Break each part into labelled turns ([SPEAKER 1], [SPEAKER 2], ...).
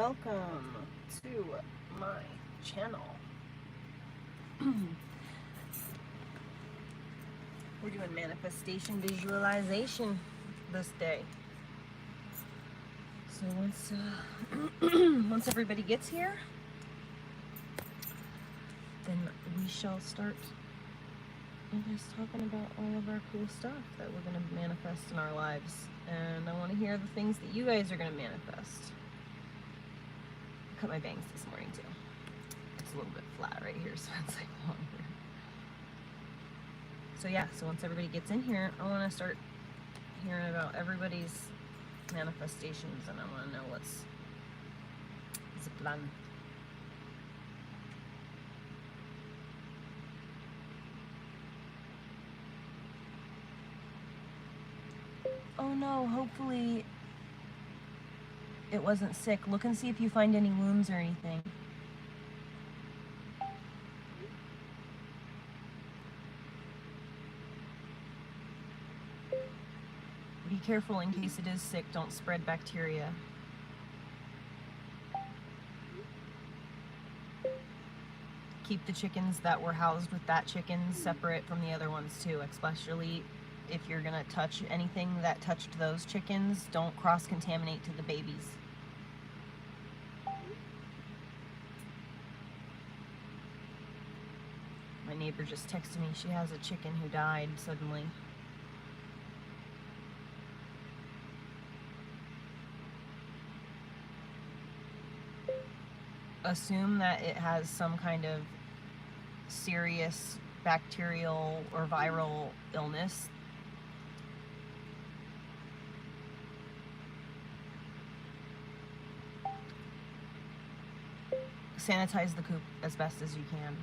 [SPEAKER 1] welcome to my channel. We're doing manifestation visualization this day. So once everybody gets here, then we shall start just talking about all of our cool stuff that we're going to manifest in our lives. And I want to hear the things that you guys are going to manifest. I cut my bangs this morning too. It's a little bit flat right here, so it's like longer. So yeah, so once everybody gets in here, I want to start hearing about everybody's manifestations, and I want to know what's the plan. Oh no, hopefully it wasn't sick. Look and see if you find any wounds or anything. Be careful in case it is sick. Don't spread bacteria. Keep the chickens that were housed with that chicken separate from the other ones too, especially if you're gonna touch anything that touched those chickens. Don't cross-contaminate to the babies. My neighbor just texted me. She has a chicken who died suddenly. Assume that it has some kind of serious bacterial or viral illness. Sanitize the coop as best as you can.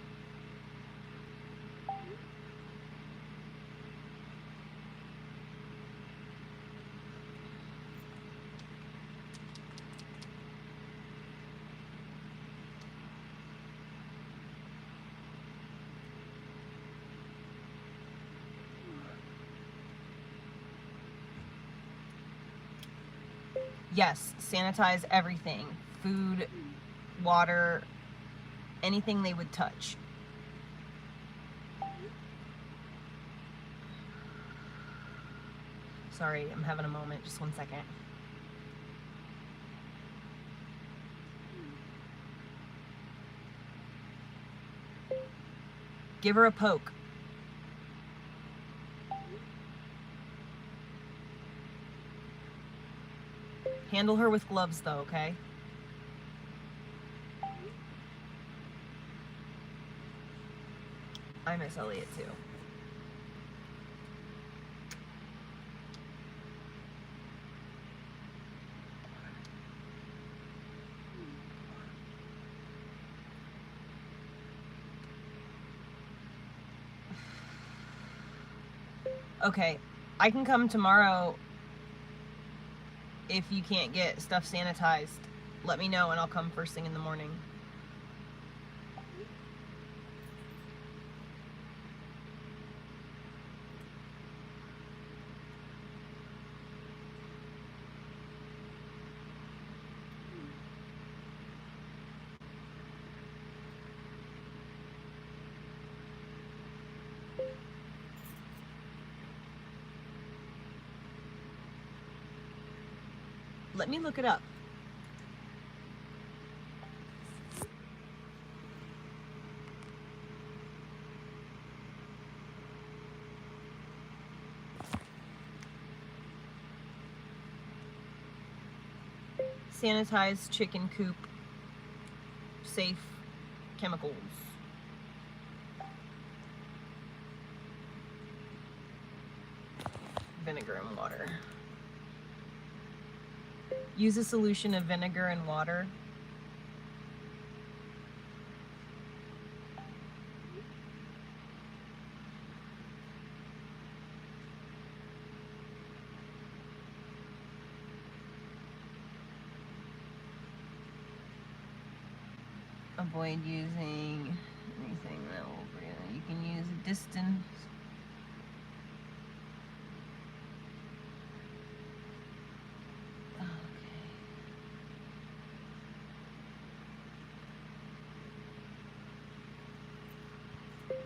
[SPEAKER 1] Yes, sanitize everything. Food, water, anything they would touch. Sorry, I'm having a moment. Just 1 second. Give her a poke. Handle her with gloves though, okay? I miss Elliot too. Okay, I can come tomorrow if you can't get stuff sanitized. Let me know and I'll come first thing in the morning. Let me look it up. Sanitize chicken coop, safe chemicals. Vinegar and water. Use a solution of vinegar and water. Avoid using anything that will breathe. You can use a distance.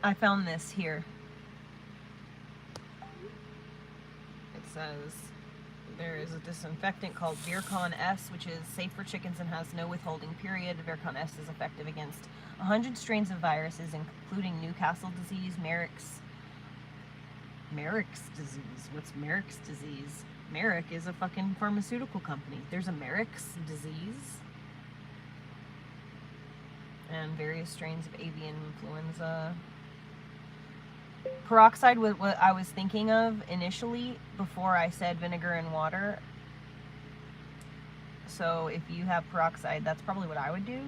[SPEAKER 1] I found this here. It says there is a disinfectant called Virkon S, which is safe for chickens and has no withholding period. Virkon S is effective against 100 strains of viruses, including Newcastle disease, Merrick's disease. What's Merrick's disease? Merrick is a fucking pharmaceutical company. There's a Merrick's disease. And various strains of avian influenza. Peroxide was what I was thinking of initially before I said vinegar and water. So if you have peroxide, that's probably what I would do.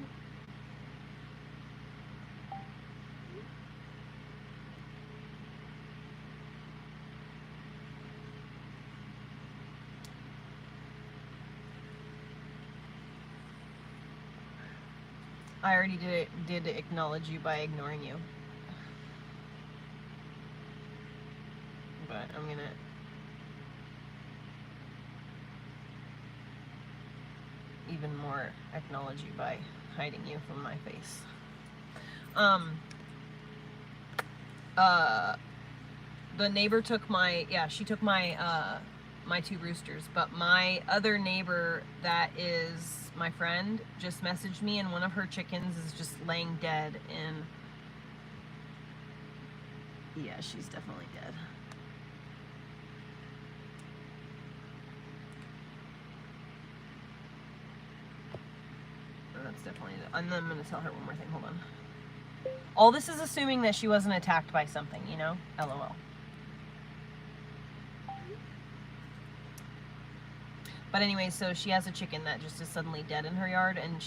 [SPEAKER 1] I already did acknowledge you by ignoring you. But I'm gonna even more acknowledge you by hiding you from my face. The neighbor took my, she took my, my 2 roosters, but my other neighbor that is my friend just messaged me, and one of her chickens is just laying dead in, yeah, she's definitely dead. That's definitely, and then I'm going to tell her one more thing, hold on. All this is assuming that she wasn't attacked by something, you know? LOL. But anyway, so she has a chicken that just is suddenly dead in her yard, and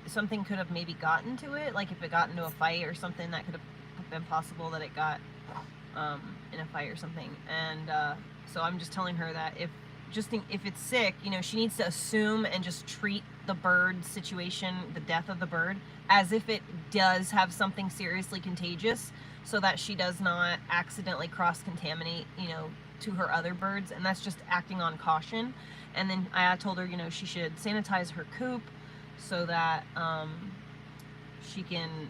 [SPEAKER 1] something could have maybe gotten to it, like if it got into a fight or something, that could have been possible that it got in a fight or something. And so I'm just telling her that if it's sick, you know, she needs to assume and just treat the bird situation, the death of the bird, as if it does have something seriously contagious, so that she does not accidentally cross-contaminate, you know, to her other birds. And that's just acting on caution. And then I told her, you know, she should sanitize her coop so that she can,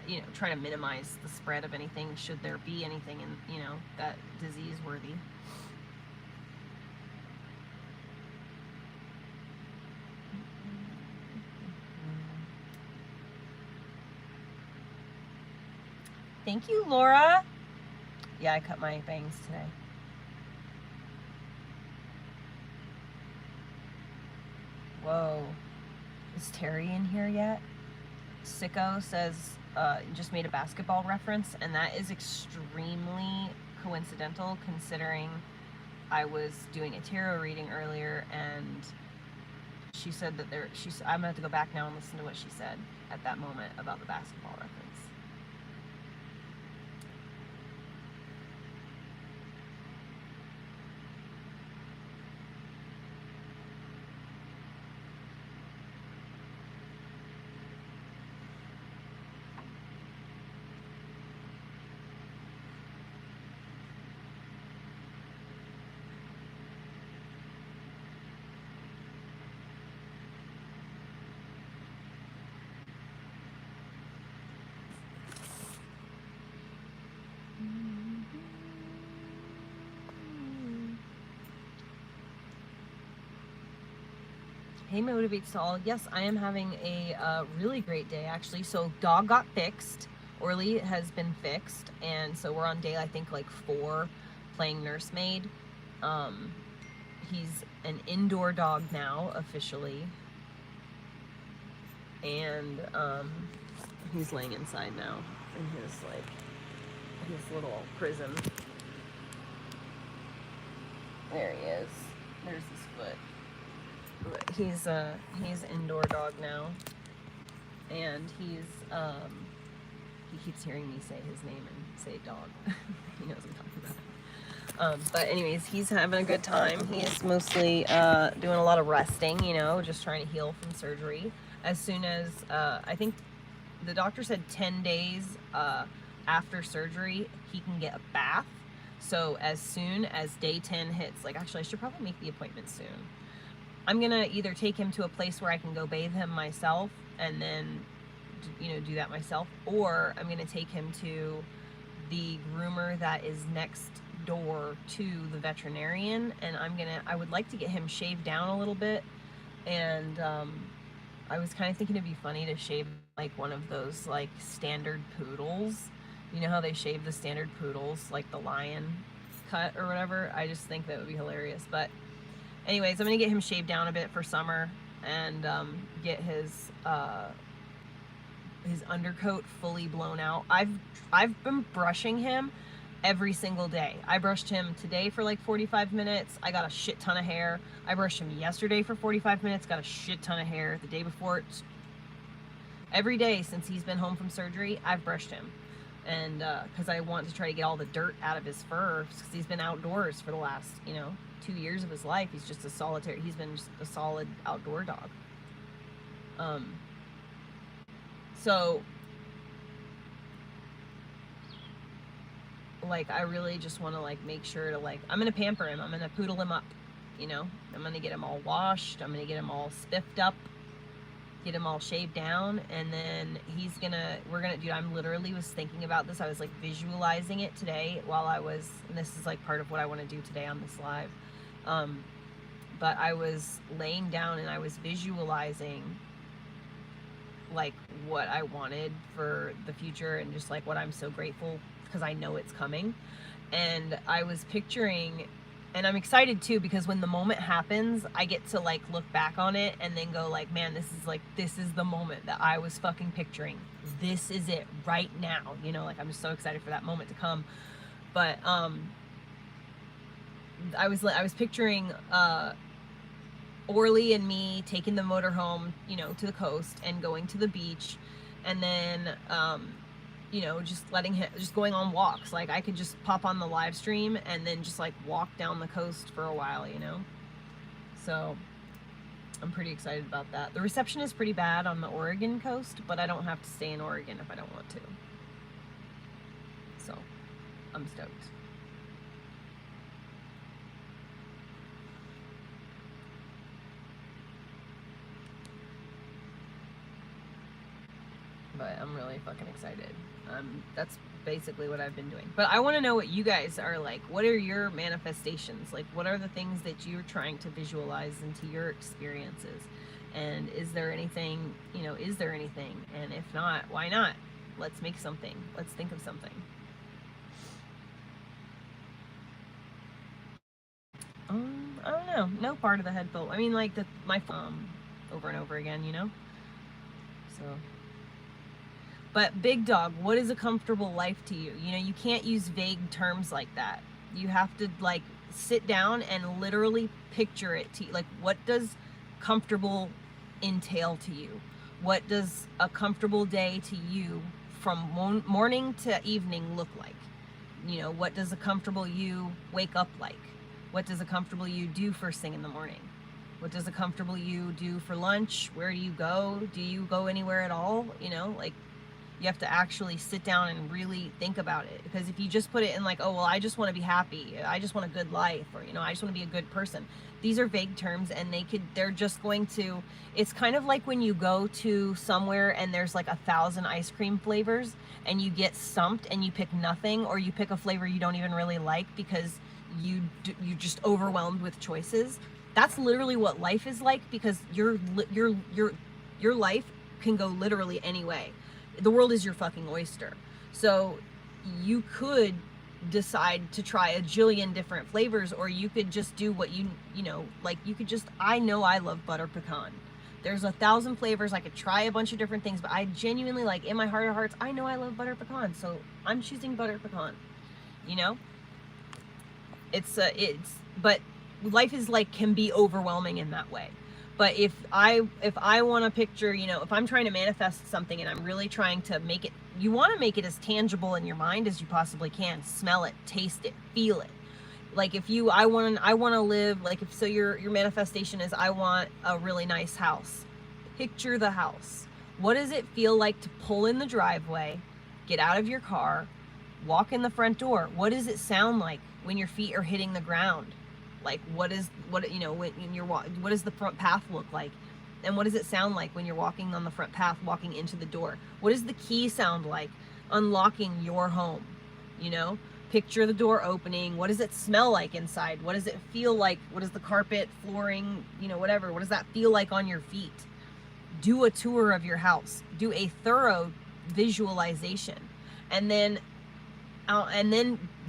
[SPEAKER 1] you know, try to minimize the spread of anything, should there be anything, in, you know, that disease worthy. Thank you, Laura. Yeah, I cut my bangs today. Whoa. Is Terry in here yet? Sicko says, just made a basketball reference, and that is extremely coincidental, considering I was doing a tarot reading earlier, and she said that I'm gonna have to go back now and listen to what she said at that moment about the basketball reference. Hey, motivates all. Yes, I am having a really great day, actually. So dog got fixed. Orly has been fixed, and so we're on day, I think, like 4, playing nursemaid. He's an indoor dog now, officially, and he's laying inside now in his little prison. There he is. There's his foot. But he's indoor dog now, and he keeps hearing me say his name and say dog. He knows I'm talking about it. But anyways, he's having a good time. He's mostly doing a lot of resting, you know, just trying to heal from surgery. As soon as I think the doctor said 10 days after surgery, he can get a bath. So as soon as day 10 hits, like, actually I should probably make the appointment soon. I'm gonna either take him to a place where I can go bathe him myself and then, you know, do that myself, or I'm gonna take him to the groomer that is next door to the veterinarian, and I would like to get him shaved down a little bit, and I was kind of thinking it'd be funny to shave like one of those like standard poodles. You know how they shave the standard poodles, like the lion cut or whatever? I just think that would be hilarious. But anyways, I'm gonna get him shaved down a bit for summer, and get his undercoat fully blown out. I've been brushing him every single day. I brushed him today for like 45 minutes. I got a shit ton of hair. I brushed him yesterday for 45 minutes, got a shit ton of hair. The day before, every day since he's been home from surgery, I've brushed him. And because I want to try to get all the dirt out of his fur, because he's been outdoors for the last, 2 years of his life. He's just he's been just a solid outdoor dog. So like, I really just want to like make sure to like, I'm going to pamper him. I'm going to poodle him up, I'm going to get him all washed. I'm going to get him all spiffed up, get him all shaved down. And then dude, I'm literally was thinking about this. I was like visualizing it today and this is like part of what I want to do today on this live. But I was laying down and I was visualizing like what I wanted for the future, and just like what I'm so grateful, because I know it's coming. And I was picturing, and I'm excited too, because when the moment happens, I get to like look back on it and then go like, man, this is the moment that I was fucking picturing. This is it right now. Like, I'm just so excited for that moment to come. But I was picturing Orly and me taking the motorhome, to the coast and going to the beach, and then just letting him, just going on walks. Like, I could just pop on the live stream and then just like walk down the coast for a while, So I'm pretty excited about that. The reception is pretty bad on the Oregon coast, but I don't have to stay in Oregon if I don't want to. So I'm stoked. But I'm really fucking excited. That's basically what I've been doing. But I want to know what you guys are like. What are your manifestations? Like, what are the things that you're trying to visualize into your experiences? And is there anything? And if not, why not? Let's make something. Let's think of something. I don't know. No part of the head felt. I mean, like my phone over and over again, So. But big dog, what is a comfortable life to you? You can't use vague terms like that. You have to like sit down and literally picture it to you. Like, what does comfortable entail to you? What does a comfortable day to you from morning to evening look like? What does a comfortable you wake up like? What does a comfortable you do first thing in the morning? What does a comfortable you do for lunch? Where do you go? Do you go anywhere at all? Like, you have to actually sit down and really think about it. Because if you just put it in like, oh, well, I just want to be happy, I just want a good life, or, I just want to be a good person. These are vague terms, and they're just going to, it's kind of like when you go to somewhere and there's like 1,000 ice cream flavors and you get stumped and you pick nothing, or you pick a flavor you don't even really like because you're just overwhelmed with choices. That's literally what life is like, because your life can go literally any way. The world is your fucking oyster. So you could decide to try a jillion different flavors, or you could just do what like you could just, I know I love butter pecan. There's 1,000 flavors. I could try a bunch of different things, but I genuinely, like, in my heart of hearts, I know I love butter pecan. So I'm choosing butter pecan, but life is like, can be overwhelming in that way. But if I want to picture, if I'm trying to manifest something and I'm really trying to make it, you want to make it as tangible in your mind as you possibly can. Smell it, taste it, feel it. Like, if I want to live, like, if so your manifestation is, I want a really nice house. Picture the house. What does it feel like to pull in the driveway, get out of your car, walk in the front door? What does it sound like when your feet are hitting the ground? Like, what does the front path look like? And what does it sound like when you're walking on the front path, walking into the door? What does the key sound like unlocking your home? you know? Picture the door opening. What does it smell like inside? What does it feel like? What is the carpet, flooring, you know, whatever? What does that feel like on your feet? Do a tour of your house. Do a thorough visualization. And then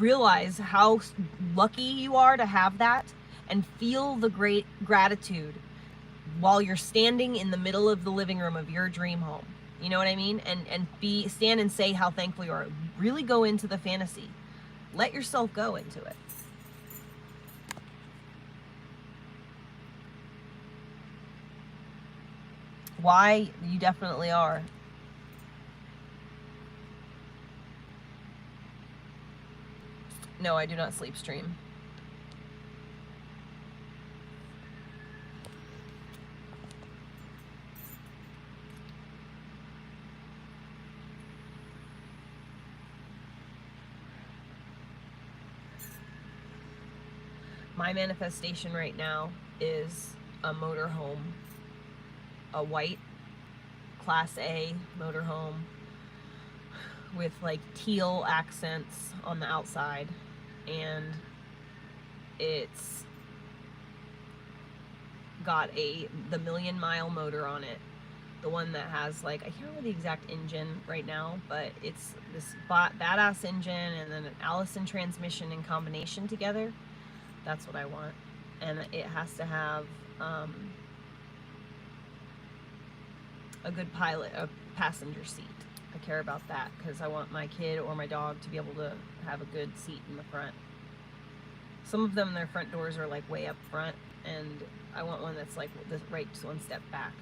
[SPEAKER 1] realize how lucky you are to have that, and feel the great gratitude while you're standing in the middle of the living room of your dream home. You know what I mean? And stand and say how thankful you are. Really go into the fantasy. Let yourself go into it. Why? You definitely are. No, I do not sleep stream. My manifestation right now is a motorhome, a white Class A motorhome with like teal accents on the outside, and it's got the 1,000,000-mile motor on it, the one that has like, I can't remember the exact engine right now, but it's this badass engine and then an Allison transmission in combination together. That's what I want. And it has to have a good passenger seat. I care about that because I want my kid or my dog to be able to have a good seat in the front. Some of them, their front doors are like way up front, and I want one that's like right just one step back.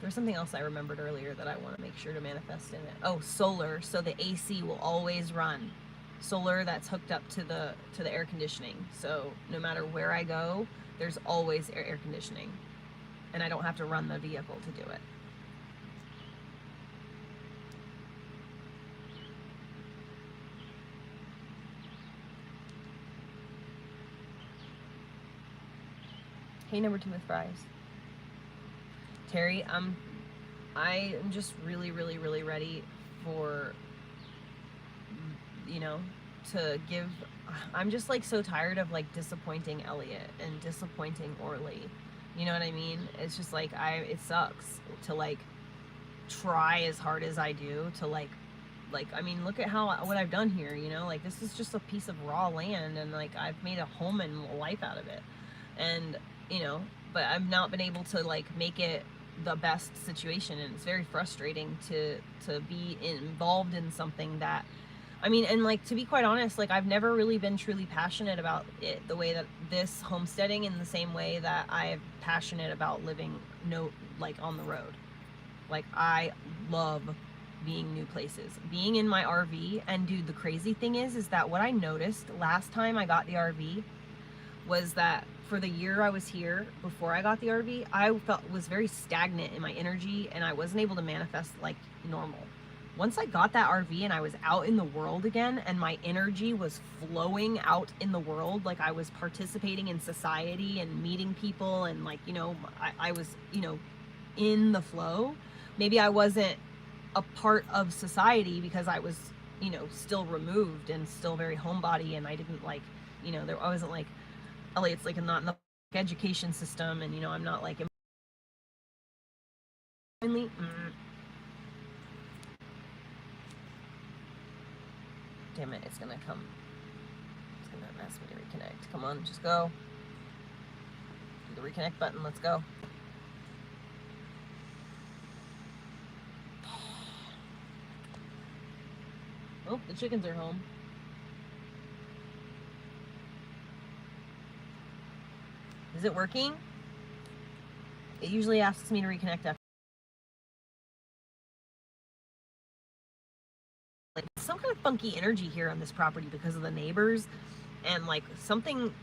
[SPEAKER 1] There's something else I remembered earlier that I want to make sure to manifest in it. Oh, solar, so the AC will always run. Solar that's hooked up to the air conditioning, so no matter where I go, there's always air conditioning, and I don't have to run the vehicle to do it. Hey, number 2 with fries. Terry, I am just really, really, really ready for, you know, to give. I'm just like so tired of like disappointing Elliot and disappointing Orly. You know what I mean? It's just like it sucks to like try as hard as I do to like I mean, look at what I've done here, you know? Like, this is just a piece of raw land, and like I've made a home and life out of it. And, you know, but I've not been able to like make it the best situation, and it's very frustrating to be involved in something that, I mean, and like, to be quite honest, like I've never really been truly passionate about it the way that this homesteading, in the same way that I'm passionate about living like on the road. Like, I love being new places, being in my RV. And dude, the crazy thing is that what I noticed last time I got the RV was that for the year I was here before I got the RV, I was very stagnant in my energy, and I wasn't able to manifest like normal. Once I got that RV and I was out in the world again, and my energy was flowing out in the world, like I was participating in society and meeting people, and like, you know, I was, you know, in the flow. Maybe I wasn't a part of society because I was, you know, still removed and still very homebody, and I didn't like, you know, I wasn't like, Elliot's like not in the education system, and you know, I'm not like Damn it, it's gonna ask me to reconnect. Come on, just go. Do the reconnect button, let's go. Oh, the chickens are home. Is it working? It usually asks me to reconnect after. Like, some kind of funky energy here on this property because of the neighbors, and like something,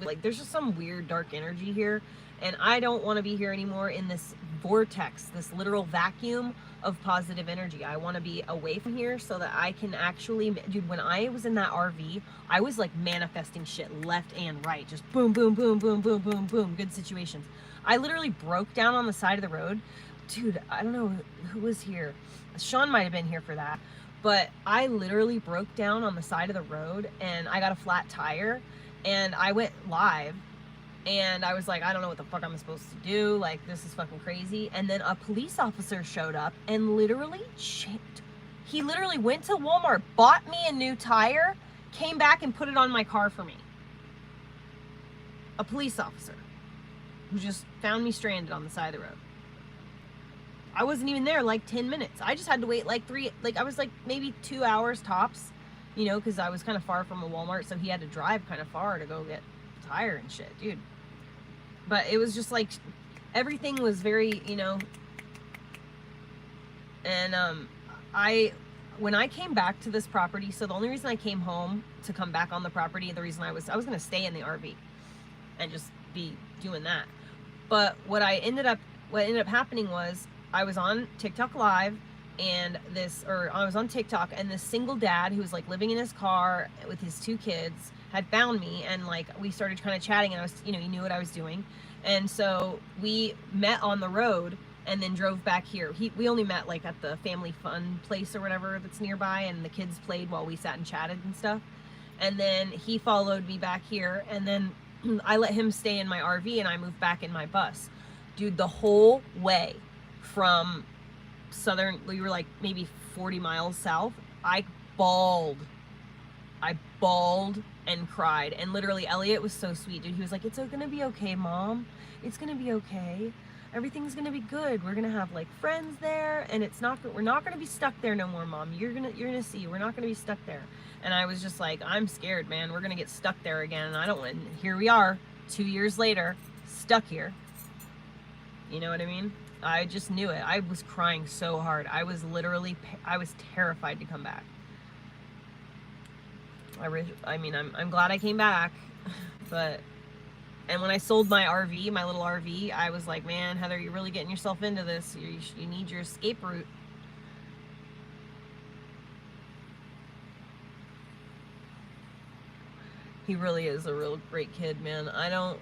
[SPEAKER 1] like there's just some weird dark energy here, and I don't want to be here anymore in this vortex, this literal vacuum of positive energy. I want to be away from here so that I can actually, dude, when I was in that RV, I was like manifesting shit left and right, just boom, boom, boom, boom, boom, boom, boom, good situations. I literally broke down on the side of the road. Dude, I don't know who was here. Sean might have been here for that, but I literally broke down on the side of the road and I got a flat tire and I went live and I was like, I don't know what the fuck I'm supposed to do. Like, this is fucking crazy. And then a police officer showed up and literally he literally went to Walmart, bought me a new tire, came back and put it on my car for me. A police officer who just found me stranded on the side of the road. I wasn't even there like 10 minutes. I just had to wait like I was like maybe 2 hours tops, you know, because I was kind of far from a Walmart, so he had to drive kind of far to go get a tire and shit, dude. But it was just like, everything was very, you know, and when I came back to this property, so the only reason I came home to come back on the property, the reason I was going to stay in the RV and just be doing that. But what ended up happening was, I was on TikTok live and I was on TikTok and this single dad who was like living in his car with his 2 kids had found me, and like we started kind of chatting, and I was, you know, he knew what I was doing. And so we met on the road and then drove back here. We only met like at the family fun place or whatever that's nearby, and the kids played while we sat and chatted and stuff. And then he followed me back here, and then I let him stay in my RV and I moved back in my bus. Dude, the whole way from we were like maybe 40 miles south, I bawled and cried. And literally Elliot was so sweet, dude. He was like, it's gonna be okay, Mom. It's gonna be okay. Everything's gonna be good. We're gonna have like friends there, and we're not gonna be stuck there no more, Mom. You're gonna see, we're not gonna be stuck there. And I was just like, I'm scared, man. We're gonna get stuck there again, and I don't want. Here we are, 2 years later, stuck here. You know what I mean? I just knew it. I was crying so hard. I was terrified to come back. I mean, I'm glad I came back, and when I sold my RV, my little RV, I was like, man, Heather, you're really getting yourself into this. You need your escape route. He really is a real great kid, man. A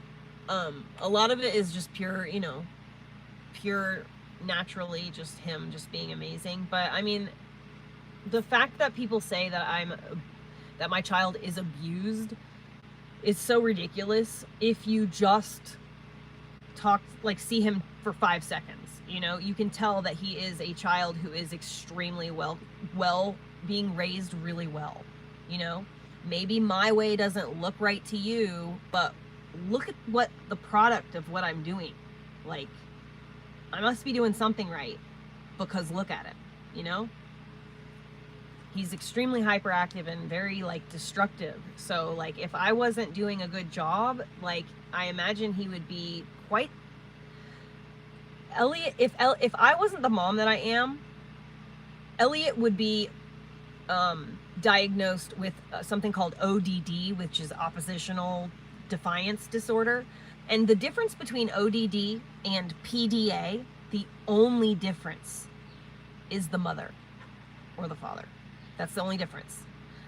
[SPEAKER 1] lot of it is just pure, you know, naturally, just him just being amazing. But I mean, the fact that people say that my child is abused is so ridiculous. If you just see him for 5 seconds, you know, you can tell that he is a child who is extremely well being raised really well. You know, maybe my way doesn't look right to you, but look at what the product of what I'm doing. Like, I must be doing something right, because look at it, you know? He's extremely hyperactive and very like destructive. So like, if I wasn't doing a good job, like, I imagine he would be quite Elliot. If I wasn't the mom that I am, Elliot would be diagnosed with something called ODD, which is oppositional defiance disorder. And the difference between ODD and PDA, the only difference is the mother or the father. That's the only difference.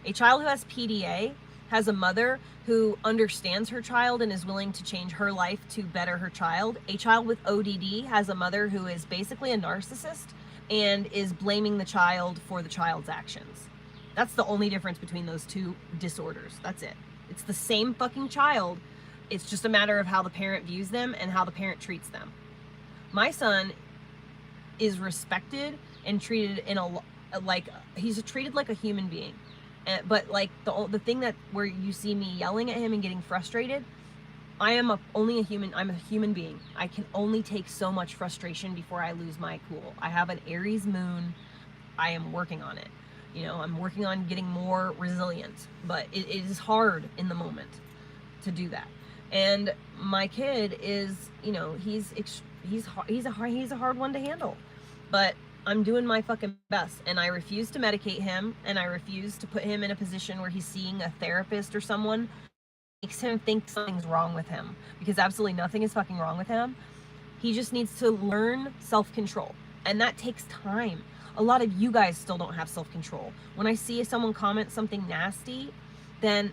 [SPEAKER 1] A child who has PDA has a mother who understands her child and is willing to change her life to better her child. A child with ODD has a mother who is basically a narcissist and is blaming the child for the child's actions. That's the only difference between those two disorders. That's it. It's the same fucking child. It's just a matter of how the parent views them and how the parent treats them. My son is respected and treated he's treated like a human being. But like the thing where you see me yelling at him and getting frustrated, I'm a human being. I can only take so much frustration before I lose my cool. I have an Aries moon. I am working on it. You know, I'm working on getting more resilient, but it is hard in the moment to do that. And my kid is, you know, he's a hard one to handle, but I'm doing my fucking best, and I refuse to medicate him, and I refuse to put him in a position where he's seeing a therapist or someone makes him think something's wrong with him, because absolutely nothing is fucking wrong with him. He just needs to learn self-control, and that takes time. A lot of you guys still don't have self-control. When I see someone comment something nasty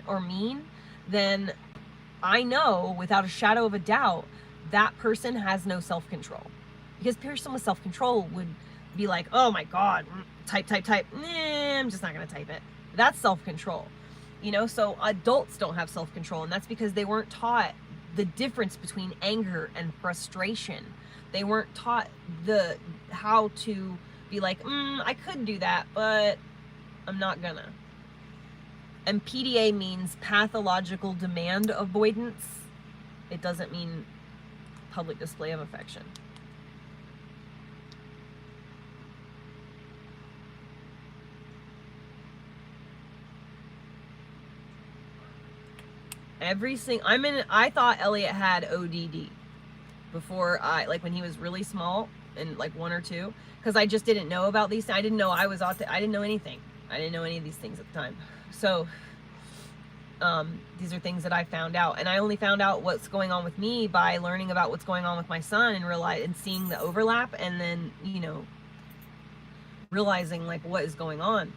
[SPEAKER 1] or mean, then I know without a shadow of a doubt that person has no self-control. Because a person with self-control would be like, oh my God, type. I'm just not going to type it. That's self-control. You know, so adults don't have self-control, and that's because they weren't taught the difference between anger and frustration. They weren't taught how to be like, I could do that, but I'm not gonna. And PDA means pathological demand avoidance. It doesn't mean public display of affection. I thought Elliot had ODD before when he was really small and like 1 or 2, because I just didn't know about these. I didn't know I didn't know anything. I didn't know any of these things at the time. So these are things that I found out, and I only found out what's going on with me by learning about what's going on with my son and seeing the overlap, and then, you know, realizing like what is going on.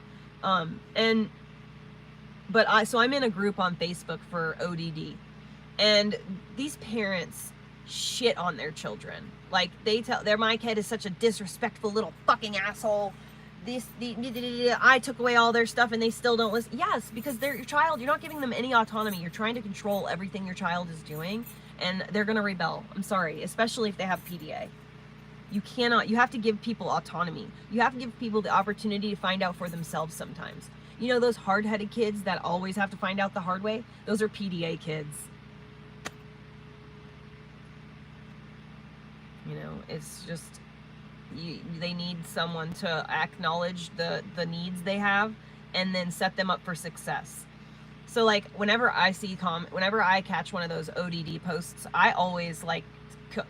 [SPEAKER 1] So I'm in a group on Facebook for ODD, and these parents shit on their children. Like, my kid is such a disrespectful little fucking asshole. I took away all their stuff and they still don't listen. Yes, because they're your child. You're not giving them any autonomy. You're trying to control everything your child is doing, and they're gonna rebel. I'm sorry, especially if they have PDA. You have to give people autonomy. You have to give people the opportunity to find out for themselves sometimes. You know, those hard-headed kids that always have to find out the hard way? Those are PDA kids. You know, it's just, they need someone to acknowledge the needs they have and then set them up for success. So like, whenever I catch one of those ODD posts, I always like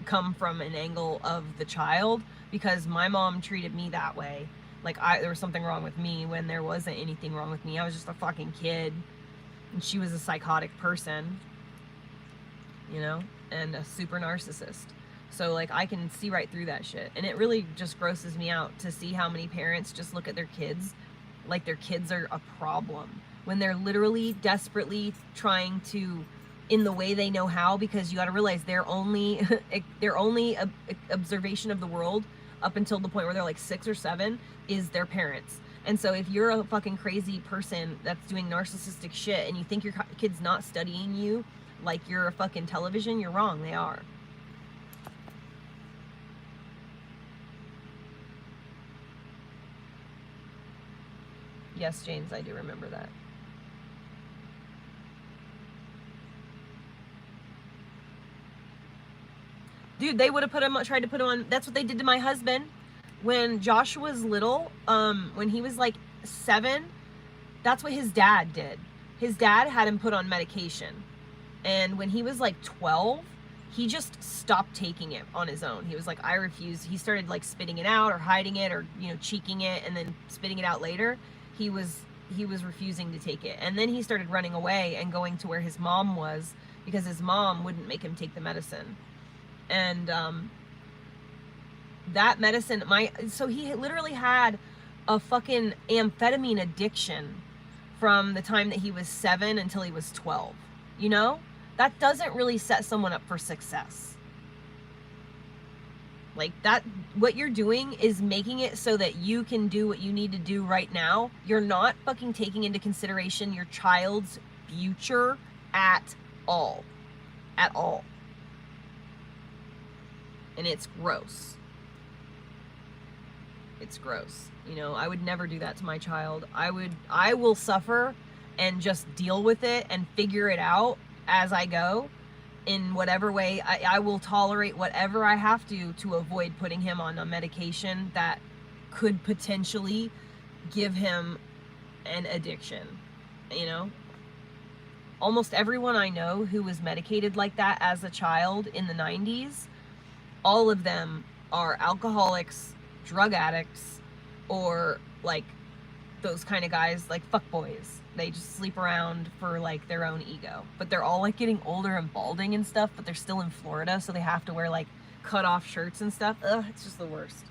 [SPEAKER 1] come from an angle of the child, because my mom treated me that way. Like, there was something wrong with me when there wasn't anything wrong with me. I was just a fucking kid, and she was a psychotic person, you know, and a super narcissist. So like, I can see right through that shit, and it really just grosses me out to see how many parents just look at their kids like their kids are a problem, when they're literally desperately trying to, in the way they know how, because you got to realize their only observation of the world up until the point where they're like 6 or 7 is their parents. And so if you're a fucking crazy person that's doing narcissistic shit and you think your kid's not studying you like you're a fucking television, you're wrong. They are. Yes, James, I do remember that. Dude, they would have tried to put him on. That's what they did to my husband when Josh was little. When he was like 7, that's what his dad did. His dad had him put on medication, and when he was like 12, he just stopped taking it on his own. He was like, I refuse. He started like spitting it out or hiding it, or, you know, cheeking it and then spitting it out later. He was refusing to take it, and then he started running away and going to where his mom was, because his mom wouldn't make him take the medicine. And that medicine, so he literally had a fucking amphetamine addiction from the time that he was 7 until he was 12. You know, that doesn't really set someone up for success. Like, that, what you're doing is making it so that you can do what you need to do right now. You're not fucking taking into consideration your child's future at all. At all. And it's gross. It's gross. You know, I would never do that to my child. I will suffer and just deal with it and figure it out as I go in whatever way. I will tolerate whatever I have to avoid putting him on a medication that could potentially give him an addiction, you know? Almost everyone I know who was medicated like that as a child in the 90s, all of them are alcoholics, drug addicts, or like those kind of guys, like fuckboys. They just sleep around for like their own ego. But they're all like getting older and balding and stuff, but they're still in Florida, so they have to wear like cut off shirts and stuff. Ugh, it's just the worst.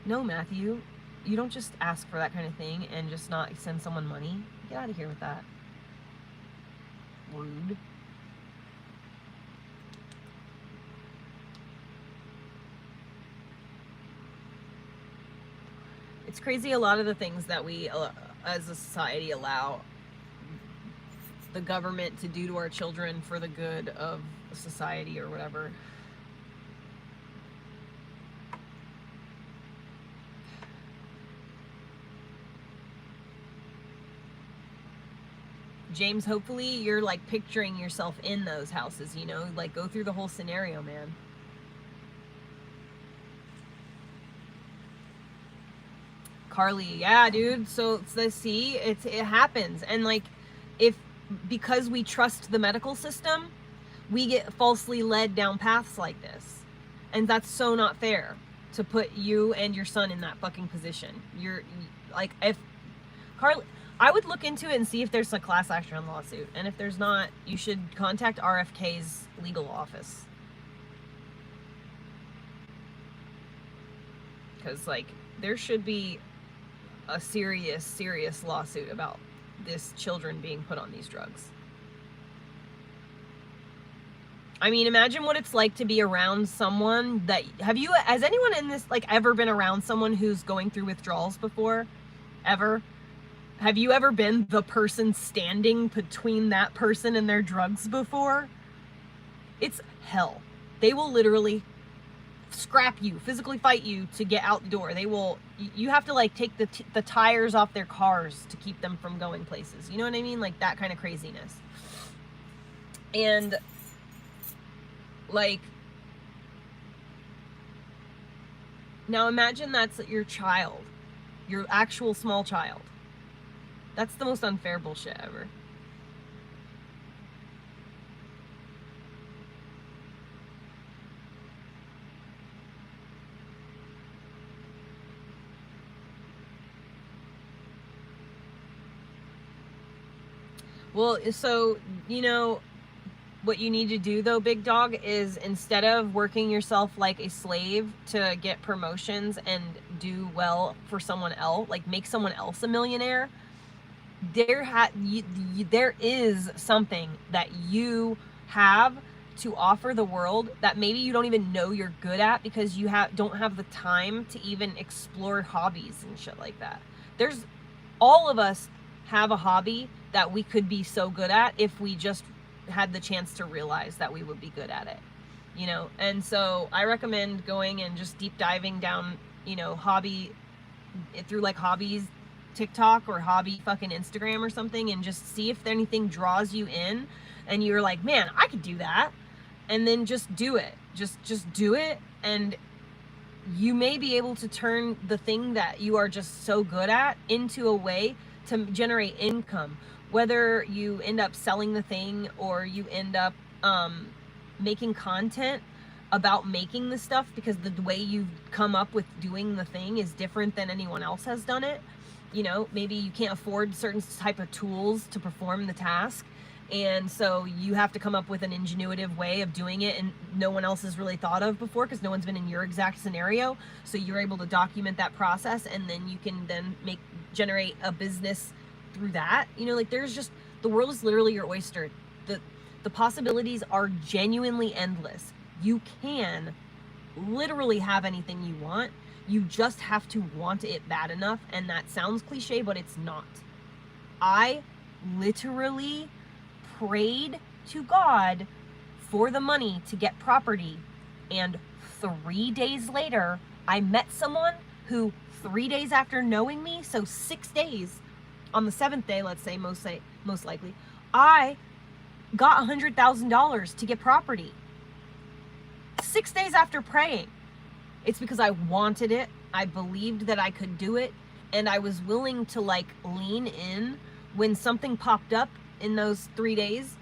[SPEAKER 1] No, Matthew. You don't just ask for that kind of thing and just not send someone money. Get out of here with that. Rude. It's crazy a lot of the things that we as a society allow the government to do to our children for the good of society or whatever. James, hopefully you're like picturing yourself in those houses, you know, like go through the whole scenario, man. Carly, yeah, dude. So see, it happens, and like, if because we trust the medical system, we get falsely led down paths like this, and that's so not fair to put you and your son in that fucking position. You're like, if Carly, I would look into it and see if there's a class action lawsuit, and if there's not, you should contact RFK's legal office, because like there should be a serious lawsuit about this children being put on these drugs. I mean, imagine what it's like to be around someone that, has anyone in this like ever been around someone who's going through withdrawals before? Ever? Have you ever been the person standing between that person and their drugs before? It's hell. They will literally scrap you, physically fight you to get out the door. They will, you have to like take the tires off their cars to keep them from going places. You know what I mean? Like that kind of craziness. And like, now imagine that's your child, your actual small child. That's the most unfair bullshit ever. Well, so, you know, what you need to do though, big dog, is instead of working yourself like a slave to get promotions and do well for someone else, like make someone else a millionaire, there is something that you have to offer the world that maybe you don't even know you're good at because you don't have the time to even explore hobbies and shit like that. All of us have a hobby that we could be so good at if we just had the chance to realize that we would be good at it, you know? And so I recommend going and just deep diving down, you know, through like hobbies TikTok or hobby fucking Instagram or something, and just see if anything draws you in and you're like, man, I could do that. And then just do it. Just do it, and you may be able to turn the thing that you are just so good at into a way to generate income. Whether you end up selling the thing or you end up making content about making the stuff, because the way you've come up with doing the thing is different than anyone else has done it. You know, maybe you can't afford certain type of tools to perform the task, and so you have to come up with an ingenuitive way of doing it, and no one else has really thought of before because no one's been in your exact scenario. So you're able to document that process, and then you can then generate a business through that. You know, like the world is literally your oyster. The possibilities are genuinely endless. You can literally have anything you want. You just have to want it bad enough, and that sounds cliche, but it's not. I literally prayed to God for the money to get property, and 3 days later, I met someone who 3 days after knowing me, so 6 days, on the 7th day, let's say, most likely, I got $100,000 to get property. 6 days after praying. It's because I wanted it. I believed that I could do it. And I was willing to like lean in when something popped up in those 3 days,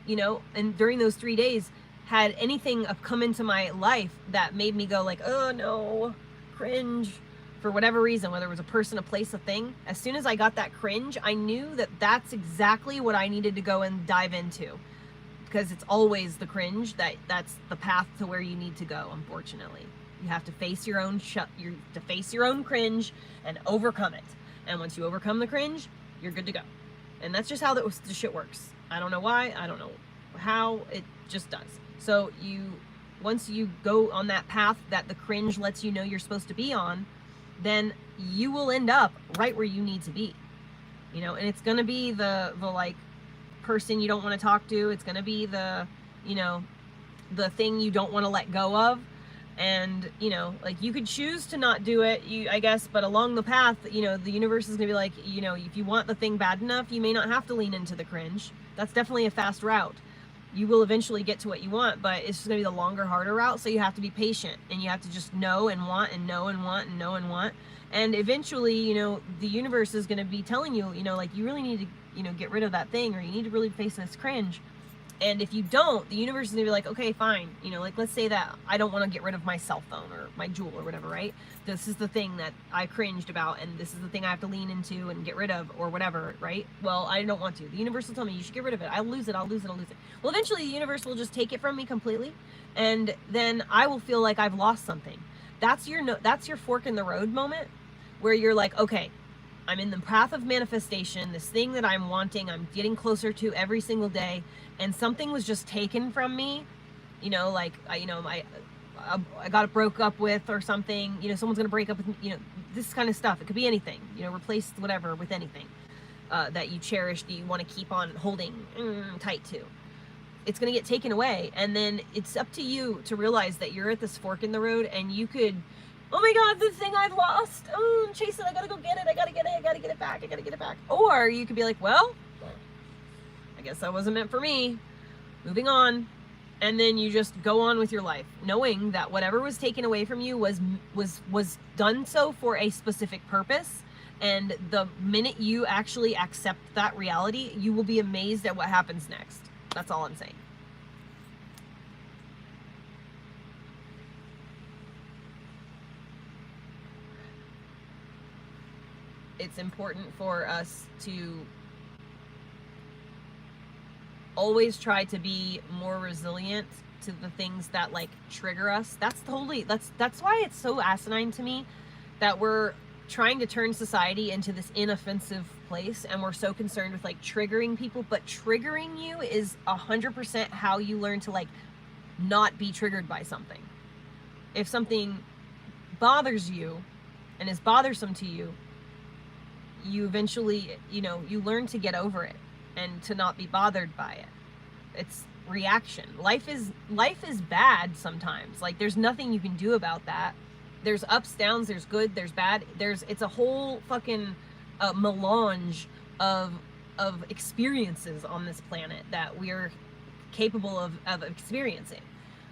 [SPEAKER 1] you know, and during those 3 days, had anything come into my life that made me go like, oh no, cringe, for whatever reason, whether it was a person, a place, a thing. As soon as I got that cringe, I knew that that's exactly what I needed to go and dive into, because it's always the cringe that's the path to where you need to go, unfortunately. You have to face your own cringe and overcome it. And once you overcome the cringe, you're good to go. And that's just how the shit works. I don't know why. I don't know how. It just does. So once you go on that path that the cringe lets you know you're supposed to be on, then you will end up right where you need to be, you know. And it's gonna be the like person you don't want to talk to. It's gonna be the, you know, the thing you don't want to let go of. And, you know, like, you could choose to not do it, I guess, but along the path, you know, the universe is gonna be like, you know, if you want the thing bad enough, you may not have to lean into the cringe. That's definitely a fast route. You will eventually get to what you want, but it's just gonna be the longer, harder route. So you have to be patient, and you have to just know and want and know and want and know and want. And eventually, you know, the universe is gonna be telling you, you know, like, you really need to, you know, get rid of that thing, or you need to really face this cringe. And if you don't, the universe is gonna be like, okay, fine. You know, like, let's say that I don't want to get rid of my cell phone or my jewel or whatever, right? This is the thing that I cringed about, and this is the thing I have to lean into and get rid of, or whatever, right? Well, I don't want to. The universe will tell me, you should get rid of it. I'll lose it, I'll lose it, I'll lose it. Well, eventually the universe will just take it from me completely, and then I will feel like I've lost something. That's your fork in the road moment, where you're like, okay, I'm in the path of manifestation, this thing that I'm wanting, I'm getting closer to every single day, and something was just taken from me, you know, like, I got broke up with or something, you know, someone's gonna break up with me, you know, this kind of stuff. It could be anything, you know, replace whatever with anything that you cherish, that you want to keep on holding tight to. It's gonna get taken away, and then it's up to you to realize that you're at this fork in the road, and you could, oh my god, the thing I've lost, oh, chase it, I gotta go get it, I gotta get it back, I gotta get it back. Or you could be like, well, I guess that wasn't meant for me, moving on. And then you just go on with your life, knowing that whatever was taken away from you was done so for a specific purpose. And the minute you actually accept that reality, you will be amazed at what happens next. That's all I'm saying. It's important for us to always try to be more resilient to the things that, like, trigger us. That's why it's so asinine to me that we're trying to turn society into this inoffensive place, and we're so concerned with, like, triggering people. But triggering you is 100% how you learn to, like, not be triggered by something. If something bothers you and is bothersome to you, you eventually, you know, you learn to get over it and to not be bothered by it. It's reaction. Life is bad sometimes. Like, there's nothing you can do about that. There's ups, downs, there's good, there's bad. It's a whole fucking melange of experiences on this planet that we're capable of experiencing.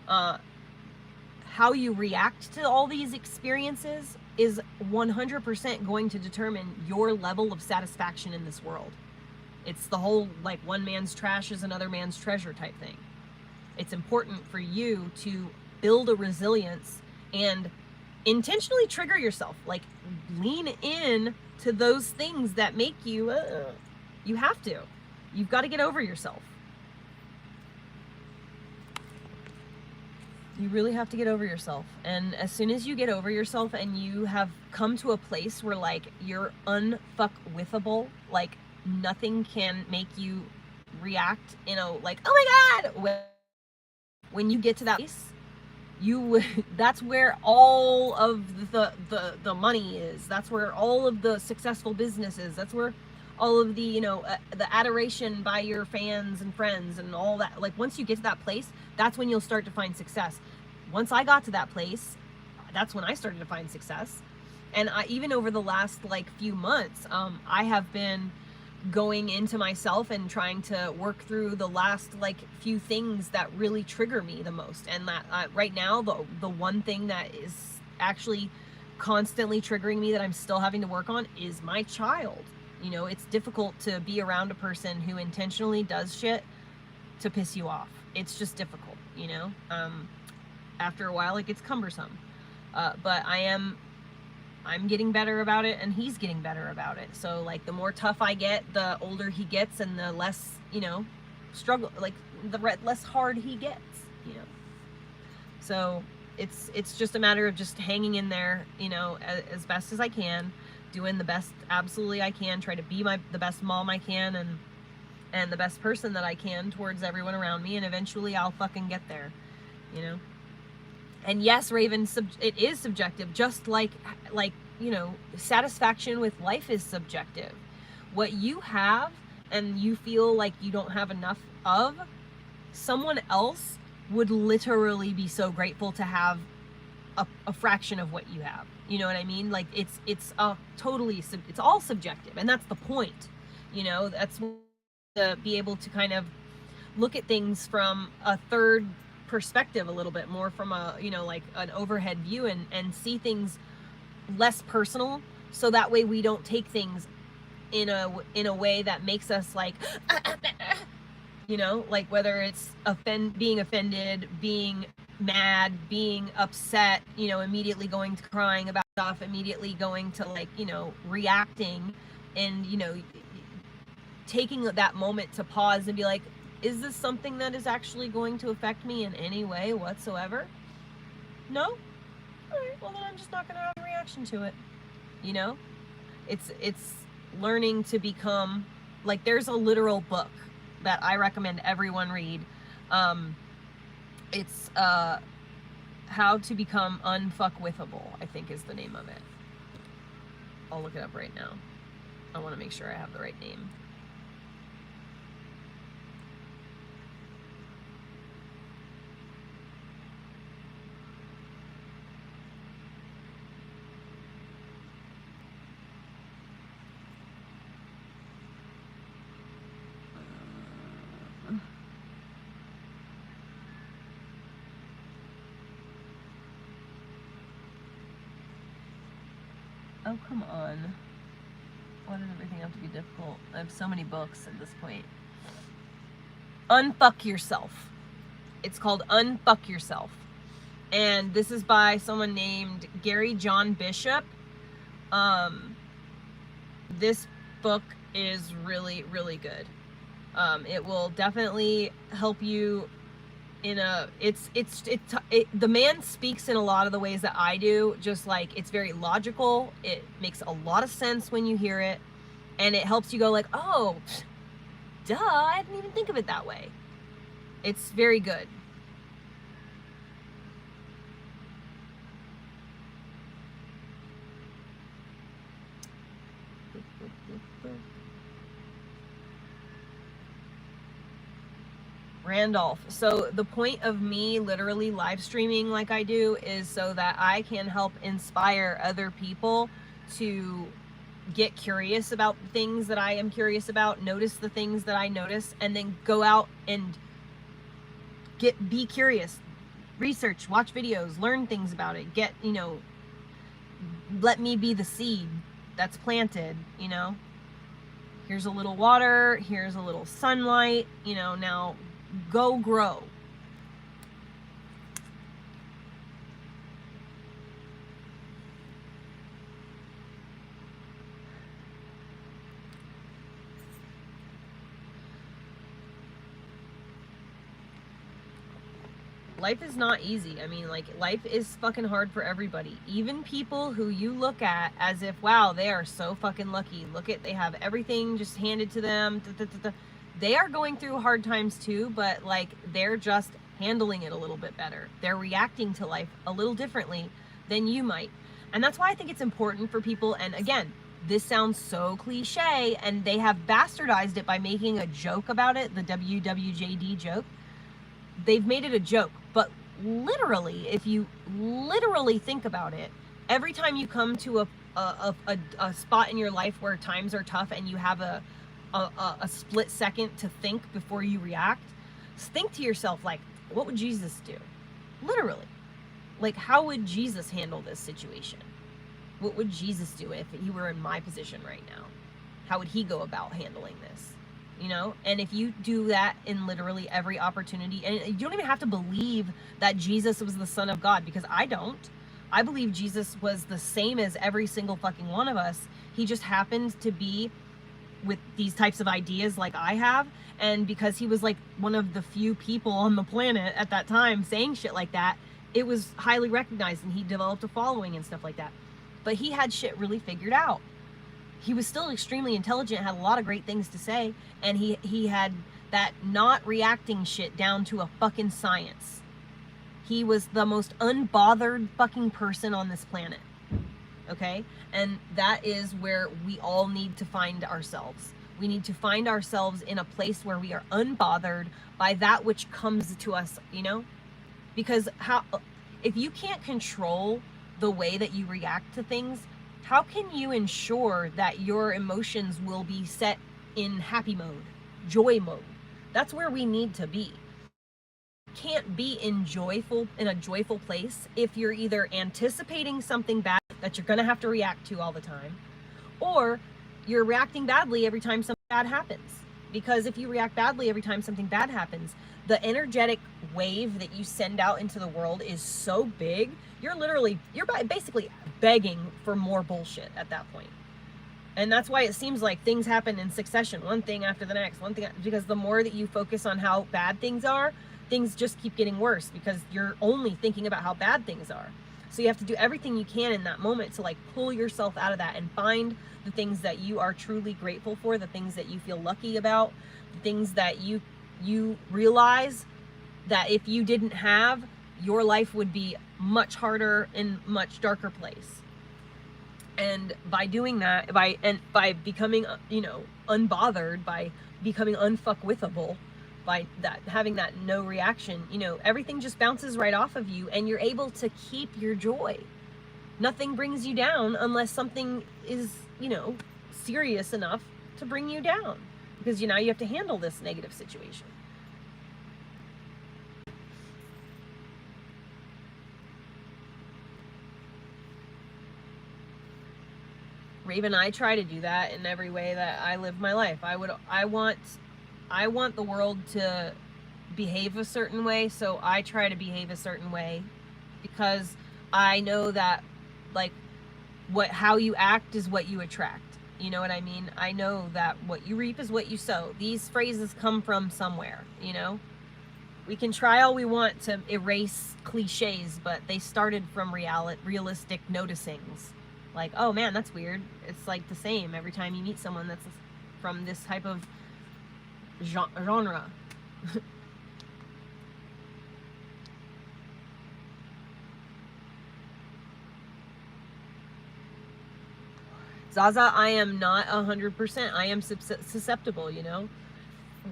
[SPEAKER 1] How you react to all these experiences is 100% going to determine your level of satisfaction in this world. It's the whole, like, one man's trash is another man's treasure type thing. It's important for you to build a resilience and intentionally trigger yourself. Like, lean in to those things that make you, you have to. You've got to get over yourself. You really have to get over yourself. And as soon as you get over yourself and you have come to a place where, like, you're unfuckwithable, like, nothing can make you react, you know, like, oh my god, when you get to that place, that's where all of the money is. That's where all of the successful business is. That's where all of the, you know, the adoration by your fans and friends and all that. Like, once you get to that place, that's when you'll start to find success. Once I got to that place, that's when I started to find success. And even over the last, like, few months, I have been going into myself and trying to work through the last, like, few things that really trigger me the most. And that right now, the one thing that is actually constantly triggering me that I'm still having to work on is my child. You know, it's difficult to be around a person who intentionally does shit to piss you off. It's just difficult, you know? After a while, it gets cumbersome. But I'm getting better about it, and he's getting better about it. So, like, the more tough I get, the older he gets, and the less, you know, struggle, like, the less hard he gets, you know? So it's just a matter of just hanging in there, you know, as best as I can, doing the best absolutely I can, try to be the best mom I can, and the best person that I can towards everyone around me, and eventually I'll fucking get there, you know? And yes, Raven, it is subjective, just like you know, satisfaction with life is subjective. What you have and you feel like you don't have enough of, someone else would literally be so grateful to have a fraction of what you have. You know what I mean? Like it's totally, it's all subjective, and that's the point. You know, that's to be able to kind of look at things from a third perspective, a little bit more from a, you know, like an overhead view, and see things less personal, so that way we don't take things in a way that makes us like you know, like whether it's being offended, being mad, being upset, you know, immediately going to crying about stuff, immediately going to like, you know, reacting, and, you know, taking that moment to pause and be like, is this something that is actually going to affect me in any way whatsoever? No? All right, well then I'm just not going to have a reaction to it. You know? It's learning to become, like, there's a literal book that I recommend everyone read. It's How to Become Unfuckwithable, I think is the name of it. I'll look it up right now. I want to make sure I have the right name. Oh, come on. Why does everything have to be difficult? I have so many books at this point. Unfuck Yourself. It's called Unfuck Yourself. And this is by someone named Gary John Bishop. This book is really, really good. It will definitely help you in a, the man speaks in a lot of the ways that I do, just like it's very logical. It makes a lot of sense when you hear it, and it helps you go like, oh, duh, I didn't even think of it that way. It's very good. Randolph. So the point of me literally live streaming like I do is so that I can help inspire other people to get curious about things that I am curious about, notice the things that I notice, and then go out and be curious, research, watch videos, learn things about it, get, you know, let me be the seed that's planted, you know. Here's a little water, here's a little sunlight, you know, now go grow. Life is not easy. I mean, like, life is fucking hard for everybody. Even people who you look at as if, wow, they are so fucking lucky. Look at, they have everything just handed to them. They are going through hard times too, but like, they're just handling it a little bit better. They're reacting to life a little differently than you might. And that's why I think it's important for people. And again, this sounds so cliche, and they have bastardized it by making a joke about it, the WWJD joke. They've made it a joke, but literally, if you literally think about it, every time you come to a spot in your life where times are tough and you have a split second to think before you react, think to yourself, like, what would Jesus do? Literally. Like, how would Jesus handle this situation? What would Jesus do if he were in my position right now? How would he go about handling this? You know? And if you do that in literally every opportunity, and you don't even have to believe that Jesus was the Son of God, because I don't. I believe Jesus was the same as every single fucking one of us. He just happened to be with these types of ideas like I have, and because he was like one of the few people on the planet at that time saying shit like that, it was highly recognized, and he developed a following and stuff like that. But he had shit really figured out. He was still extremely intelligent, had a lot of great things to say, and he had that not reacting shit down to a fucking science. He was the most unbothered fucking person on this planet. okay? And that is where we all need to find ourselves. We need to find ourselves in a place where we are unbothered by that which comes to us, you know? Because if you can't control the way that you react to things, how can you ensure that your emotions will be set in happy mode, joy mode? That's where we need to be. Can't be in a joyful place if you're either anticipating something bad that you're going to have to react to all the time, or you're reacting badly every time something bad happens. Because if you react badly every time something bad happens, the energetic wave that you send out into the world is so big, you're basically begging for more bullshit at that point. And that's why it seems like things happen in succession, one thing after the next, because the more that you focus on how bad things are, things just keep getting worse because you're only thinking about how bad things are. So you have to do everything you can in that moment to like pull yourself out of that and find the things that you are truly grateful for, the things that you feel lucky about, the things that you realize that if you didn't have, your life would be much harder and much darker place. And by doing that, by becoming, unbothered, by becoming unfuckwithable, by that, having that no reaction, everything just bounces right off of you and you're able to keep your joy. Nothing brings you down unless something is, serious enough to bring you down, because now you have to handle this negative situation. Raven, I try to do that in every way that I live my life. I want the world to behave a certain way, so I try to behave a certain way, because I know that how you act is what you attract. You know what I mean? I know that what you reap is what you sow. These phrases come from somewhere, We can try all we want to erase cliches, but they started from realistic noticings. Like, oh man, that's weird. It's like the same every time you meet someone that's from this type of genre. Zaza, I am not 100%. I am susceptible,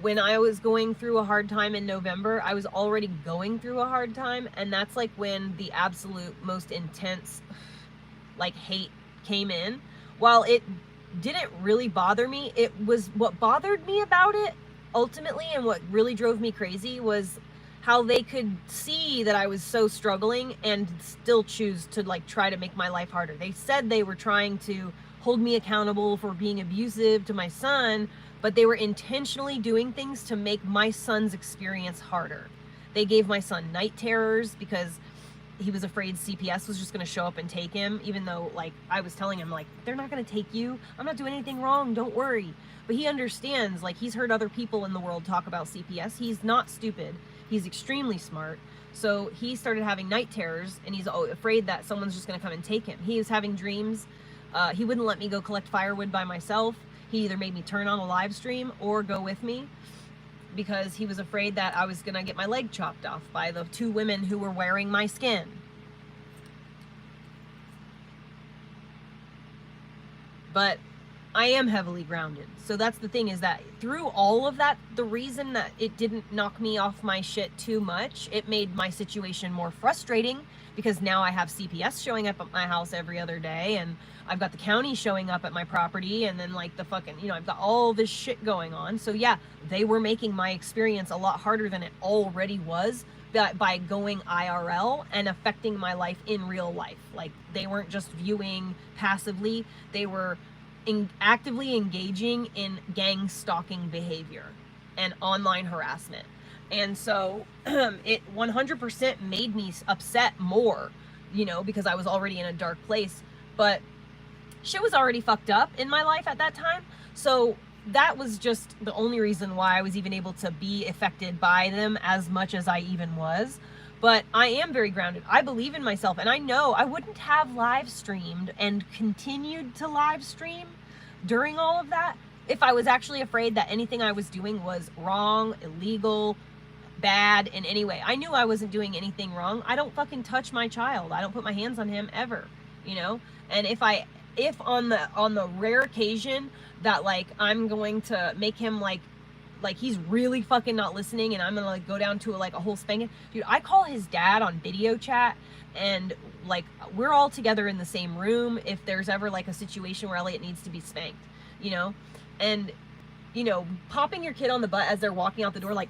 [SPEAKER 1] When I was going through a hard time in November, I was already going through a hard time, and that's like when the absolute most intense hate came in. While it didn't really bother me, it was what bothered me about it ultimately, and what really drove me crazy was how they could see that I was so struggling and still choose to try to make my life harder. They said they were trying to hold me accountable for being abusive to my son, but they were intentionally doing things to make my son's experience harder. They gave my son night terrors because he was afraid CPS was just going to show up and take him, even though I was telling him they're not going to take you. I'm not doing anything wrong. Don't worry. But he understands, he's heard other people in the world talk about CPS. He's not stupid. He's extremely smart. So he started having night terrors, and he's afraid that someone's just going to come and take him. He was having dreams. He wouldn't let me go collect firewood by myself. He either made me turn on a live stream or go with me, because he was afraid that I was going to get my leg chopped off by the two women who were wearing my skin. But I am heavily grounded. So that's the thing, is that through all of that, the reason that it didn't knock me off my shit too much, it made my situation more frustrating, because now I have CPS showing up at my house every other day, and I've got the county showing up at my property, and then the fucking, I've got all this shit going on. So yeah, they were making my experience a lot harder than it already was by going IRL and affecting my life in real life. They weren't just viewing passively, they were actively engaging in gang stalking behavior and online harassment. And so it 100% made me upset more, because I was already in a dark place. But shit was already fucked up in my life at that time. So that was just the only reason why I was even able to be affected by them as much as I even was. But I am very grounded. I believe in myself, and I know I wouldn't have live streamed and continued to live stream during all of that if I was actually afraid that anything I was doing was wrong, illegal, bad in any way. I knew I wasn't doing anything wrong. I don't fucking touch my child. I don't put my hands on him ever. you know? And if on the rare occasion that like I'm going to make him like he's really fucking not listening and I'm gonna like go down to like a whole spanking, dude, I call his dad on video chat, and like we're all together in the same room if there's ever like a situation where Elliot needs to be spanked, you know? And you know, popping your kid on the butt as they're walking out the door like,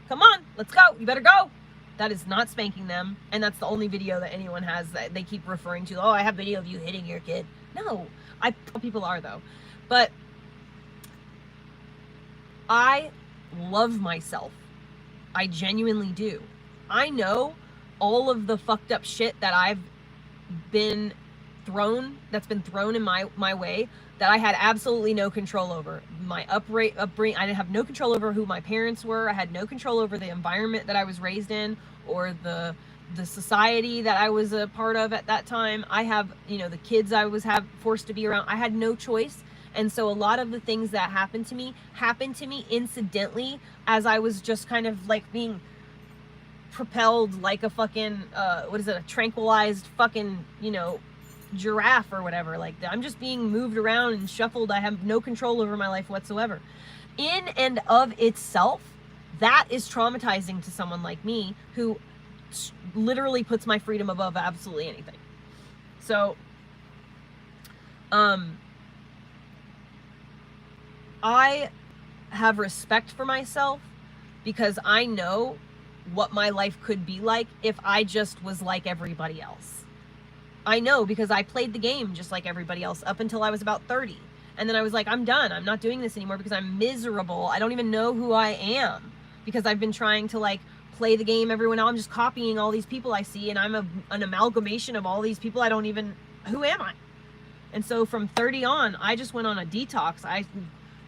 [SPEAKER 1] come on, let's go, you better go, that is not spanking them. And that's the only video that anyone has that they keep referring to. Oh, I have video of you hitting your kid. No, people are though. But I love myself. I genuinely do. I know all of the fucked up shit that I've been thrown, that's been thrown in my way, that I had absolutely no control over. My upbringing, I didn't have no control over who my parents were. I had no control over the environment that I was raised in, or the society that I was a part of at that time. I have, you know, the kids I was forced to be around. I had no choice. And so a lot of the things that happened to me incidentally, as I was just kind of like being propelled like a fucking, a tranquilized fucking, you know, giraffe or whatever. Like, I'm just being moved around and shuffled. I have no control over my life whatsoever. In and of itself, that is traumatizing to someone like me who literally puts my freedom above absolutely anything. So, I have respect for myself because I know what my life could be like if I just was like everybody else. I know because I played the game just like everybody else up until I was about 30. And then I was like, I'm done. I'm not doing this anymore because I'm miserable. I don't even know who I am because I've been trying to like play the game everyone else. I'm just copying all these people I see, and I'm an amalgamation of all these people. Who am I? And so from 30 on, I just went on a detox. I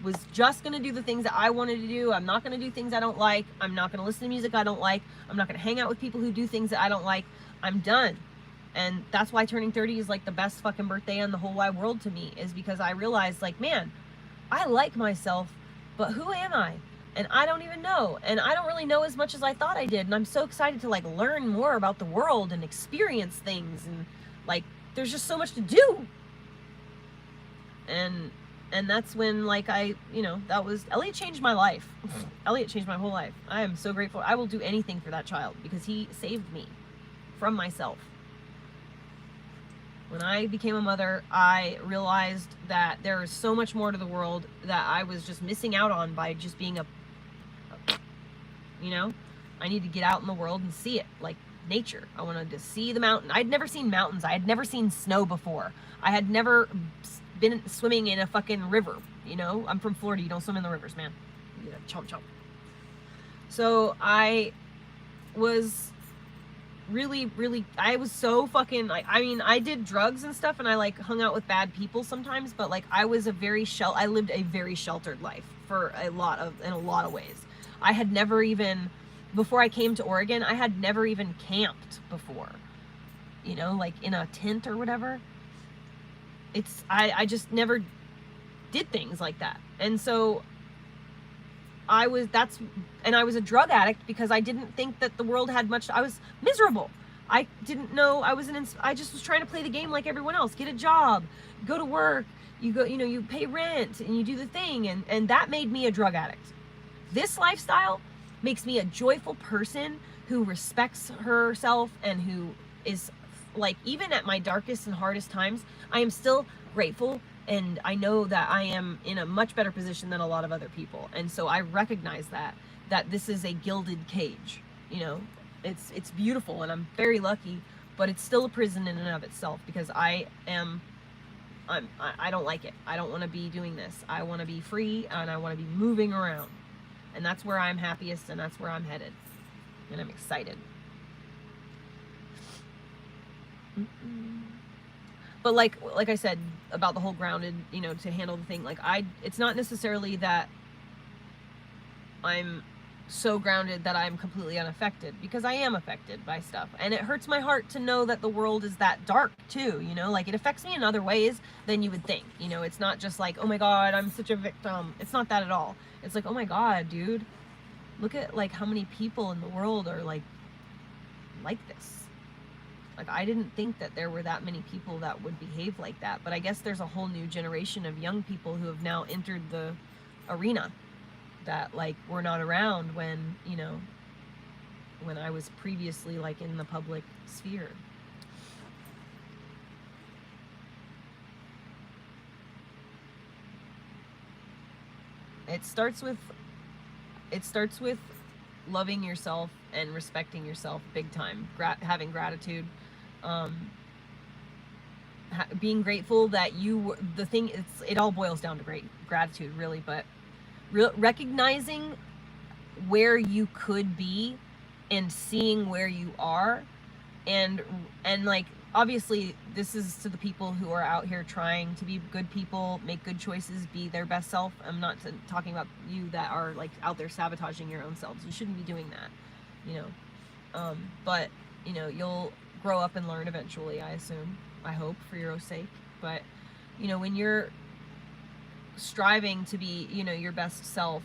[SPEAKER 1] was just going to do the things that I wanted to do. I'm not going to do things I don't like. I'm not going to listen to music I don't like. I'm not going to hang out with people who do things that I don't like. I'm done. And that's why turning 30 is like the best fucking birthday in the whole wide world to me, is because I realized like, man, I like myself, but who am I? And I don't even know. And I don't really know as much as I thought I did. And I'm so excited to like learn more about the world and experience things. And like, there's just so much to do. And that's when like Elliot changed my life. Elliot changed my whole life. I am so grateful. I will do anything for that child because he saved me from myself. When I became a mother, I realized that there is so much more to the world that I was just missing out on by just being I need to get out in the world and see it, like nature. I wanted to see the mountain. I'd never seen mountains. I had never seen snow before. I had never been swimming in a fucking river. I'm from Florida. You don't swim in the rivers, man. You chomp chomp. So I was I was so fucking like, I did drugs and stuff and I like hung out with bad people sometimes, but like I lived a very sheltered life in a lot of ways. I had never even, before I came to Oregon, I had never even camped before, like in a tent or whatever. I just never did things like that. And so I was a drug addict because I didn't think that the world had much. I was miserable. I didn't know I just was trying to play the game like everyone else, get a job, go to work, you pay rent and you do the thing. And that made me a drug addict. This lifestyle makes me a joyful person who respects herself and who is like, even at my darkest and hardest times, I am still grateful. And I know that I am in a much better position than a lot of other people. And so I recognize that this is a gilded cage. It's beautiful and I'm very lucky, but it's still a prison in and of itself because I don't like it. I don't want to be doing this. I want to be free and I want to be moving around. And that's where I'm happiest and that's where I'm headed. And I'm excited. But like I said about the whole grounded, to handle the thing, it's not necessarily that I'm so grounded that I'm completely unaffected, because I am affected by stuff. And it hurts my heart to know that the world is that dark too, like it affects me in other ways than you would think. It's not just like, oh my God, I'm such a victim. It's not that at all. It's like, oh my God, dude, look at like how many people in the world are like this. Like, I didn't think that there were that many people that would behave like that, but I guess there's a whole new generation of young people who have now entered the arena that, like, were not around when, you know, when I was previously, like, in the public sphere. It starts with loving yourself and respecting yourself big time. Having gratitude, being grateful that it all boils down to gratitude, really, but recognizing where you could be and seeing where you are, and like, obviously this is to the people who are out here trying to be good people, make good choices, be their best self. I'm not talking about you that are, like, out there sabotaging your own selves. You shouldn't be doing that, you know. But, you know, you'll grow up and learn eventually, I assume, I hope, for your own sake. But, you know, when you're striving to be, you know, your best self,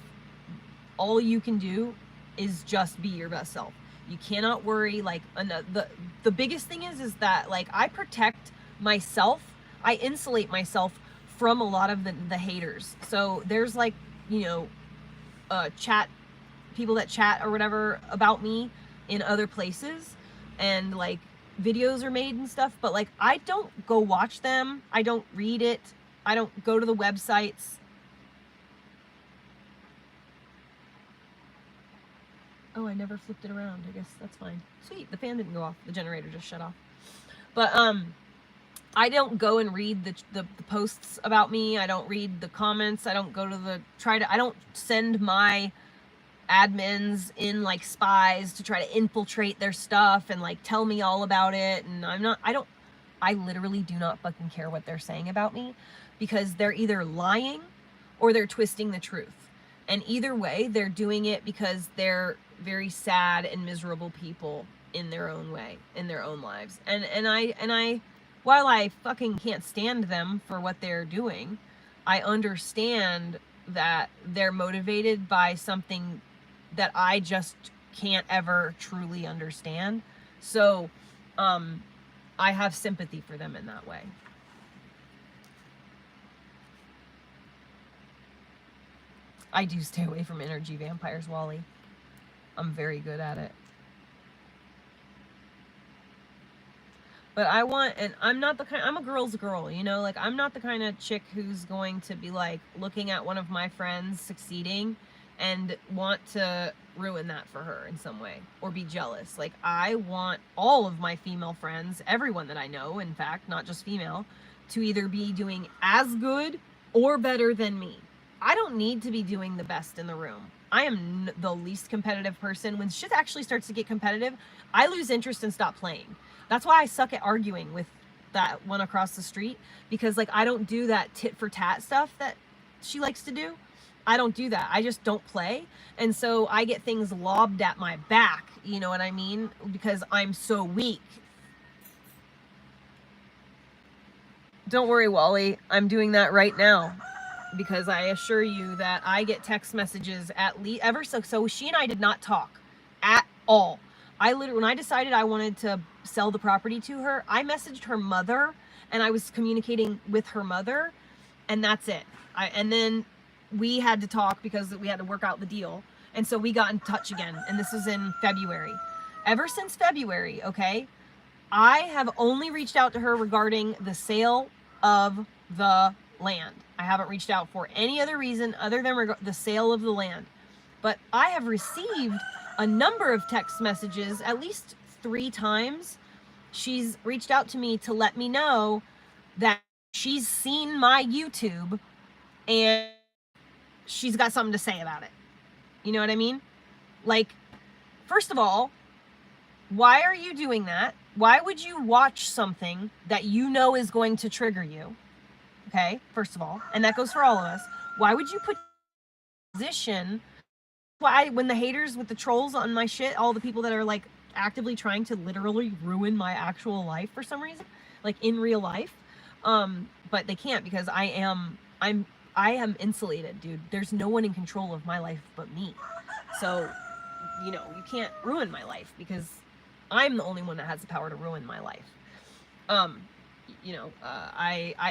[SPEAKER 1] all you can do is just be your best self. You cannot worry. Like, the biggest thing is that, like, I protect myself, I insulate myself from a lot of the haters. So there's, like, you know, people that chat or whatever about me in other places, and, like, videos are made and stuff, but, like, I don't go watch them, I don't read it, I don't go to the websites. Oh, I never flipped it around. I guess that's fine. Sweet, the fan didn't go off. The generator just shut off. But I don't go and read the posts about me. I don't read the comments. I don't go to I don't send my admins in, like, spies to try to infiltrate their stuff and, like, tell me all about it. And I literally do not fucking care what they're saying about me, because they're either lying or they're twisting the truth. And either way, they're doing it because they're very sad and miserable people in their own way, in their own lives. And I, while I fucking can't stand them for what they're doing, I understand that they're motivated by something that I just can't ever truly understand. So, I have sympathy for them in that way. I do stay away from energy vampires, Wally. I'm very good at it. But I'm not the kind, I'm a girl's girl, you know? Like, I'm not the kind of chick who's going to be, like, looking at one of my friends succeeding and want to ruin that for her in some way, or be jealous. Like, I want all of my female friends, everyone that I know, in fact, not just female, to either be doing as good or better than me. I don't need to be doing the best in the room. I am the least competitive person. When shit actually starts to get competitive, I lose interest and stop playing. That's why I suck at arguing with that one across the street, because, like, I don't do that tit for tat stuff that she likes to do. I don't do that. I just don't play. And so I get things lobbed at my back, you know what I mean? Because I'm so weak. Don't worry, Wally. I'm doing that right now. Because I assure you that I get text messages at least so she and I did not talk at all. When I decided I wanted to sell the property to her, I messaged her mother, and I was communicating with her mother, and that's it. And then we had to talk because we had to work out the deal. And so we got in touch again, and this was in February. Ever since February, okay, I have only reached out to her regarding the sale of the land. I haven't reached out for any other reason other than the sale of the land. But I have received a number of text messages, at least 3 times. She's reached out to me to let me know that she's seen my YouTube and she's got something to say about it. You know what I mean? Like, first of all, why are you doing that? Why would you watch something that you know is going to trigger you? Okay, first of all, and that goes for all of us. Why would you put position? Why, when the haters with the trolls on my shit, all the people that are, like, actively trying to literally ruin my actual life for some reason, like in real life, but they can't, because I am insulated, dude. There's no one in control of my life but me. So, you know, you can't ruin my life because I'm the only one that has the power to ruin my life. I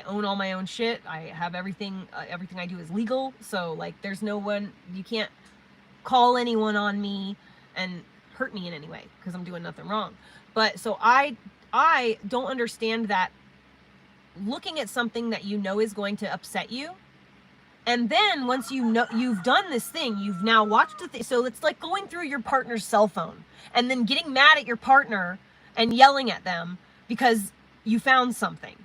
[SPEAKER 1] own all my own shit. I have everything. Everything I do is legal. So like, there's no one. You can't call anyone on me and hurt me in any way because I'm doing nothing wrong. But so I don't understand that looking at something that you know is going to upset you, and then once you know you've done this thing, you've now watched the thing. So it's like going through your partner's cell phone and then getting mad at your partner and yelling at them because you found something.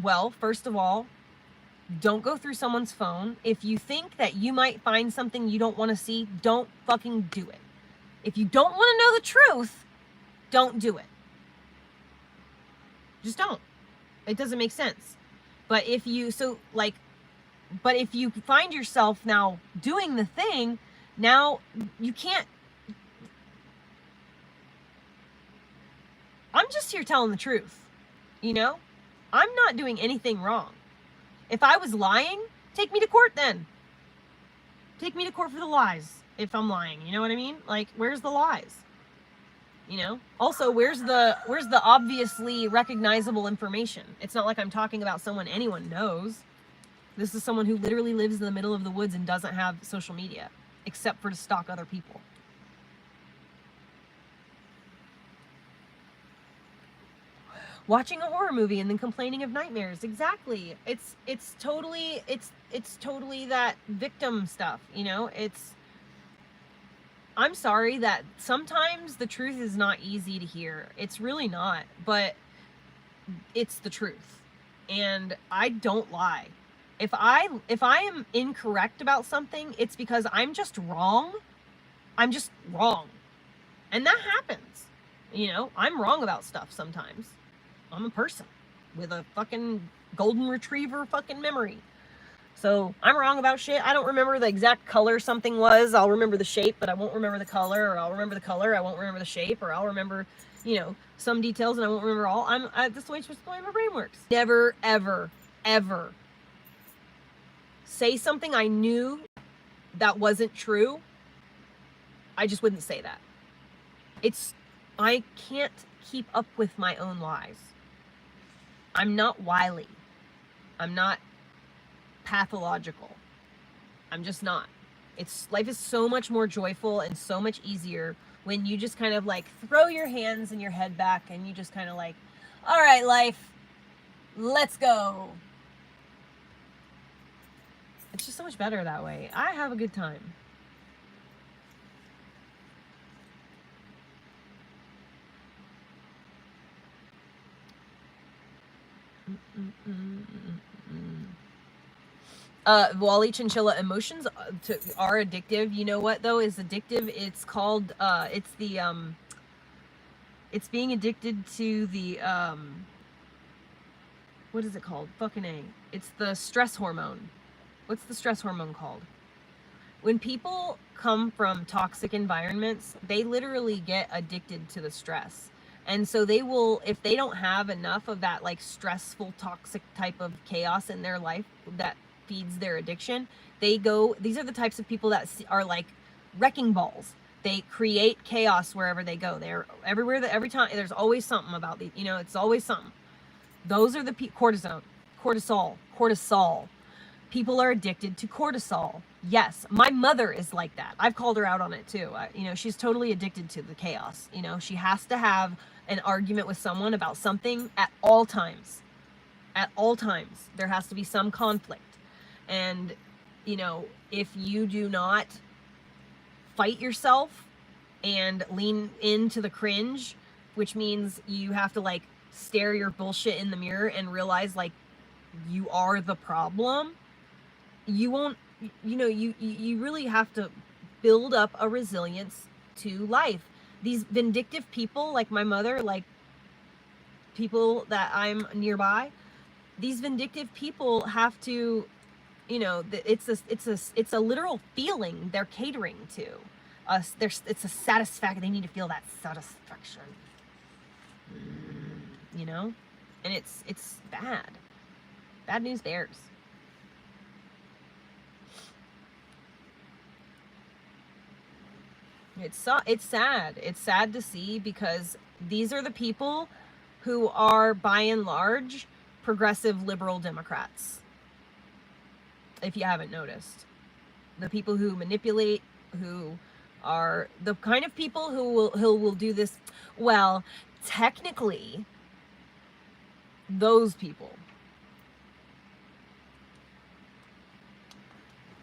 [SPEAKER 1] Well, first of all, don't go through someone's phone. If you think that you might find something you don't want to see, don't fucking do it. If you don't want to know the truth, don't do it. Just don't. It doesn't make sense. But if you find yourself now doing the thing, now you can't. I'm just here telling the truth, you know? I'm not doing anything wrong. If I was lying, take me to court then. Take me to court for the lies if I'm lying, you know what I mean? Like, where's the lies? You know? Also, where's the obviously recognizable information? It's not like I'm talking about someone anyone knows. This is someone who literally lives in the middle of the woods and doesn't have social media, except for to stalk other people. Watching a horror movie and then complaining of nightmares. Exactly. It's totally that victim stuff, you know? I'm sorry that sometimes the truth is not easy to hear. It's really not, but it's the truth. And I don't lie. If I am incorrect about something, it's because I'm just wrong. I'm just wrong. And that happens. You know, I'm wrong about stuff sometimes. I'm a person with a fucking golden retriever fucking memory. So I'm wrong about shit. I don't remember the exact color something was. I'll remember the shape, but I won't remember the color, or I'll remember the color, I won't remember the shape, or I'll remember, you know, some details and I won't remember all. That's the way my brain works. Never, ever, ever say something I knew that wasn't true. I just wouldn't say that. I can't keep up with my own lies. I'm not wily. I'm not pathological. I'm just not. Life is so much more joyful and so much easier when you just kind of like throw your hands and your head back and you just kind of like, all right, life, let's go. It's just so much better that way. I have a good time. Wally Chinchilla, emotions are addictive. You know what though is addictive? It's called it's being addicted to the what is it called? Fucking A. It's the stress hormone. What's the stress hormone called? When people come from toxic environments, they literally get addicted to the stress. And so they will, if they don't have enough of that like stressful, toxic type of chaos in their life that feeds their addiction, these are the types of people that are like wrecking balls. They create chaos wherever they go. They're everywhere, every time, there's always something about the, you know, it's always something. Those are the cortisol. People are addicted to cortisol. Yes, my mother is like that. I've called her out on it too. She's totally addicted to the chaos. You know, she has to have an argument with someone about something at all times. At all times, there has to be some conflict. And, you know, if you do not fight yourself and lean into the cringe, which means you have to like stare your bullshit in the mirror and realize like you are the problem, you won't, you know, you really have to build up a resilience to life. These vindictive people like my mother, like people that I'm nearby, these vindictive people have to, you know, it's a literal feeling they're catering to us. It's a satisfaction. They need to feel that satisfaction, you know, and it's bad news bears. It's sad. It's sad to see, because these are the people who are, by and large, progressive liberal Democrats. If you haven't noticed, the people who manipulate, who are the kind of people who will do this. Well, technically, those people,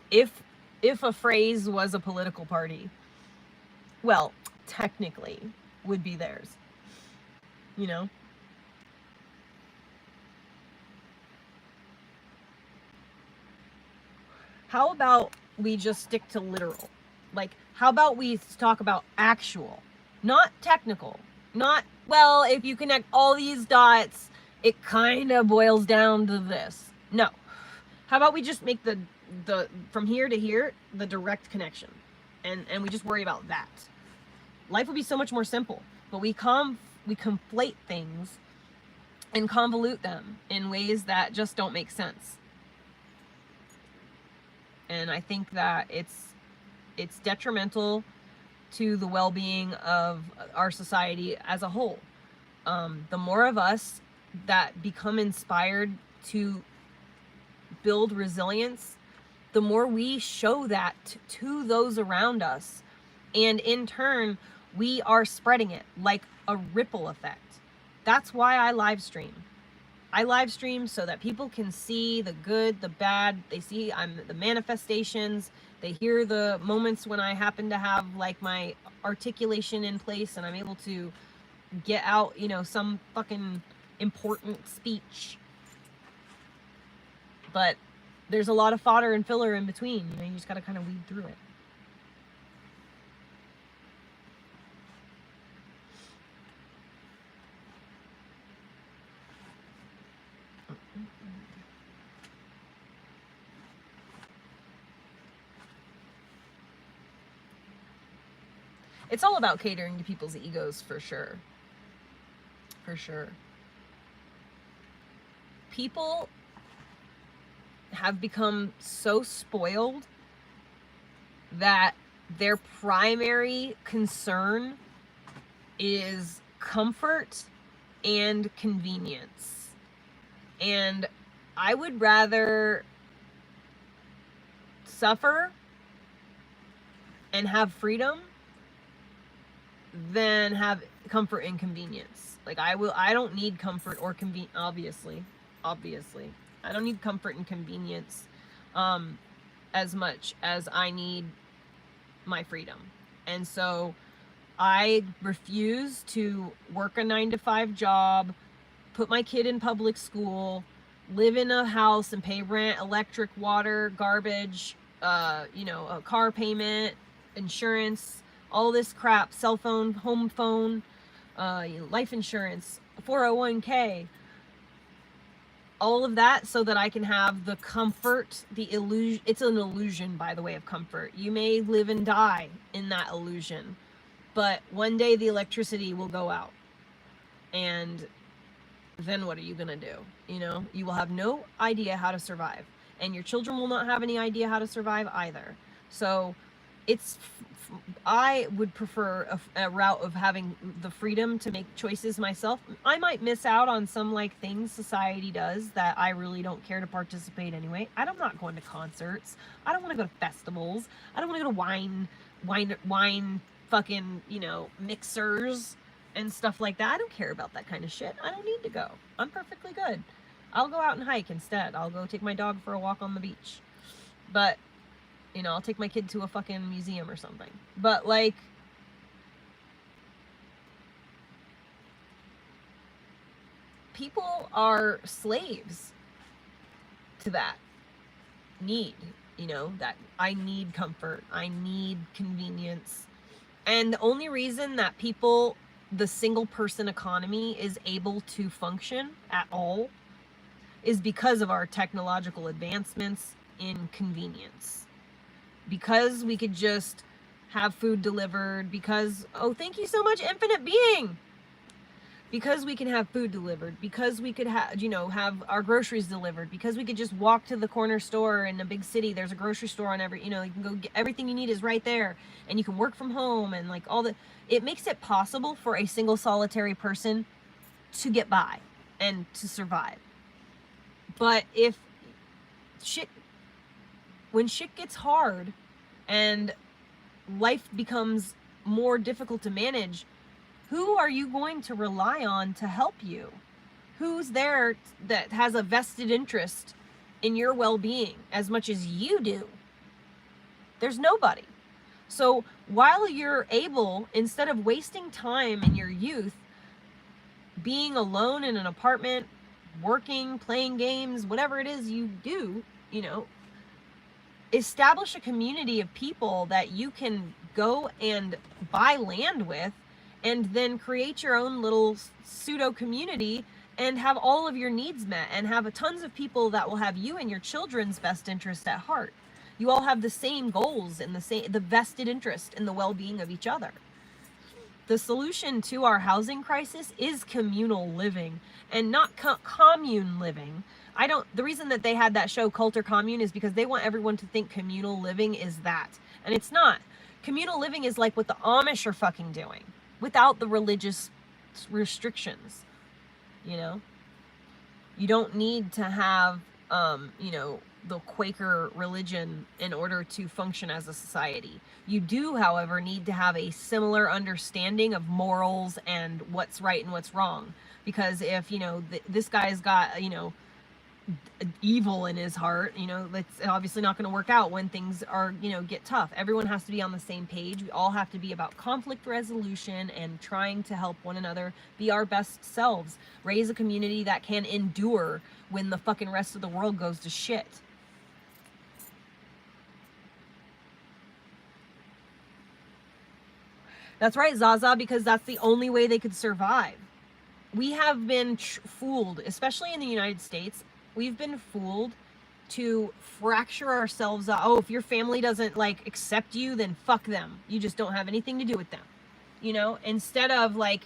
[SPEAKER 1] if a phrase was a political party, well, technically would be theirs, you know. How about we just stick to literal? Like, how about we talk about actual, not technical, not, well, if you connect all these dots, it kind of boils down to this. No. How about we just make the from here to here the direct connection, and we just worry about that. Life would be so much more simple. But we conflate things and convolute them in ways that just don't make sense. And I think that it's detrimental to the well-being of our society as a whole. The more of us that become inspired to build resilience, the more we show that to those around us, and in turn we are spreading it like a ripple effect. That's why I live stream. I live stream so that people can see the good, the bad. They see the manifestations. They hear the moments when I happen to have like my articulation in place and I'm able to get out, some fucking important speech. But there's a lot of fodder and filler in between. You just got to kind of weed through it. It's all about catering to people's egos, for sure. For sure. People have become so spoiled that their primary concern is comfort and convenience. And I would rather suffer and have freedom than have comfort and convenience. Like, I don't need comfort or convenience, obviously. I don't need comfort and convenience as much as I need my freedom. And so I refuse to work a 9-to-5 job, put my kid in public school, live in a house and pay rent, electric, water, garbage, a car payment, insurance, all this crap, cell phone, home phone, life insurance, 401k, all of that, so that I can have the comfort, the illusion. It's an illusion, by the way, of comfort. You may live and die in that illusion, but one day the electricity will go out, and then what are you gonna do? You will have no idea how to survive, and your children will not have any idea how to survive either. So I would prefer a route of having the freedom to make choices myself. I might miss out on some things society does that I really don't care to participate anyway. I'm not going to concerts. I don't want to go to festivals. I don't want to go to wine fucking, mixers and stuff like that. I don't care about that kind of shit. I don't need to go. I'm perfectly good. I'll go out and hike instead. I'll go take my dog for a walk on the beach. But I'll take my kid to a fucking museum or something. But people are slaves to that need, that I need comfort, I need convenience. And the only reason that the single person economy is able to function at all is because of our technological advancements in convenience. Because we could just have food delivered, because, oh, thank you so much, Infinite Being. because we can have food delivered, because we could have, you know, have our groceries delivered, because we could just walk to the corner store in a big city. There's a grocery store on every, you know, you can go get everything you need is right there, and you can work from home, and like all the, it makes it possible for a single solitary person to get by and to survive. But if shit, when shit gets hard and life becomes more difficult to manage, who are you going to rely on to help you? Who's there that has a vested interest in your well-being as much as you do? There's nobody. So while you're able, instead of wasting time in your youth being alone in an apartment, working, playing games, whatever it is you do, you know, establish a community of people that you can go and buy land with, and then create your own little pseudo community and have all of your needs met, and have tons of people that will have you and your children's best interest at heart. You all have the same goals and the vested interest in the well-being of each other. The solution to our housing crisis is communal living and not commune living. The reason that they had that show Cult or Commune is because they want everyone to think communal living is that. And it's not. Communal living is like what the Amish are fucking doing, without the religious restrictions. You know, you don't need to have, you know, the Quaker religion in order to function as a society. You do, however, need to have a similar understanding of morals and what's right and what's wrong. Because if, you know, this guy's got, you know, evil in his heart, you know, that's obviously not going to work out when things are, you know, get tough. Everyone has to be on the same page. We all have to be about conflict resolution and trying to help one another be our best selves. Raise a community that can endure when the fucking rest of the world goes to shit. That's right, Zaza, because that's the only way they could survive. We have been fooled, especially in the United States. We've been fooled to fracture ourselves up. Oh, if your family doesn't like accept you, then fuck them. You just don't have anything to do with them. You know, instead of like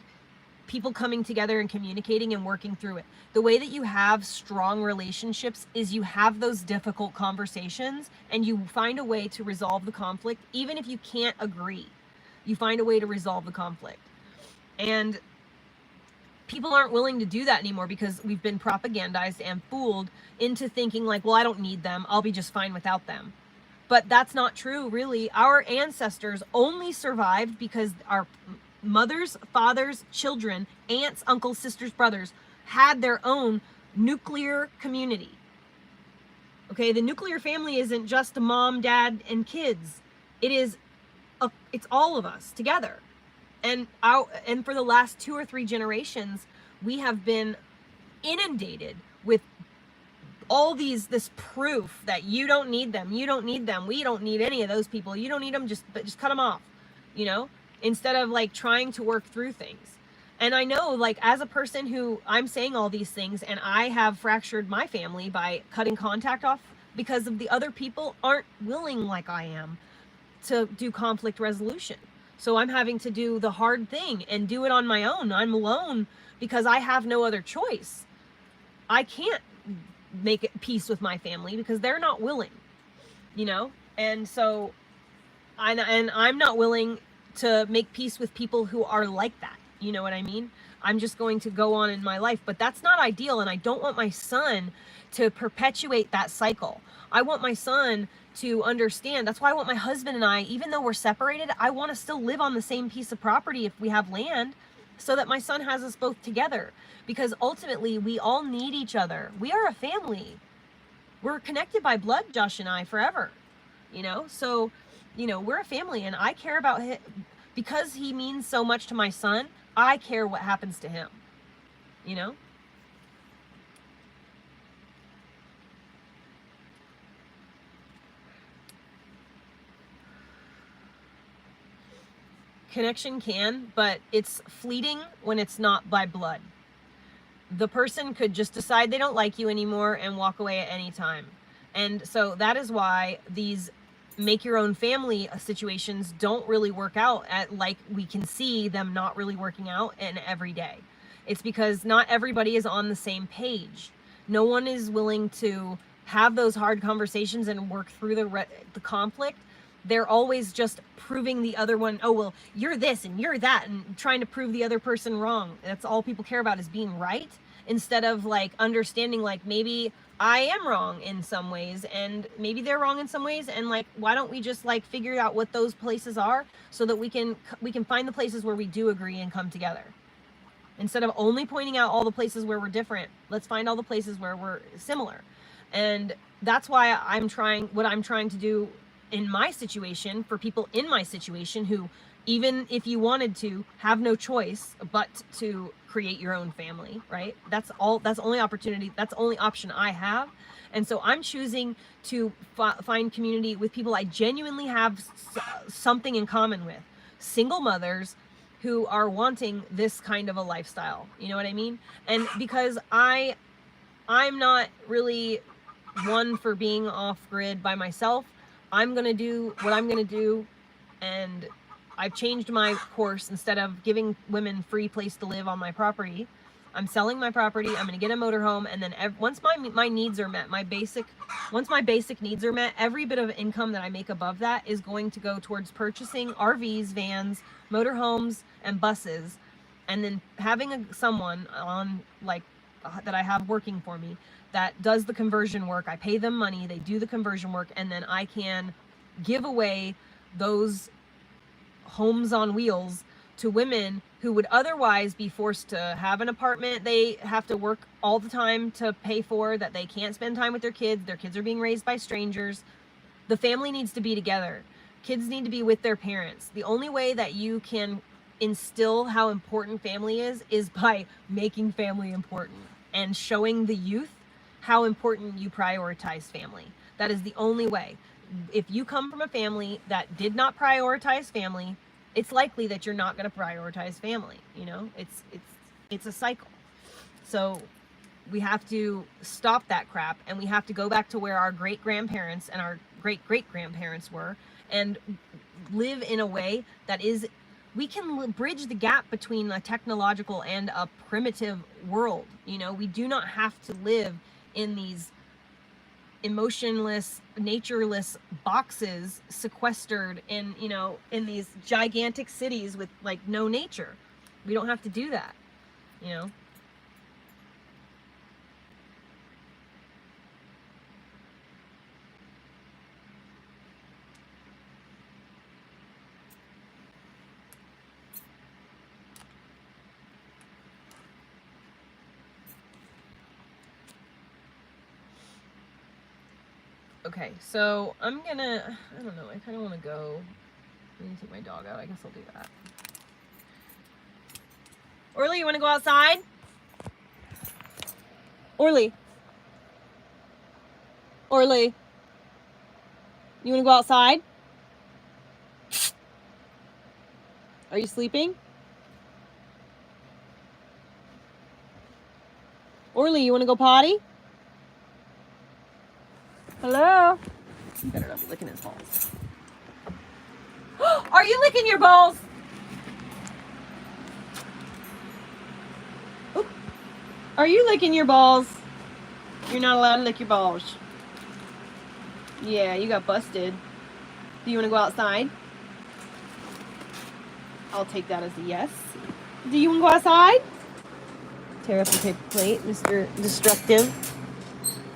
[SPEAKER 1] people coming together and communicating and working through it. The way that you have strong relationships is you have those difficult conversations and you find a way to resolve the conflict, even if you can't agree. You find a way to resolve the conflict. And people aren't willing to do that anymore because we've been propagandized and fooled into thinking like, well, I don't need them. I'll be just fine without them. But that's not true, really. Our ancestors only survived because our mothers, fathers, children, aunts, uncles, sisters, brothers had their own nuclear community. Okay, the nuclear family isn't just a mom, dad, and kids. It's all of us together. And for the last 2 or 3 generations, we have been inundated with all this proof that you don't need them, we don't need any of those people, you don't need them, just cut them off, you know, instead of like trying to work through things. And I know, like, as a person who, I'm saying all these things and I have fractured my family by cutting contact off because of the other people aren't willing like I am to do conflict resolution. So I'm having to do the hard thing and do it on my own. I'm alone because I have no other choice. I can't make it peace with my family because they're not willing, you know? And so, I'm not willing to make peace with people who are like that. You know what I mean? I'm just going to go on in my life, but that's not ideal. And I don't want my son to perpetuate that cycle. I want my son to understand. That's why I want my husband and I, even though we're separated, I want to still live on the same piece of property if we have land, so that my son has us both together. Because ultimately, we all need each other. We are a family. We're connected by blood, Josh and I, forever. You know? So, you know, we're a family, and I care about him. Because he means so much to my son, I care what happens to him. You know? Connection can, but it's fleeting when it's not by blood. The person could just decide they don't like you anymore and walk away at any time. And so that is why these make your own family situations don't really work out, at like we can see them not really working out in every day. It's because not everybody is on the same page. No one is willing to have those hard conversations and work through the conflict. They're always just proving the other one, oh, well, you're this and you're that, and trying to prove the other person wrong. That's all people care about, is being right, instead of like understanding, like, maybe I am wrong in some ways and maybe they're wrong in some ways, and like, why don't we just like figure out what those places are so that we can find the places where we do agree and come together. Instead of only pointing out all the places where we're different, let's find all the places where we're similar. And that's why I'm trying to do in my situation, for people in my situation who, even if you wanted to, have no choice but to create your own family, right? That's the only opportunity, that's the only option I have. And so I'm choosing to find community with people I genuinely have something in common with. Single mothers who are wanting this kind of a lifestyle, you know what I mean? And because I'm not really one for being off grid by myself, I'm gonna do what I'm gonna do, and I've changed my course. Instead of giving women free place to live on my property, I'm selling my property. I'm gonna get a motorhome, and then once my needs are met, once my basic needs are met, every bit of income that I make above that is going to go towards purchasing RVs, vans, motorhomes, and buses, and then having someone on, like, that I have working for me that does the conversion work. I pay them money, they do the conversion work, and then I can give away those homes on wheels to women who would otherwise be forced to have an apartment they have to work all the time to pay for, that they can't spend time with their kids are being raised by strangers. The family needs to be together. Kids need to be with their parents. The only way that you can instill how important family is by making family important and showing the youth how important you prioritize family. That is the only way. If you come from a family that did not prioritize family, it's likely that you're not going to prioritize family. You know, it's a cycle. So we have to stop that crap, and we have to go back to where our great grandparents and our great great grandparents were, and live in a way that is, we can bridge the gap between a technological and a primitive world. You know, we do not have to live in these emotionless, natureless boxes, sequestered in, you know, in these gigantic cities with like no nature. We don't have to do that, you know. Okay, so I don't know, I kind of want to go. I need to take my dog out. I guess I'll do that. Orly, you want to go outside? Orly, you want to go outside? Are you sleeping? Orly, you want to go potty? Hello? You better not be licking his balls. Are you licking your balls? Oop. Are you licking your balls? You're not allowed to lick your balls. Yeah, you got busted. Do you want to go outside? I'll take that as a yes. Do you want to go outside? Tear up the paper plate, Mr. Destructive.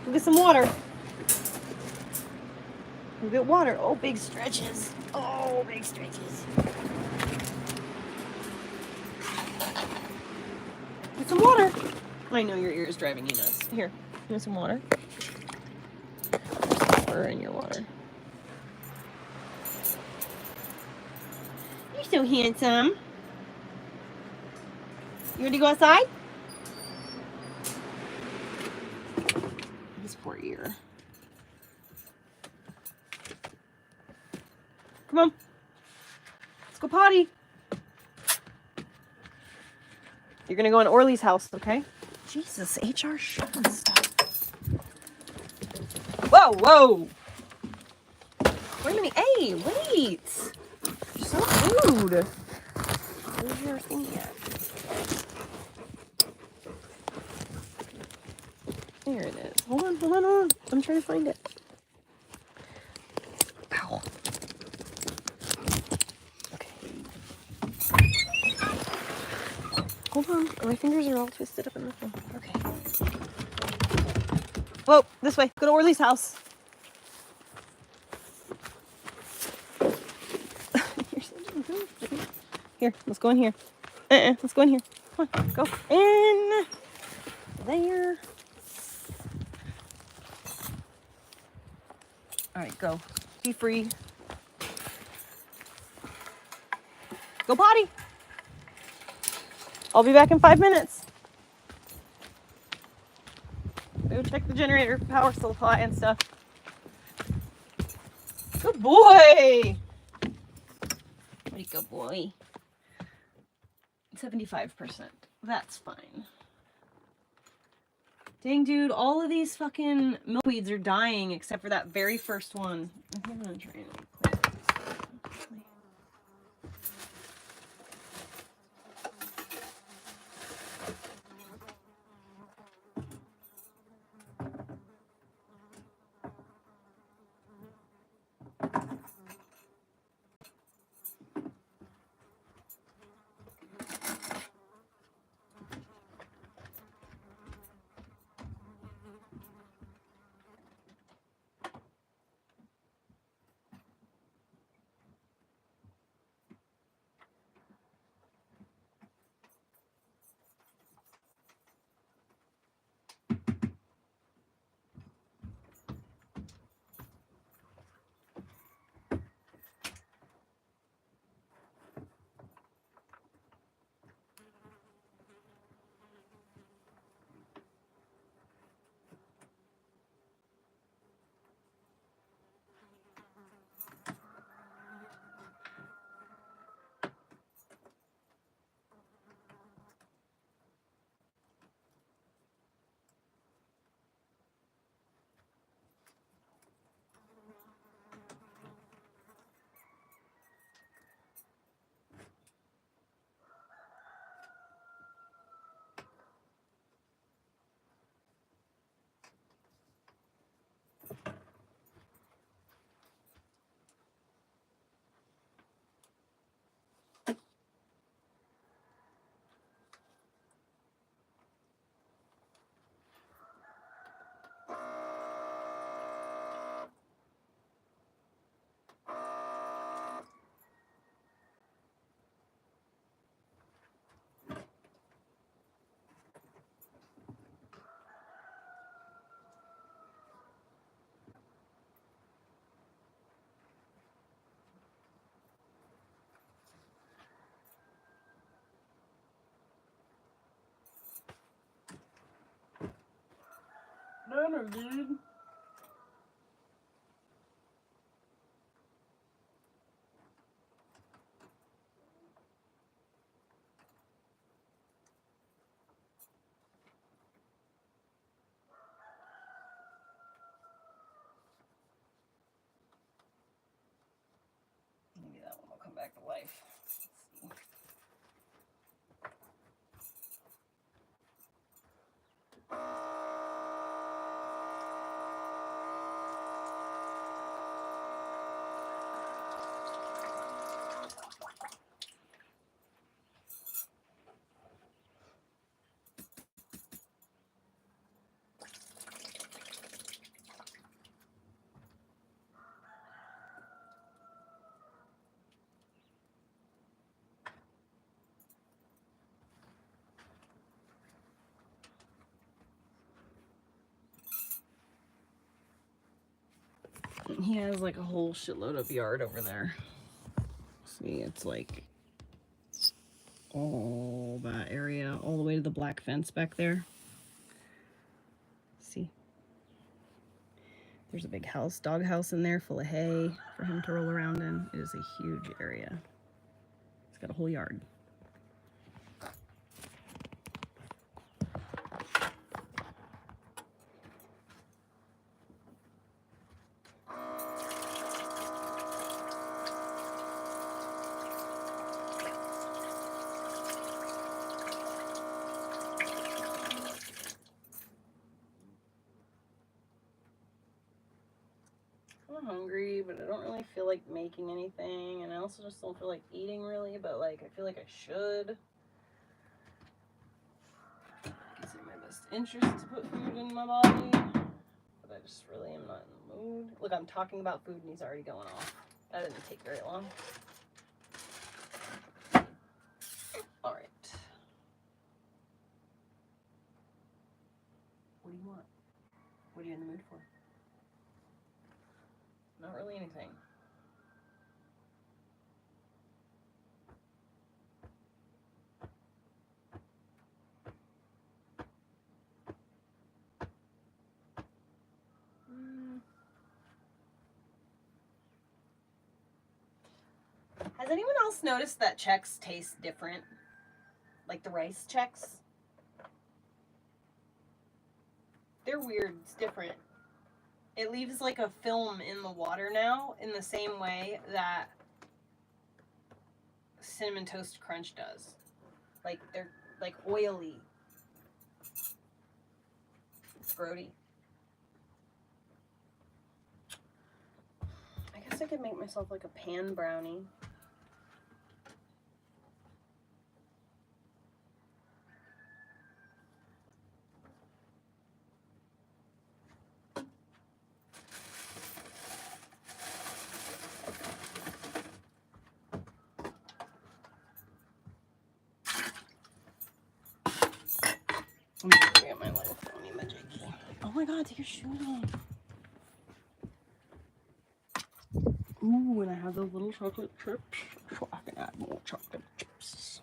[SPEAKER 1] Go get some water. Go get water. Oh, big stretches. Oh, big stretches. Get some water. I know your ear is driving you nuts. Here, you want some water? There's some water in your water. You're so handsome. You ready to go outside? His poor ear. Come on. Let's go potty. You're going to go in Orly's house, okay? Jesus, HR shit and stuff. Whoa, whoa. Wait a minute. Hey, wait. You're so rude. Where's your thing at? There it is. Hold on, hold on, hold on. I'm trying to find it. Ow. Okay. Hold on. My fingers are all twisted up in the thing. Okay. Whoa, this way. Go to Orly's house. Here, let's go in here. Let's go in here. Come on, go in there. All right, go. Be free. Go potty. I'll be back in 5 minutes. Go check the generator, power supply and stuff. Good boy. Way to go, boy. 75%. That's fine. Dang, dude, all of these fucking milkweeds are dying except for that very first one. I think I'm gonna try and replace this. Dinner, dude. Maybe that one will come back to life. Let's see. He has like a whole shitload of yard over there. See, it's like all that area, all the way to the black fence back there. See? There's a big house, dog house in there full of hay for him to roll around in. It is a huge area. It's got a whole yard. like making anything, and I also just don't feel like eating really, but like I feel like I should. It's in my best interest to put food in my body, but I just really am not in the mood. Look, I'm talking about food and he's already going off. That didn't take very long. All right. What do you want? What are you in the mood for? Not really anything. Has anyone else noticed that Chex tastes different? Like the rice Chex? They're weird. It's different. It leaves like a film in the water now in the same way that Cinnamon Toast Crunch does. Like they're like oily. It's grody. I guess I could make myself like a pan brownie. Let me get my little phony majiggy. Oh my god, take your shoes off. Ooh, and I have those little chocolate chips, so I can add more chocolate chips.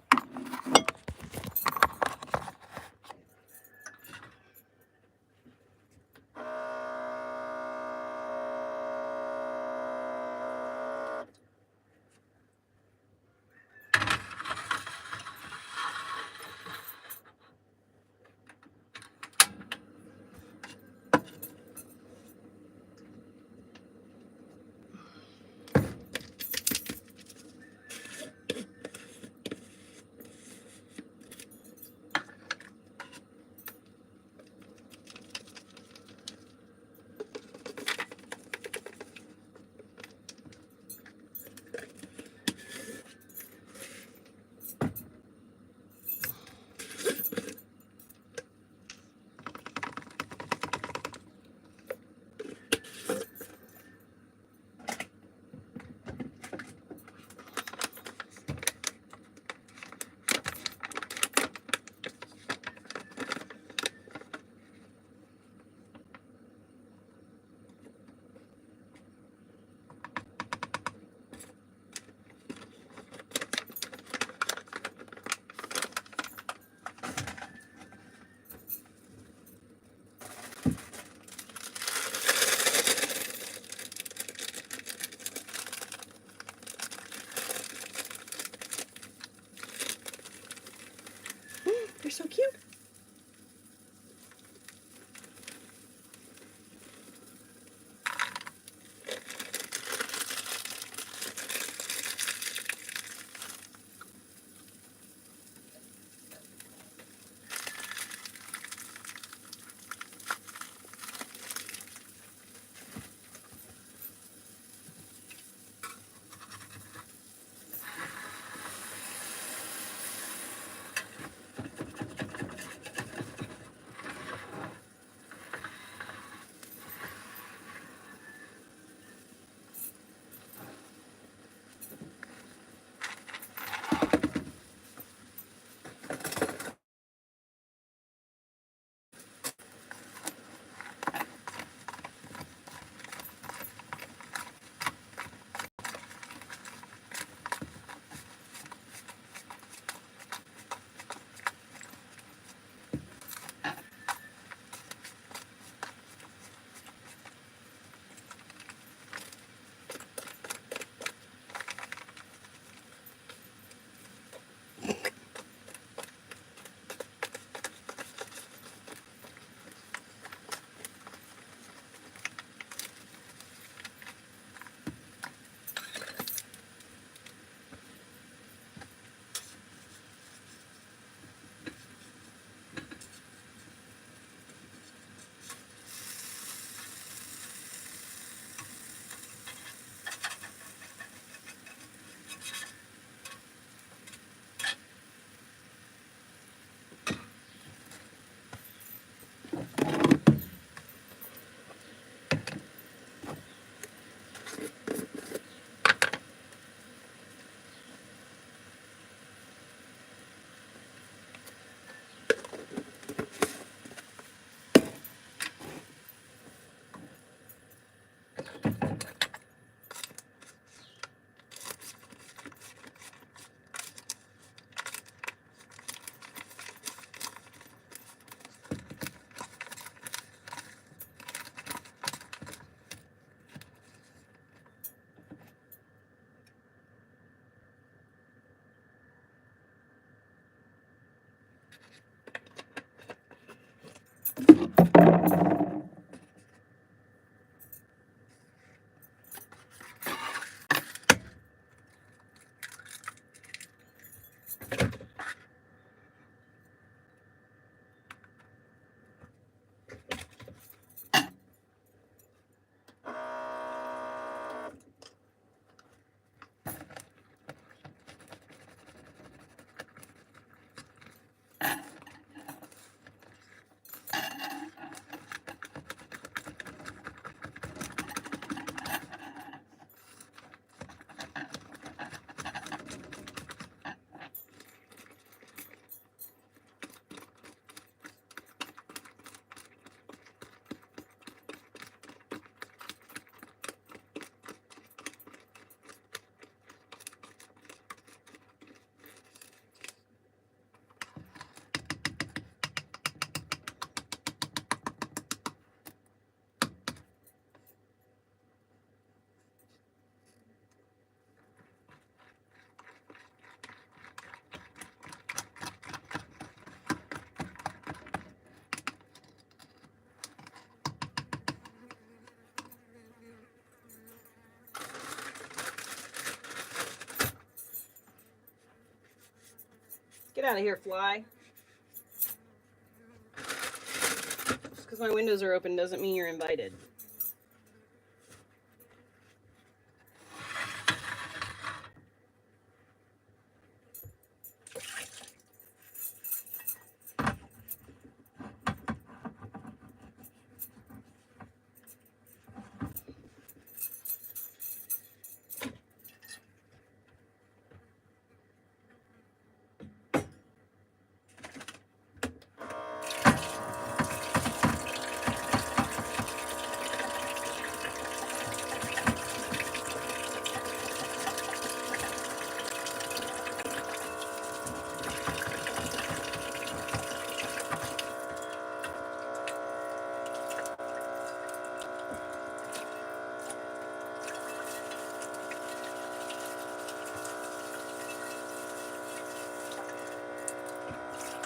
[SPEAKER 2] Get out of here, fly. Just because my windows are open doesn't mean you're invited.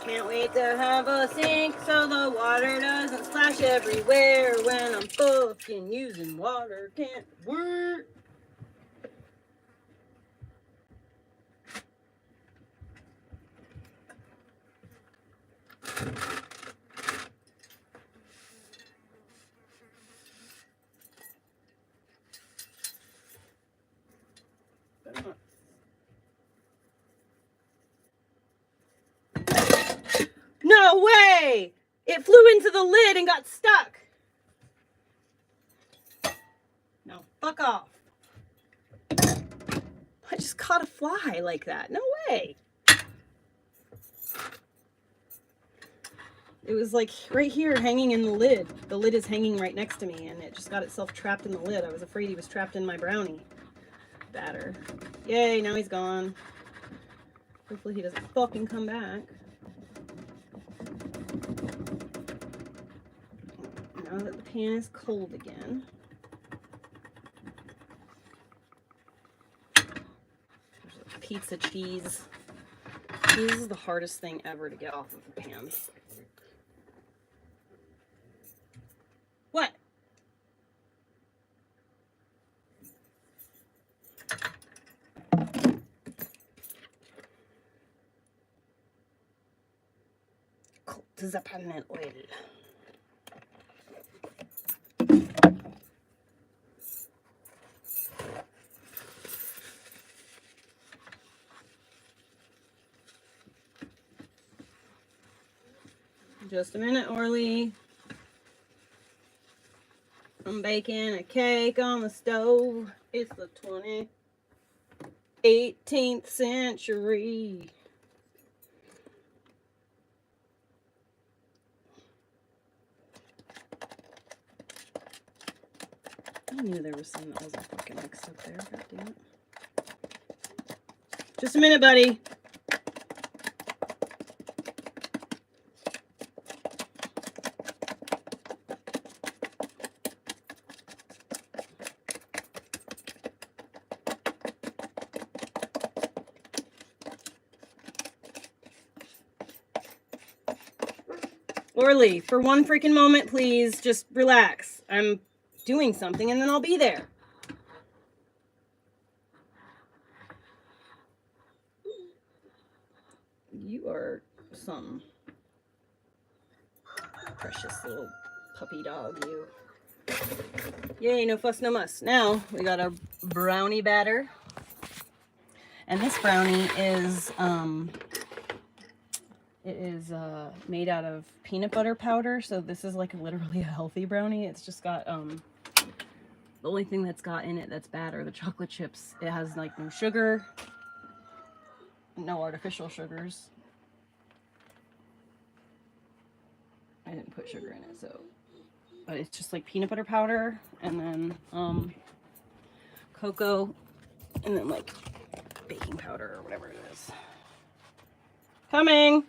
[SPEAKER 2] Can't wait to have a sink so the water doesn't splash everywhere when I'm fucking using water. Can't wait. No way! It flew into the lid and got stuck. No, fuck off. I just caught a fly like that. No way. It was like right here hanging in the lid. The lid is hanging right next to me and it just got itself trapped in the lid. I was afraid he was trapped in my brownie batter. Yay, now he's gone. Hopefully he doesn't fucking come back. Now that the pan is cold again. There's pizza cheese. This is the hardest thing ever to get off of the pans. What? Subliminal oil. Just a minute, Orly. I'm baking a cake on the stove. It's the 18th century. I knew there was something that wasn't fucking mixed up there. God damn it. Just a minute, buddy. Orly, for one freaking moment, please, just relax. I'm doing something and then I'll be there. You are some precious little puppy dog, you. Yay, no fuss, no muss. Now, we got a brownie batter. And this brownie is, made out of peanut butter powder. So this is like literally a healthy brownie. It's just got, the only thing that's got in it that's bad are the chocolate chips. It has like no sugar, no artificial sugars. I didn't put sugar in it, so, but it's just like peanut butter powder and then cocoa and then like baking powder or whatever it is. Coming.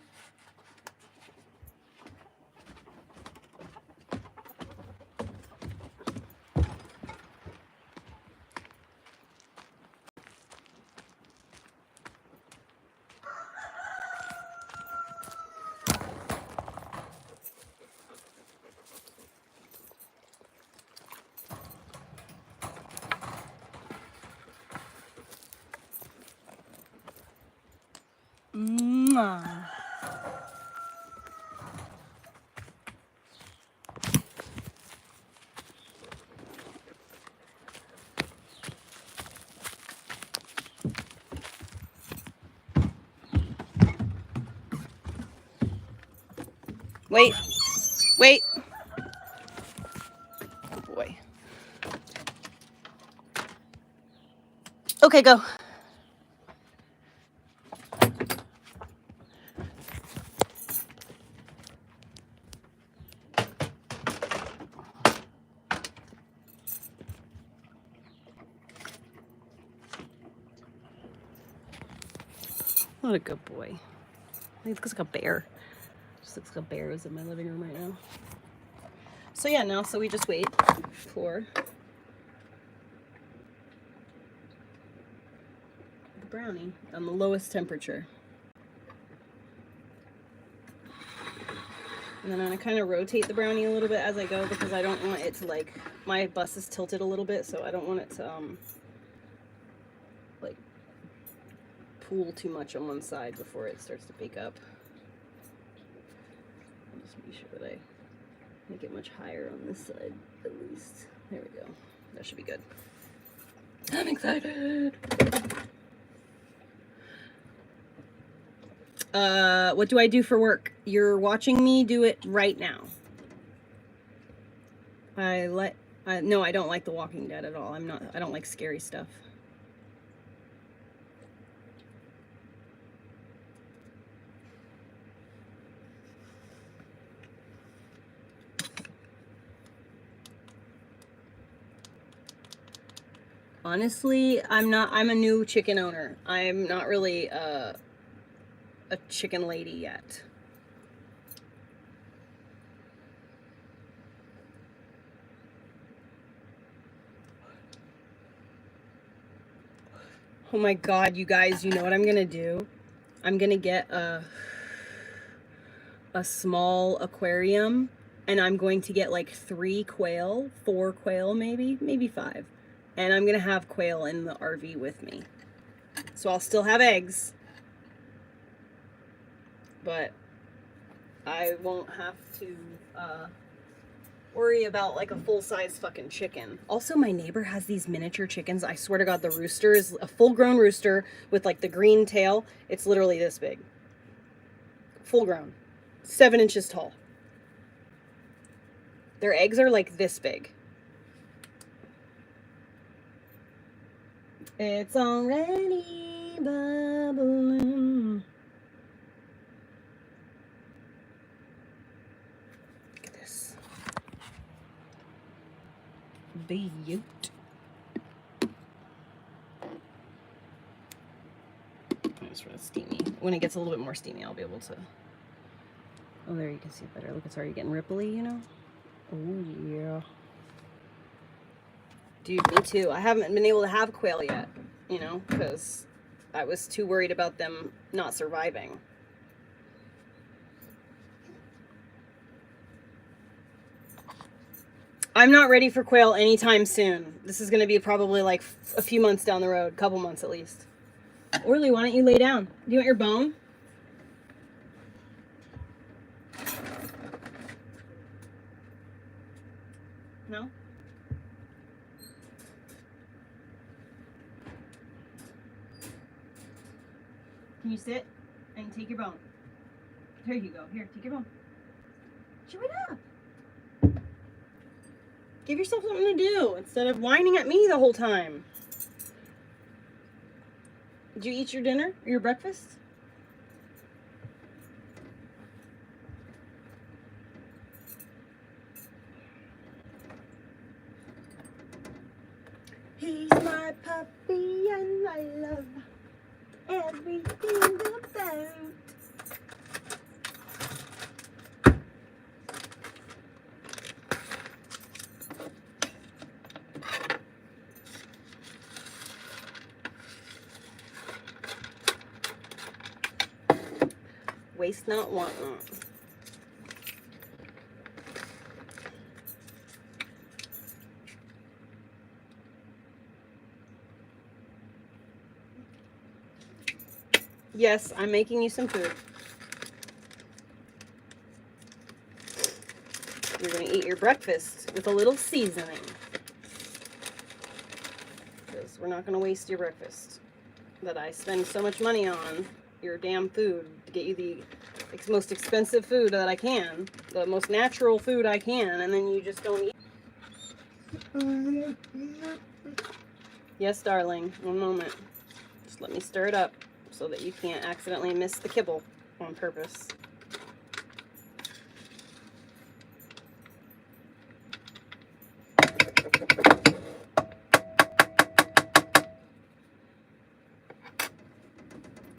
[SPEAKER 2] Wait, wait. Oh boy. Okay, go. What a good boy. He looks like a bear. Just looks like a bear is in my living room right now. So yeah, now so we just wait for the brownie on the lowest temperature. And then I'm gonna kind of rotate the brownie a little bit as I go because I don't want it to like, my bus is tilted a little bit, so I don't want it to like pool too much on one side before it starts to bake up. I'll just make sure that I make it much higher on this side at least. There we go. That should be good. I'm excited. What do I do for work? You're watching me do it right now. No, I don't like The Walking Dead at all. I don't like scary stuff. Honestly, I'm a new chicken owner. I'm not really a chicken lady yet. Oh my god, you guys, you know what I'm gonna do? I'm gonna get a small aquarium and I'm going to get like 4 quail maybe 5. And I'm gonna have quail in the RV with me. So I'll still have eggs, but I won't have to worry about like a full-size fucking chicken. Also, my neighbor has these miniature chickens. I swear to God, the rooster is a full-grown rooster with like the green tail. It's literally this big. Full-grown. 7 inches tall. Their eggs are like this big. It's already bubbling. Look at this. Beaut. Just for the steamy. When it gets a little bit more steamy, I'll be able to. Oh, there you can see it better. Look, it's already getting ripply, you know? Oh, yeah. Dude, me too. I haven't been able to have quail yet, you know, because I was too worried about them not surviving. I'm not ready for quail anytime soon. This is going to be probably like a few months down the road, couple months at least. Orly, why don't you lay down? Do you want your bone? No? Can you sit and take your bone? Here you go. Here, take your bone. Chew it up. Give yourself something to do instead of whining at me the whole time. Did you eat your dinner or your breakfast? He's my puppy and I love everything about. Waste not, want not. Yes, I'm making you some food. You're going to eat your breakfast with a little seasoning. Because we're not going to waste your breakfast that I spend so much money on, your damn food, to get you the most expensive food that I can, the most natural food I can, and then you just don't eat. Yes, darling. One moment. Just let me stir it up so that you can't accidentally miss the kibble on purpose.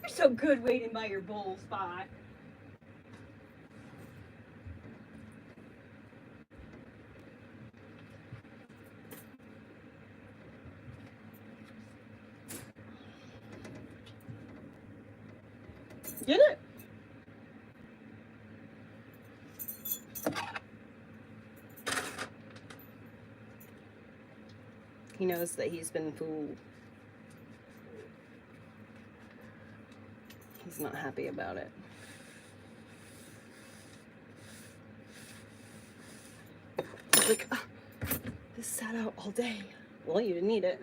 [SPEAKER 2] You're so good waiting by your bowl spot. Get it? He knows that he's been fooled. He's not happy about it. He's like, oh, this sat out all day. Well, you didn't eat it.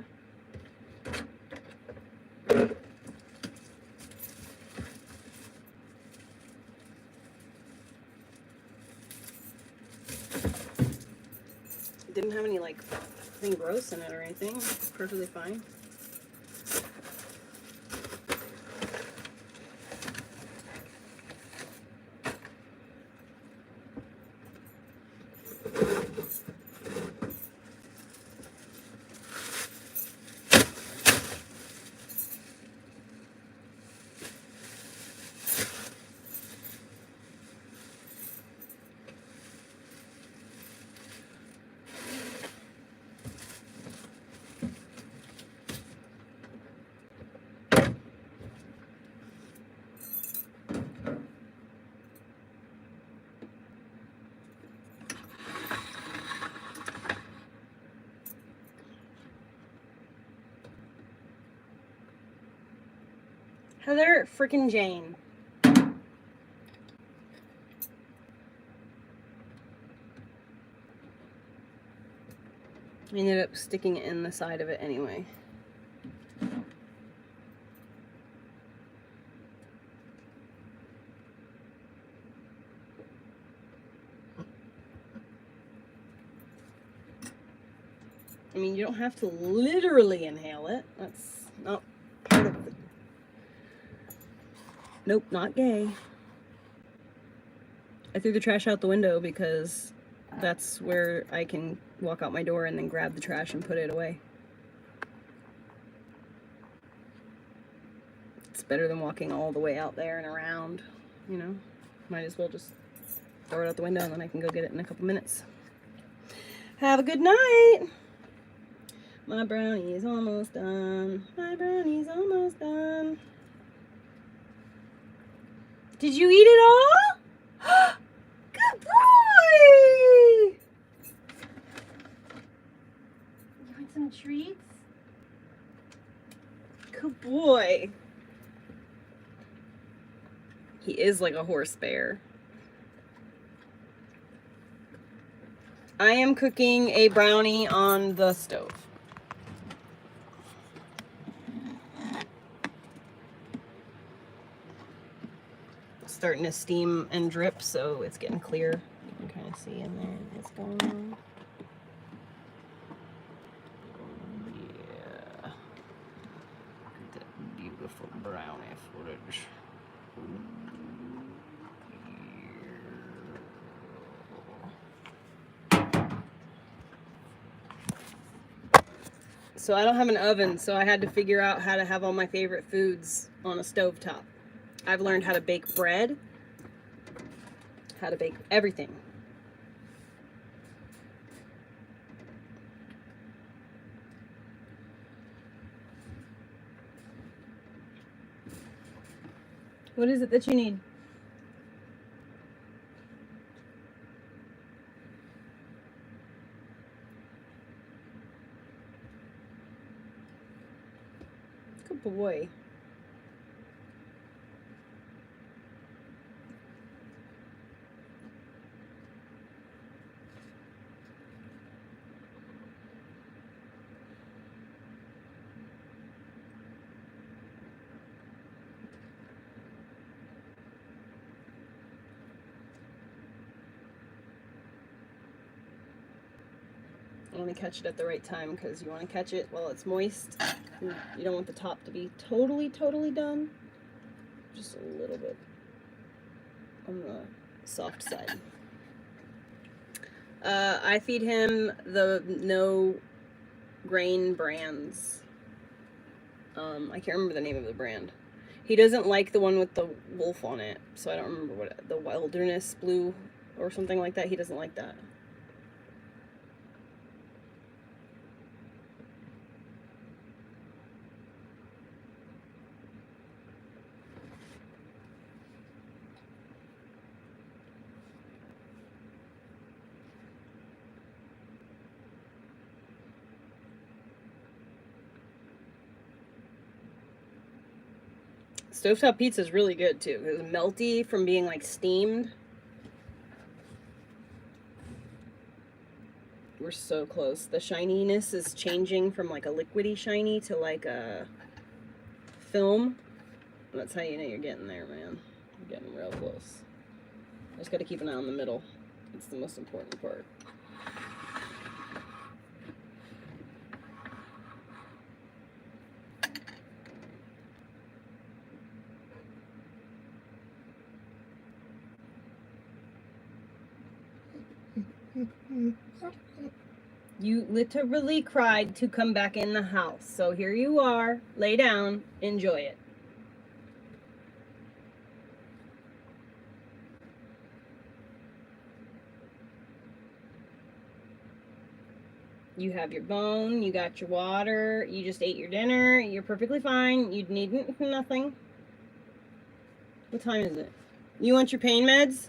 [SPEAKER 2] It didn't have any like thing gross in it or anything. It's perfectly fine. Heather frickin' Jane. I ended up sticking it in the side of it anyway. I mean, you don't have to literally inhale it. That's not part of it. Nope, not gay. I threw the trash out the window because that's where I can walk out my door and then grab the trash and put it away. It's better than walking all the way out there and around, you know? Might as well just throw it out the window and then I can go get it in a couple minutes. Have a good night! My brownie's almost done. My brownie's almost done. Did you eat it all? Good boy! some treats? Good boy. He is like a horse bear. I am cooking a brownie on the stove. Starting to steam and drip, so it's getting clear. You can kind of see in there what's going on. Yeah. Look at that beautiful brownie footage. So I don't have an oven, so I had to figure out how to have all my favorite foods on a stovetop. I've learned how to bake bread, how to bake everything. What is it that you need? Good boy. I want to catch it at the right time because you want to catch it while it's moist. You don't want the top to be totally done. Just a little bit on the soft side. I feed him the no grain brands. I can't remember the name of the brand. He doesn't like the one with the wolf on it, so I don't remember what, the Wilderness Blue or something like that. He doesn't like that. Stovetop pizza is really good too. It's melty from being like steamed. We're so close. The shininess is changing from like a liquidy shiny to like a film. That's how you know you're getting there, man. You're getting real close. I just got to keep an eye on the middle. It's the most important part. You literally cried to come back in the house. So here you are. Lay down. Enjoy it. You have your bone. You got your water. You just ate your dinner. You're perfectly fine. You need nothing. What time is it? You want your pain meds?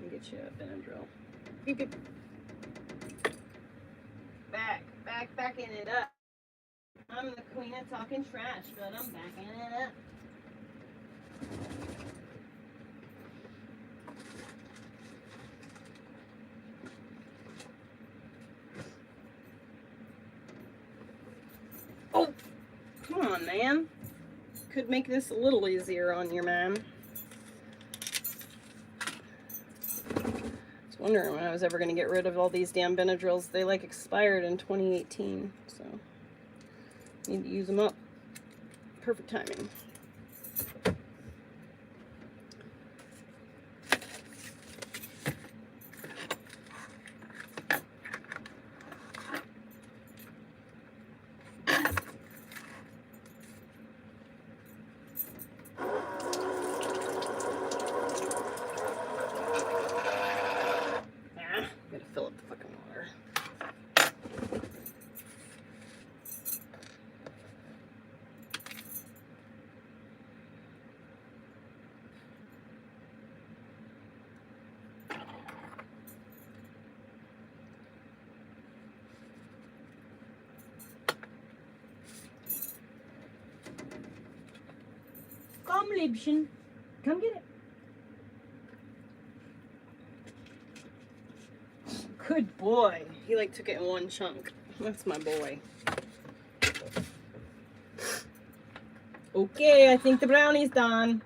[SPEAKER 2] Get you a Benadryl. Beep, beep. Backing it up. I'm the queen of talking trash, but I'm backing it up. Oh, come on, man. Could make this a little easier on your man. Wondering when I was ever going to get rid of all these damn Benadryls. They like expired in 2018, so need to use them up. Perfect timing. Liebchen. Come get it. Good boy. He like took it in one chunk. That's my boy. Okay, I think the brownie's done.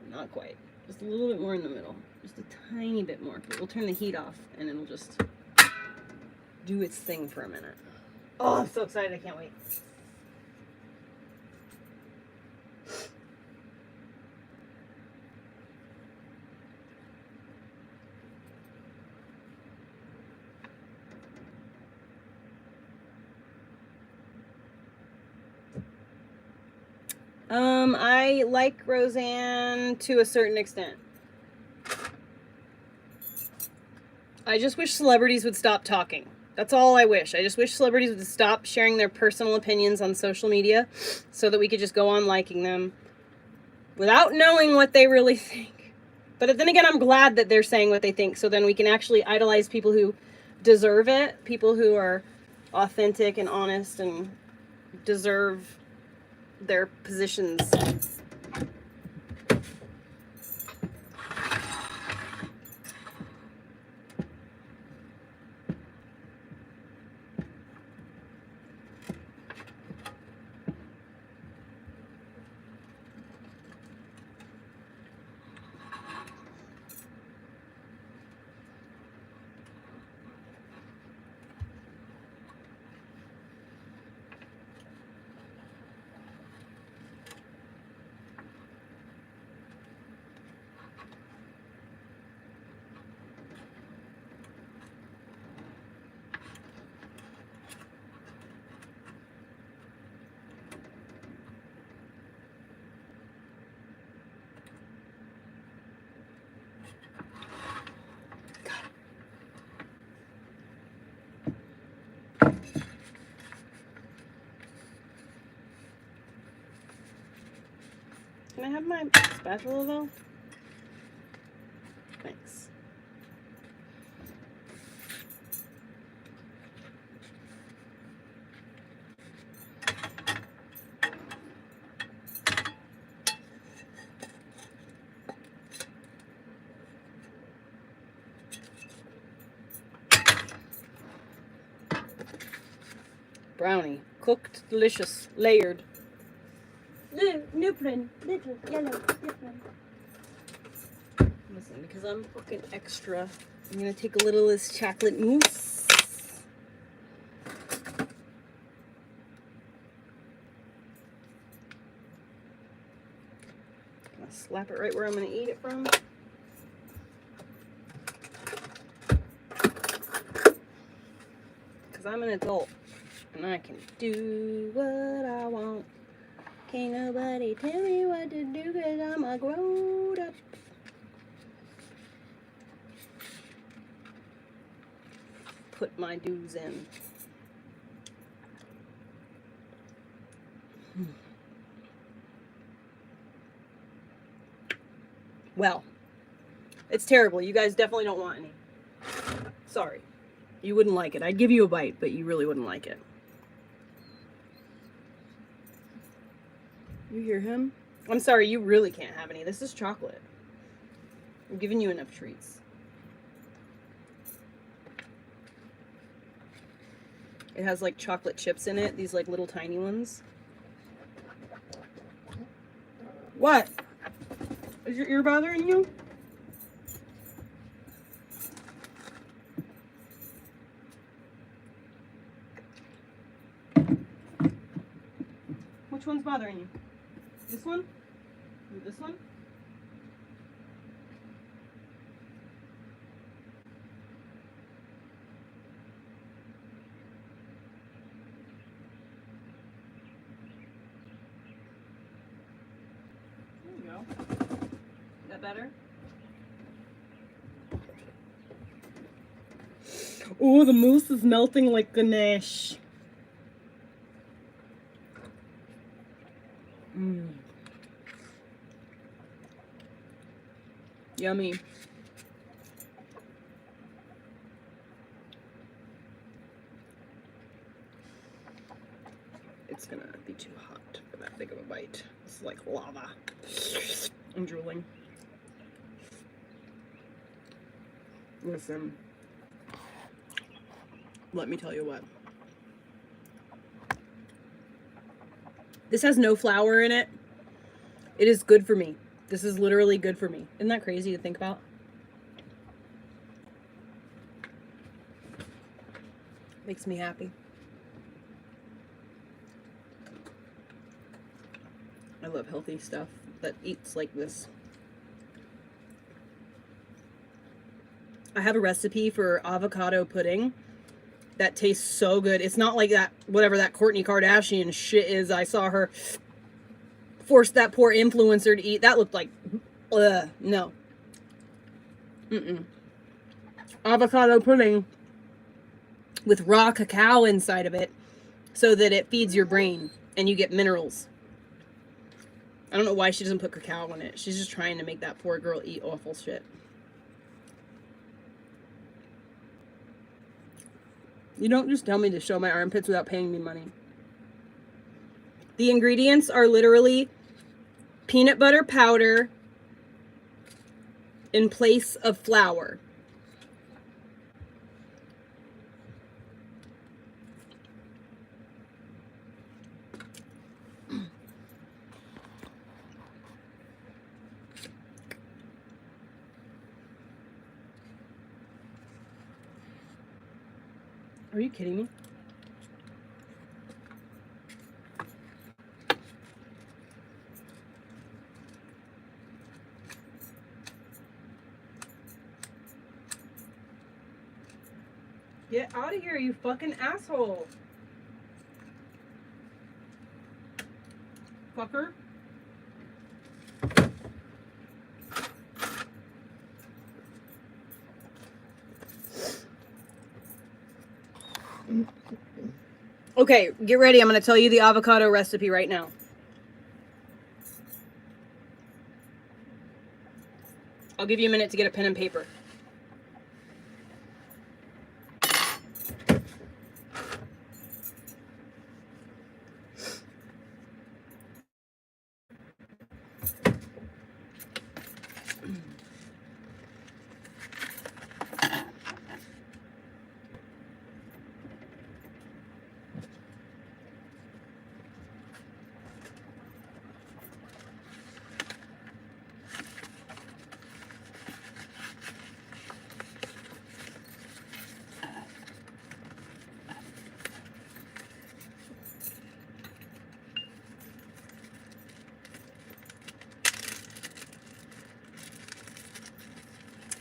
[SPEAKER 2] Not quite. Just a little bit more in the middle. Just a tiny bit more. We'll turn the heat off and it'll just do its thing for a minute. Oh, I'm so excited. I can't wait. I like Roseanne to a certain extent. I just wish celebrities would stop talking. That's all I wish. I just wish celebrities would stop sharing their personal opinions on social media so that we could just go on liking them without knowing what they really think. But then again, I'm glad that they're saying what they think, so then we can actually idolize people who deserve it, people who are authentic and honest and deserve their positions. Can I have my spatula though? Thanks. Brownie. Cooked, delicious, layered. Little yellow nipple. Listen, because I'm fucking extra, I'm gonna take a little of this chocolate mousse. Gonna slap it right where I'm gonna eat it from. Because I'm an adult and I can do what I want. Can't nobody tell me what to do because I'm a grown up. Put my dues in. Well, it's terrible. You guys definitely don't want any. Sorry. You wouldn't like it. I'd give you a bite, but you really wouldn't like it. You hear him? I'm sorry, you really can't have any. This is chocolate. I'm giving you enough treats. It has like chocolate chips in it, these like little tiny ones. What? Is your ear bothering you? Which one's bothering you? This one? Or this one? There you go. Is that better? Oh, the mousse is melting like ganache. Yummy. It's gonna be too hot. that big of a bite. It's like lava. I'm drooling. Listen. Let me tell you what. This has no flour in it. It is good for me. This is literally good for me. Isn't that crazy to think about? Makes me happy. I love healthy stuff that eats like this. I have a recipe for avocado pudding that tastes so good. It's not like that, whatever that Kourtney Kardashian shit is. I saw her force that poor influencer to eat. That looked like, no. Avocado pudding with raw cacao inside of it so that it feeds your brain and you get minerals. I don't know why she doesn't put cacao in it. She's just trying to make that poor girl eat awful shit. You don't just tell me to show my armpits without paying me money. The ingredients are literally peanut butter powder in place of flour. Are you kidding me? Get out of here, you fucking asshole. Fucker. Okay, get ready. I'm going to tell you the avocado recipe right now. I'll give you a minute to get a pen and paper.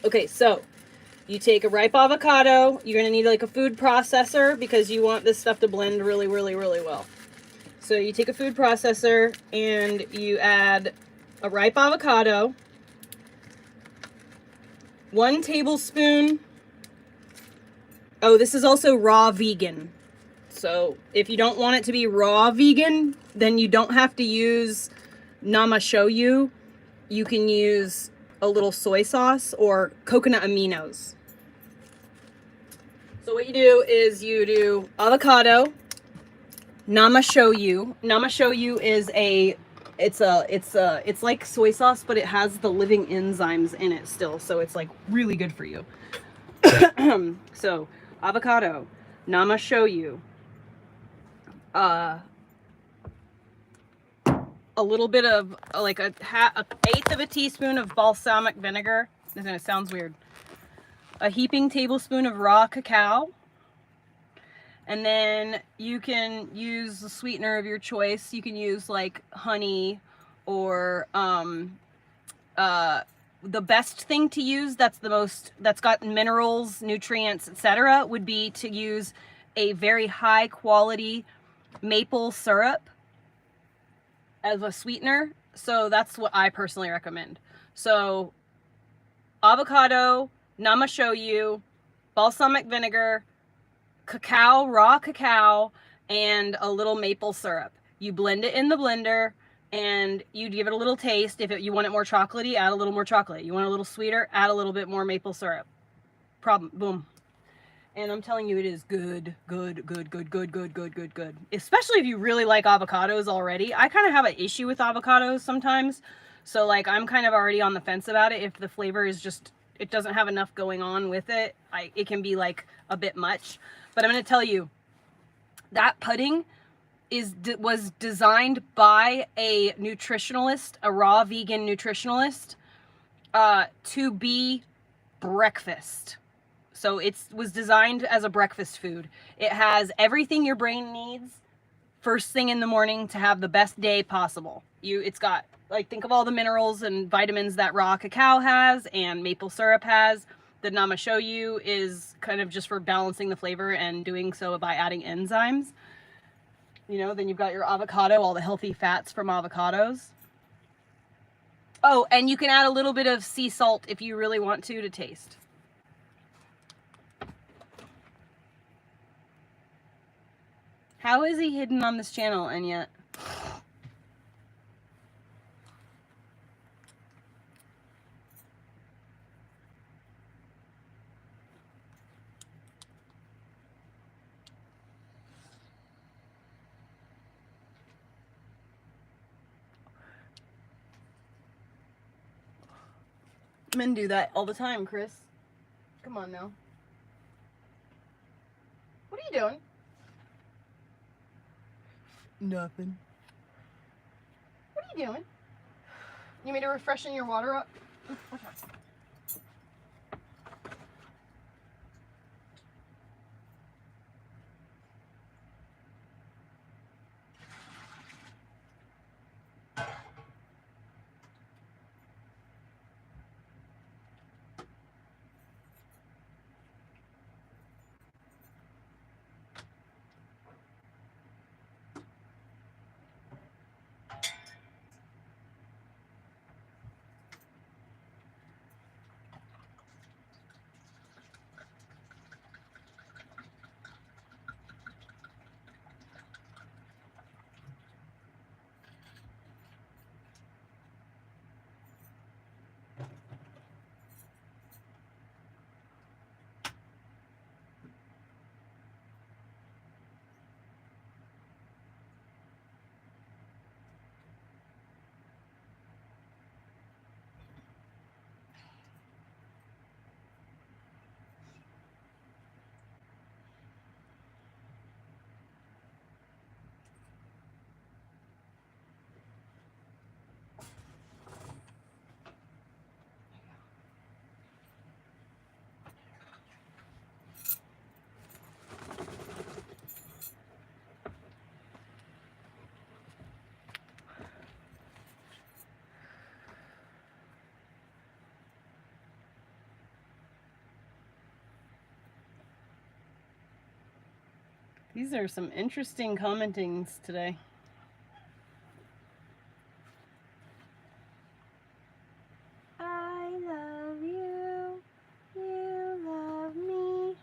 [SPEAKER 2] Okay, so you take a ripe avocado. You're going to need like a food processor because you want this stuff to blend really, really, really well. So you take a food processor and you add a ripe avocado, 1 tablespoon. Oh, this is also raw vegan. So if you don't want it to be raw vegan, then you don't have to use namashoyu. You can use a little soy sauce or coconut aminos. So what you do is you do avocado, namashoyu. Namashoyu is it's like soy sauce, but it has the living enzymes in it still, so it's like really good for you. So avocado, namashoyu, a little bit of like an eighth of a teaspoon of balsamic vinegar. It sounds weird. A heaping tablespoon of raw cacao. And then you can use the sweetener of your choice. You can use like honey or the best thing to use that's got minerals, nutrients, etc. would be to use a very high quality maple syrup as a sweetener. So that's what I personally recommend. So avocado, namashoyu, balsamic vinegar, cacao, raw cacao, and a little maple syrup. You blend it in the blender and you give it a little taste. If you want it more chocolatey, add a little more chocolate. You want a little sweeter, add a little bit more maple syrup. Boom. And I'm telling you, it is good. Especially if you really like avocados already. I kind of have an issue with avocados sometimes. So like I'm kind of already on the fence about it. If the flavor is just, it doesn't have enough going on with it, it can be like a bit much. But I'm going to tell you, that pudding was designed by a nutritionalist, a raw vegan nutritionalist, to be breakfast. So it was designed as a breakfast food. It has everything your brain needs first thing in the morning to have the best day possible. It's got, like, think of all the minerals and vitamins that raw cacao has and maple syrup has. The namashoyu is kind of just for balancing the flavor and doing so by adding enzymes. You know, then you've got your avocado, all the healthy fats from avocados. Oh, and you can add a little bit of sea salt if you really want to taste. How is he hidden on this channel and yet? Men do that all the time, Chris. Come on now. What are you doing? Nothing. What are you doing? You need me to refreshen your water up? Okay. These are some interesting commentings today. I love you, you love me,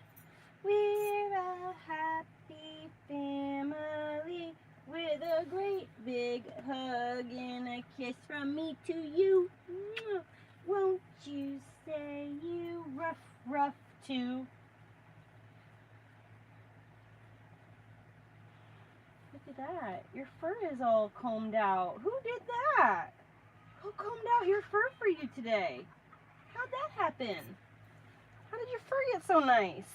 [SPEAKER 2] we're a happy family with a great big hug and a kiss from me to you. Won't you say you rough too? Look at that. Your fur is all combed out. Who did that? Who combed out your fur for you today? How'd that happen? How did your fur get so nice?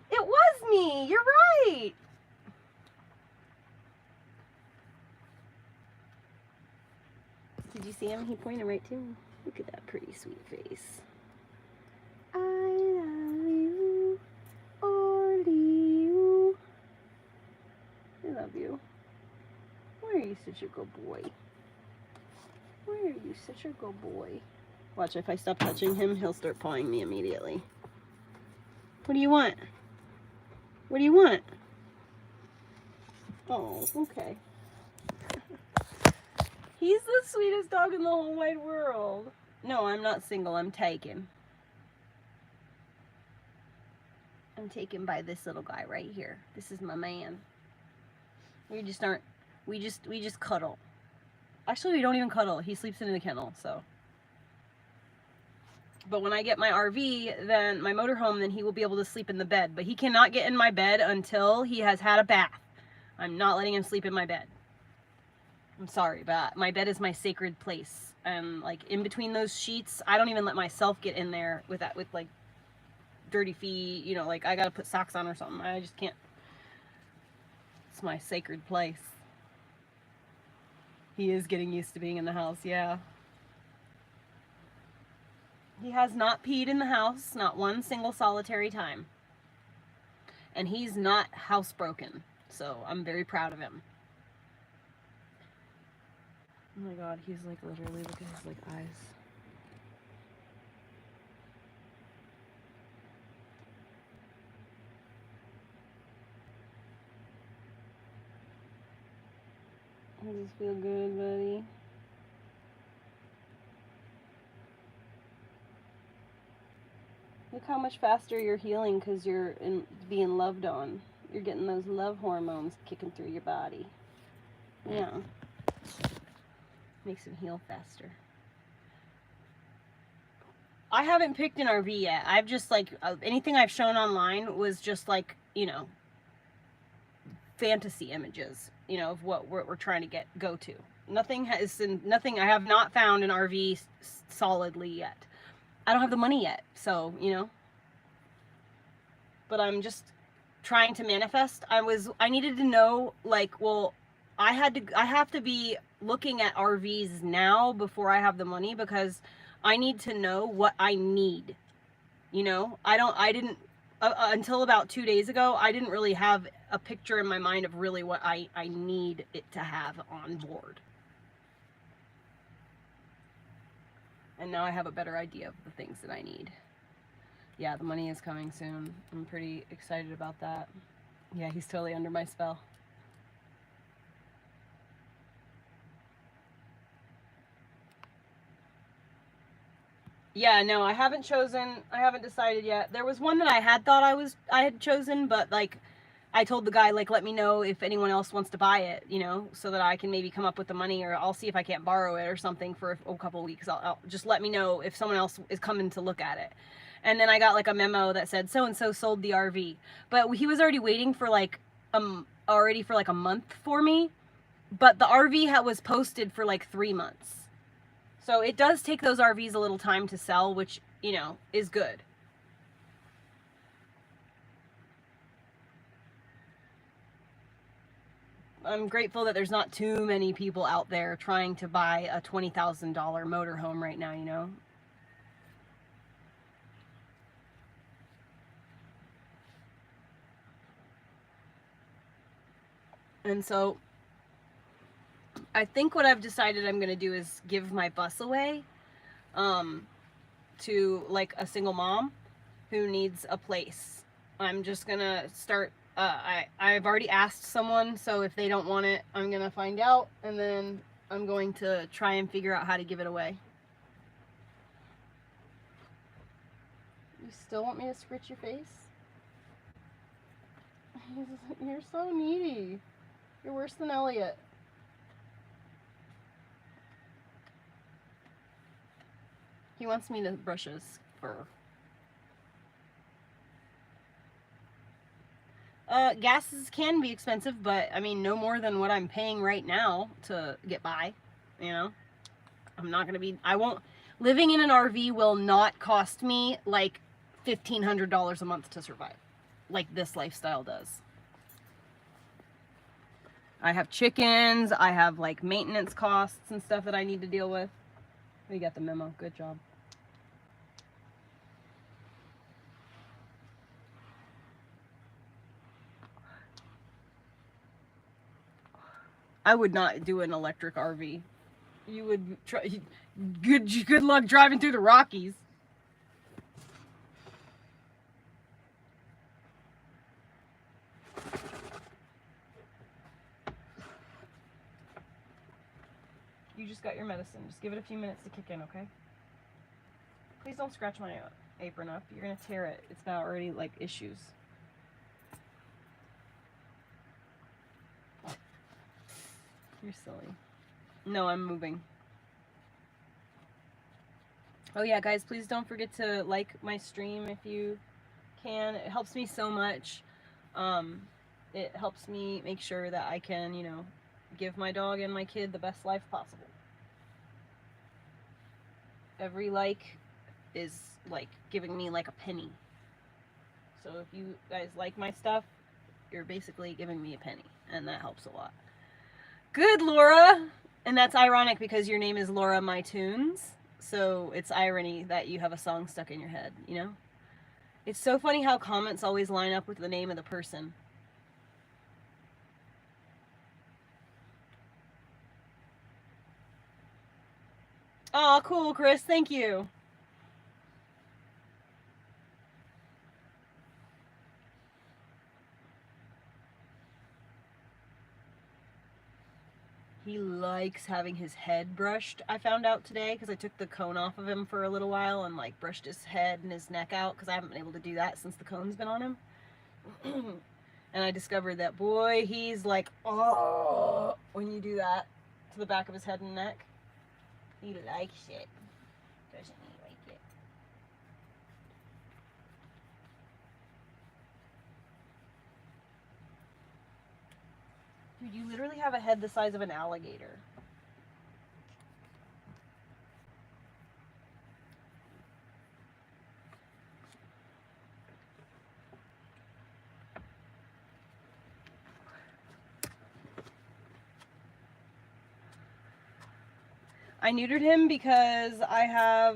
[SPEAKER 2] It was me. You're right. Did you see him? He pointed right to me. Look at that pretty sweet face. I love you, only you. I love you. Why are you such a good boy? Why are you such a good boy? Watch, if I stop touching him, he'll start pawing me immediately. What do you want? What do you want? Oh, okay. He's the sweetest dog in the whole wide world. No, I'm not single. I'm taken. I'm taken by this little guy right here. This is my man. We just aren't. We just cuddle. Actually, we don't even cuddle. He sleeps in the kennel, so. But when I get my RV, then my motorhome, then he will be able to sleep in the bed. But he cannot get in my bed until he has had a bath. I'm not letting him sleep in my bed. I'm sorry, but my bed is my sacred place. And like in between those sheets, I don't even let myself get in there with that, with like dirty feet, you know, like I gotta put socks on or something. I just can't. It's my sacred place. He is getting used to being in the house, yeah. He has not peed in the house, not one single solitary time. And he's not housebroken, so I'm very proud of him. Oh my god, he's like literally, look at his like eyes. Does this feel good, buddy? Look how much faster you're healing because you're being loved on. You're getting those love hormones kicking through your body. Yeah. Makes him heal faster. I haven't picked an RV yet. I've just like, anything I've shown online was just like, you know, fantasy images, you know, of what we're trying to go to. Nothing I have not found an RV solidly yet. I don't have the money yet, so, you know. But I'm just trying to manifest. I needed to know, like, well, I have to be looking at RVs now before I have the money, because I need to know what I need. You know, I didn't, until about 2 days ago, I didn't really have a picture in my mind of really what I need it to have on board. And now I have a better idea of the things that I need. Yeah, the money is coming soon. I'm pretty excited about that. Yeah, he's totally under my spell. Yeah, no, I haven't decided yet. There was one that I had thought I had chosen, but like I told the guy, like, let me know if anyone else wants to buy it, you know, so that I can maybe come up with the money, or I'll see if I can't borrow it or something for a couple weeks. I'll just let me know if someone else is coming to look at it. And then I got like a memo that said so-and-so sold the RV, but he was already waiting for like a month for me, but the RV was posted for like 3 months. So it does take those RVs a little time to sell, which, you know, is good. I'm grateful that there's not too many people out there trying to buy a $20,000 motorhome right now, you know? And so I think what I've decided I'm going to do is give my bus away to like a single mom who needs a place. I'm just going to start, I've already asked someone, so if they don't want it, I'm going to find out, and then I'm going to try and figure out how to give it away. You still want me to scritch your face? You're so needy. You're worse than Elliot. He wants me to brush his fur. Gases can be expensive, but I mean, no more than what I'm paying right now to get by, you know? Living in an RV will not cost me like $1,500 a month to survive, like this lifestyle does. I have chickens, I have like maintenance costs and stuff that I need to deal with. You got the memo, good job. I would not do an electric RV. You would try. Good luck driving through the Rockies. You just got your medicine. Just give it a few minutes to kick in, okay? Please don't scratch my apron up. You're gonna tear it. It's got already like issues. You're silly. No, I'm moving.
[SPEAKER 1] Oh yeah, guys, please don't forget to like my stream if you can. It helps me so much. Um, it helps me make sure that I can, you know, give my dog and my kid the best life possible. Every like is like giving me like a penny. So if you guys like my stuff, you're basically giving me a penny, and that helps a lot. Good, Laura! And that's ironic because your name is Laura My Tunes, so it's irony that you have a song stuck in your head, you know? It's so funny how comments always line up with the name of the person. Aw, cool, Chris, thank you. He likes having his head brushed, I found out today, because I took the cone off of him for a little while and like brushed his head and his neck out, because I haven't been able to do that since the cone's been on him. And I discovered that, boy, he's like, oh, when you do that to the back of his head and neck. He likes it. Doesn't he like it? Dude, you literally have a head the size of an alligator. I neutered him because I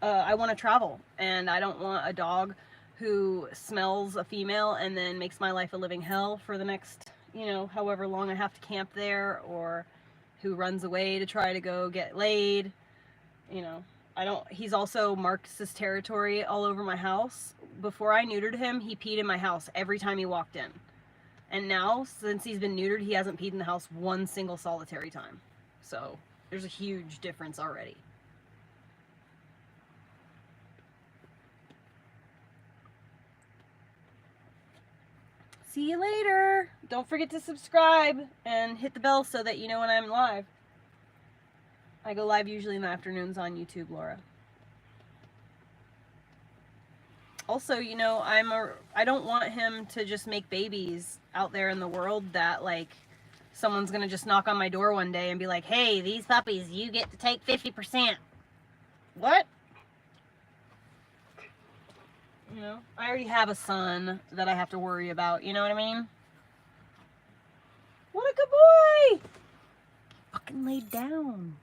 [SPEAKER 1] want to travel, and I don't want a dog who smells a female and then makes my life a living hell for the next, you know, however long I have to camp there, or who runs away to try to go get laid. You know, he's also marked his territory all over my house. Before I neutered him, he peed in my house every time he walked in. And now, since he's been neutered, he hasn't peed in the house one single solitary time. So there's a huge difference already. See you later. Don't forget to subscribe and hit the bell so that you know when I'm live. I go live usually in the afternoons on YouTube, Laura. Also, you know, I don't want him to just make babies out there in the world that, like, someone's gonna just knock on my door one day and be like, hey, these puppies, you get to take 50%. What? You know, I already have a son that I have to worry about, you know what I mean? What a good boy! Fucking laid down.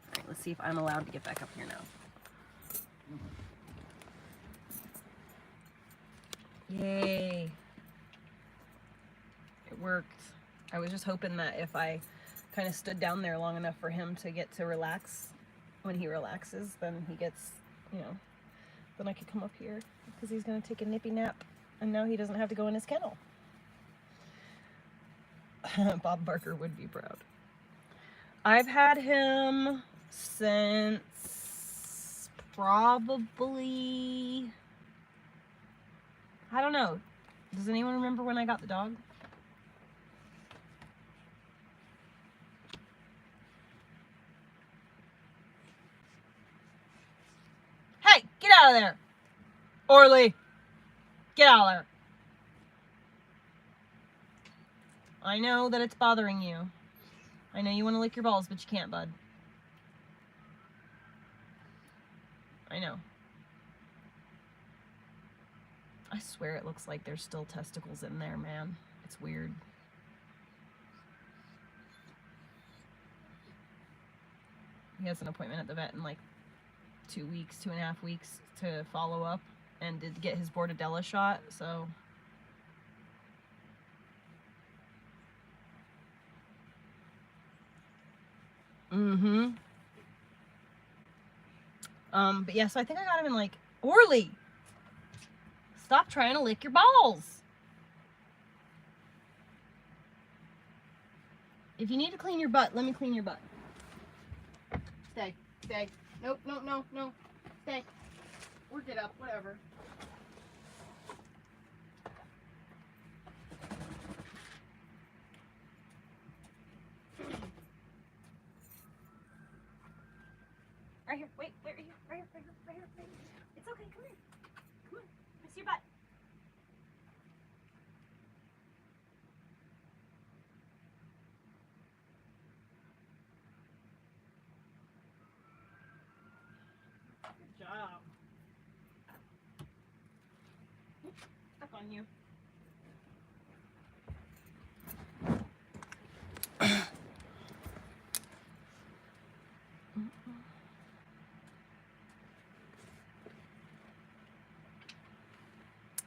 [SPEAKER 1] Alright, let's see if I'm allowed to get back up here now. Yay. It worked. I was just hoping that if I kind of stood down there long enough for him to get to relax, when he relaxes, then he gets, you know, then I could come up here, because he's going to take a nippy nap, and now he doesn't have to go in his kennel. Bob Barker would be proud. I've had him since probably, I don't know. Does anyone remember when I got the dog? Hey, get out of there! Orly! Get out of there! I know that it's bothering you. I know you want to lick your balls, but you can't, bud. I know. I swear it looks like there's still testicles in there, man. It's weird. He has an appointment at the vet in like 2.5 weeks to follow up, and did get his Bordetella shot, so. Mm-hmm. But yeah, so I think I got him in like, Orly! Stop trying to lick your balls! If you need to clean your butt, let me clean your butt. Stay, stay. Nope, no, no, no. Stay. Or get up, whatever.
[SPEAKER 2] right here. Wait, wait, right here, right here, right here, right here, right here. It's okay, come here. Come on, I see your butt. Good job. Stuck on you.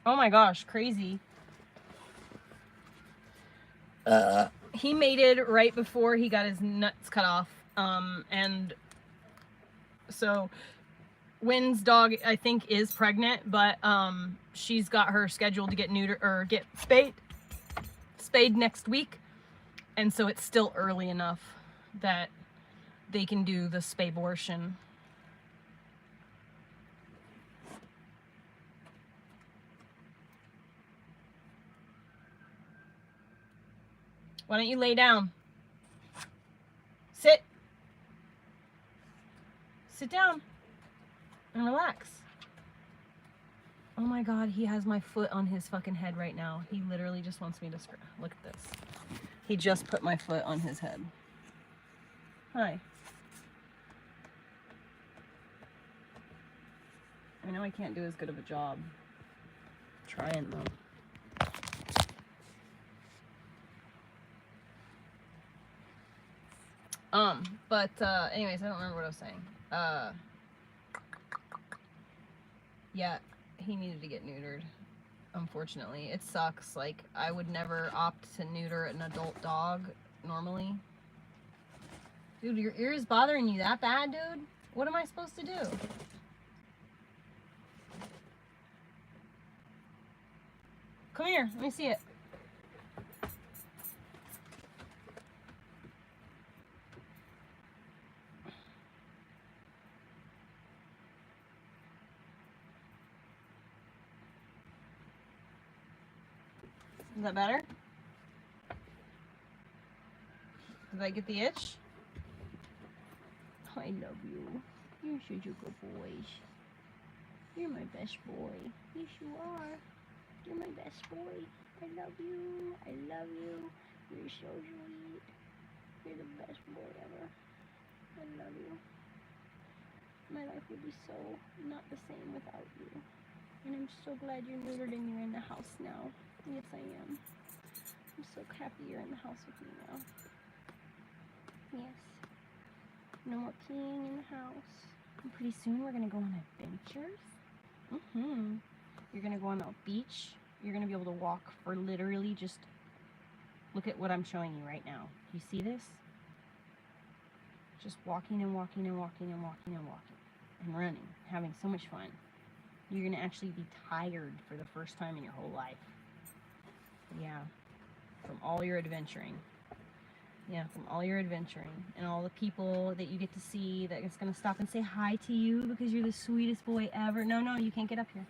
[SPEAKER 1] Oh my gosh, crazy. He mated right before he got his nuts cut off. And so Wynn's dog, I think, is pregnant, but she's got her scheduled to get neutered or get spayed next week. And so it's still early enough that they can do the spay-abortion. Why don't you lay down? Sit. Sit down and relax. Oh my god, he has my foot on his fucking head right now. He literally just wants me to look at this. He just put my foot on his head. Hi. I know I can't do as good of a job. Trying though. Anyways, I don't remember what I was saying. Yeah, he needed to get neutered. Unfortunately, it sucks. Like, I would never opt to neuter an adult dog normally. Dude, your ear is bothering you that bad, dude? What am I supposed to do? Come here, let me see it. Is that better? Did I get the itch? I love you. You're such a good boy. You're my best boy. Yes, you are. You're my best boy. I love you. I love you. You're so sweet. You're the best boy ever. I love you. My life would be so not the same without you. And I'm so glad you're neutered and you're in the house now. Yes, I am. I'm so happy you're in the house with me now. Yes. No more peeing in the house. And pretty soon we're going to go on adventures. You're going to go on the beach. You're going to be able to walk for literally just... Look at what I'm showing you right now. Do you see this? Just walking and walking and walking and walking and walking. And running. Having so much fun. You're going to actually be tired for the first time in your whole life. Yeah. From all your adventuring. Yeah, from all your adventuring. And all the people that you get to see that is going to stop and say hi to you because you're the sweetest boy ever. No, you can't get up here.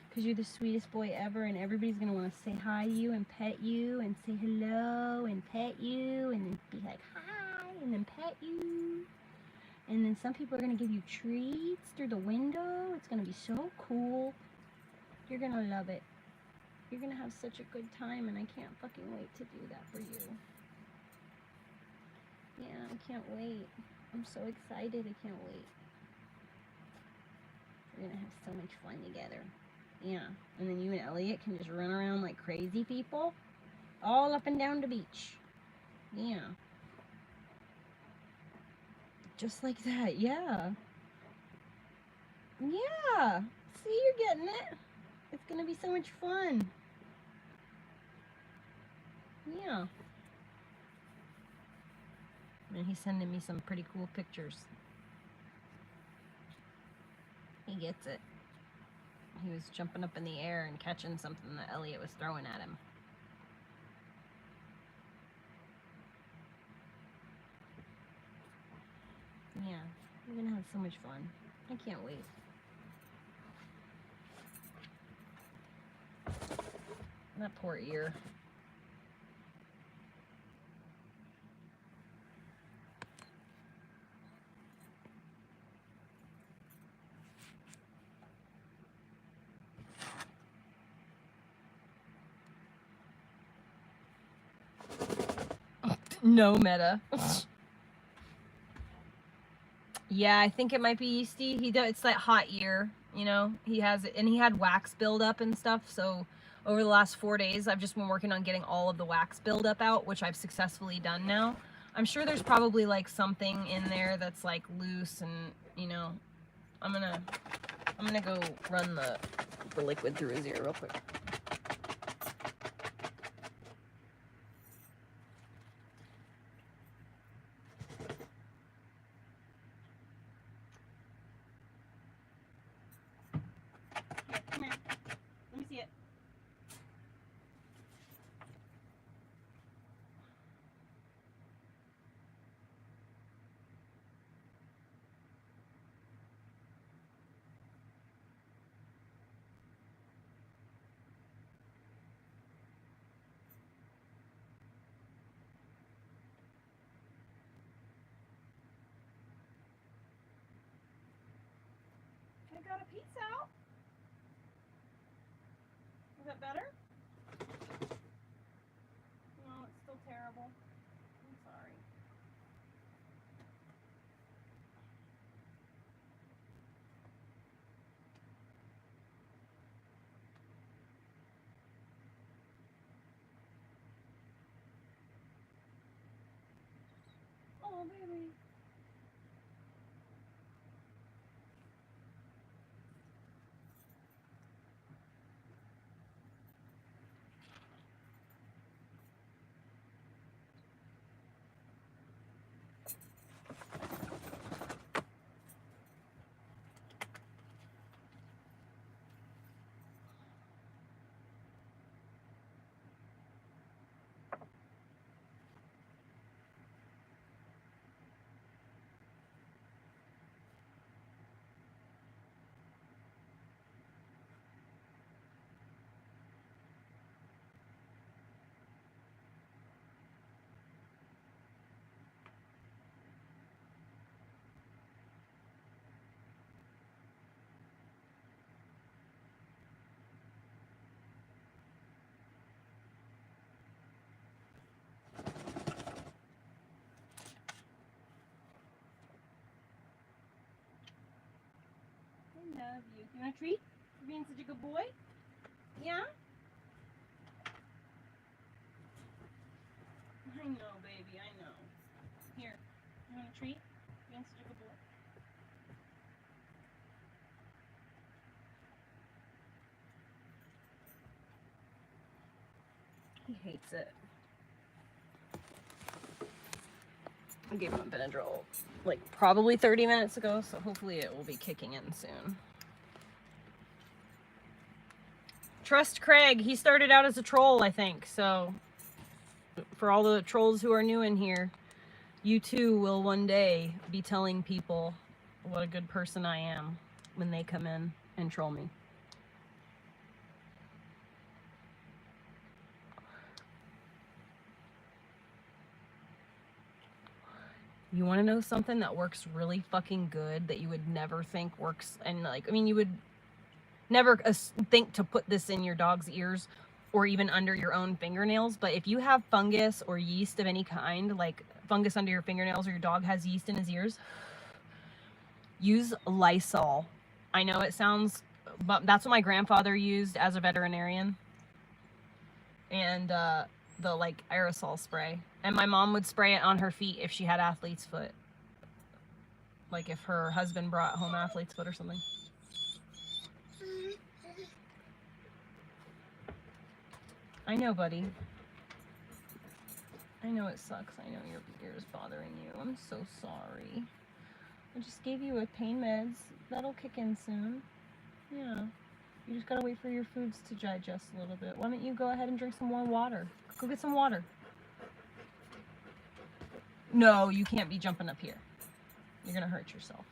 [SPEAKER 1] Because you're the sweetest boy ever, and everybody's going to want to say hi to you and pet you and say hello and pet you and then be like hi and then pet you. And then some people are going to give you treats through the window. It's going to be so cool. You're going to love it. You're going to have such a good time, and I can't fucking wait to do that for you. Yeah, I can't wait. I'm so excited. I can't wait. We're going to have so much fun together. Yeah. And then you and Elliot can just run around like crazy people. All up and down the beach. Yeah. Just like that. Yeah. Yeah. See, you're getting it. It's going to be so much fun. Yeah. And he's sending me some pretty cool pictures. He gets it. He was jumping up in the air and catching something that Elliot was throwing at him. Yeah, we're gonna have so much fun. I can't wait. That poor ear. No meta. Yeah, I think it might be yeasty. It's that hot year, you know. He has it, and he had wax buildup and stuff. So over the last 4 days, I've just been working on getting all of the wax buildup out, which I've successfully done now. I'm sure there's probably like something in there that's like loose, and you know, I'm gonna go run the liquid through his ear real quick. Here, come here. Let me see it. I got a piece out. Is that better? No, it's still terrible. I'm sorry. Oh, baby. I love you. You want a treat for being such a good boy? Yeah? I know, baby, I know. Here, you want a treat? Being such a good boy. He hates it. I gave him a Benadryl like probably 30 minutes ago, so hopefully it will be kicking in soon. Trust Craig. He started out as a troll, I think. So for all the trolls who are new in here, you too will one day be telling people what a good person I am when they come in and troll me. You want to know something that works really fucking good that you would never think works? And like, I mean, you would never think to put this in your dog's ears or even under your own fingernails. But if you have fungus or yeast of any kind, like fungus under your fingernails, or your dog has yeast in his ears, use Lysol. I know it sounds, but that's what my grandfather used as a veterinarian. And the like aerosol spray. And my mom would spray it on her feet if she had athlete's foot. Like if her husband brought home athlete's foot or something. I know, buddy. I know it sucks. I know your ear is bothering you. I'm so sorry. I just gave you a pain meds. That'll kick in soon. Yeah. You just gotta wait for your foods to digest a little bit. Why don't you go ahead and drink some more water? Go get some water. No, you can't be jumping up here. You're gonna hurt yourself.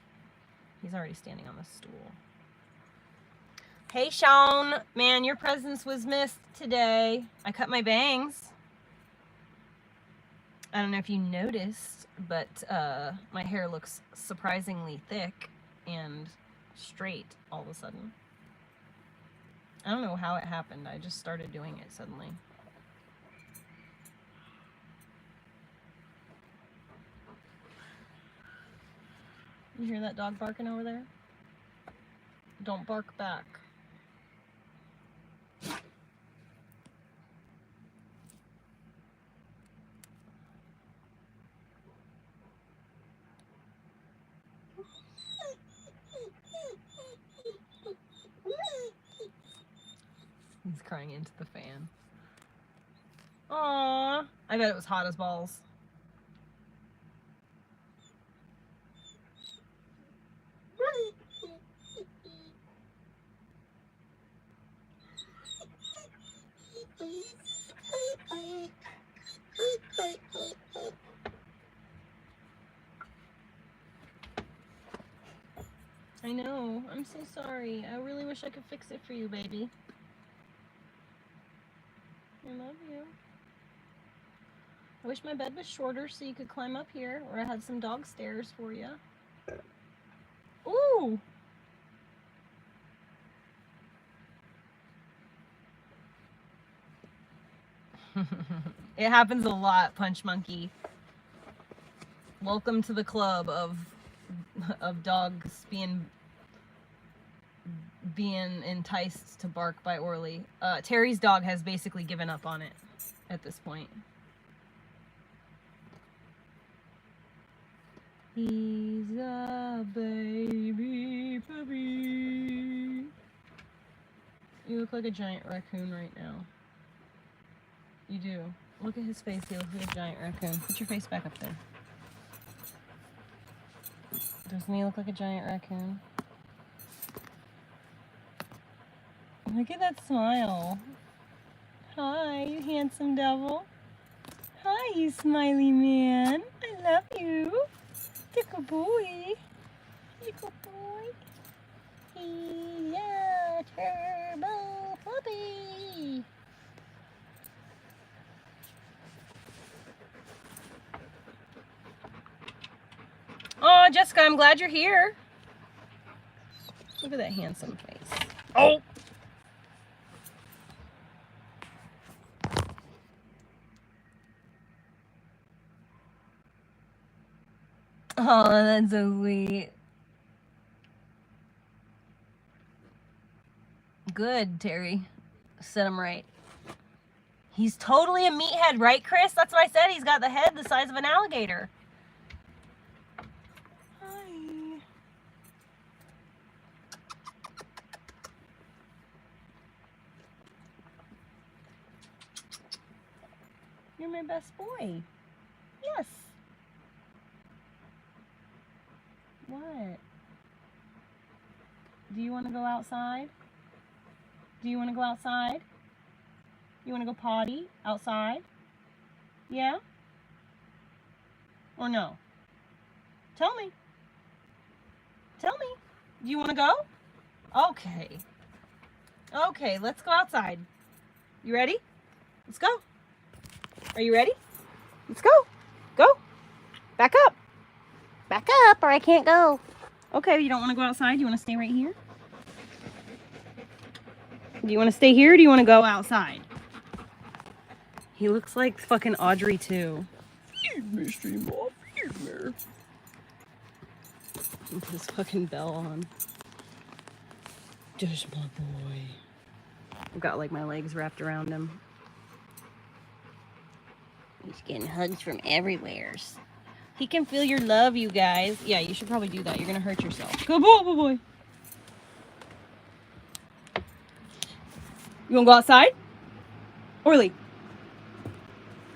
[SPEAKER 1] He's already standing on the stool. Hey, Sean. Man, your presence was missed today. I cut my bangs. I don't know if you noticed, but my hair looks surprisingly thick and straight all of a sudden. I don't know how it happened. I just started doing it suddenly. You hear that dog barking over there? Don't bark back. He's crying into the fan. Aww. I bet it was hot as balls. I know. I'm so sorry. I really wish I could fix it for you, baby. I love you. I wish my bed was shorter so you could climb up here, or I had some dog stairs for you. Ooh! It happens a lot, Punch Monkey. Welcome to the club of dogs being enticed to bark by Orly. Terry's dog has basically given up on it at this point. He's a baby puppy. You look like a giant raccoon right now. You do. Look at his face. He looks like a giant raccoon. Put your face back up there. Doesn't he look like a giant raccoon? Look at that smile. Hi, you handsome devil. Hi, you smiley man. I love you. Little boy. Little boy. He's a turbo puppy. Oh, Jessica, I'm glad you're here. Look at that handsome face. Oh! Oh, that's so sweet. Good, Terry. Set him right. He's totally a meathead, right, Chris? That's what I said. He's got the head the size of an alligator. Hi. You're my best boy. Yes. What? Do you want to go outside? Do you want to go outside? You want to go potty outside? Yeah? Or no? Tell me. Tell me. Do you want to go? Okay. Okay, let's go outside. You ready? Let's go. Are you ready? Let's go. Go. Back up. Back up or I can't go. Okay, you don't want to go outside? You want to stay right here? Do you want to stay here or do you want to go outside? He looks like fucking Audrey too. Mystery Mom, here. Put his fucking bell on. Just my boy. I've got like my legs wrapped around him. He's getting hugs from everywhere. He can feel your love, you guys. Yeah, you should probably do that. You're gonna hurt yourself. Good boy. You wanna go outside? Orly.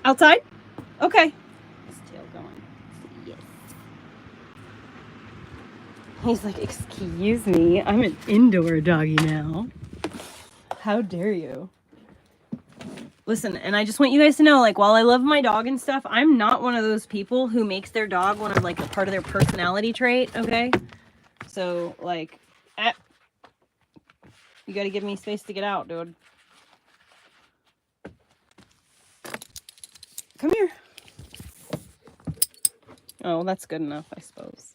[SPEAKER 1] Outside? Okay. His tail going. Yes. He's like, excuse me, I'm an indoor doggy now. How dare you? Listen, and I just want you guys to know, like, while I love my dog and stuff, I'm not one of those people who makes their dog one of, like, a part of their personality trait, okay? So, like, you gotta give me space to get out, dude. Come here. Oh, that's good enough, I suppose.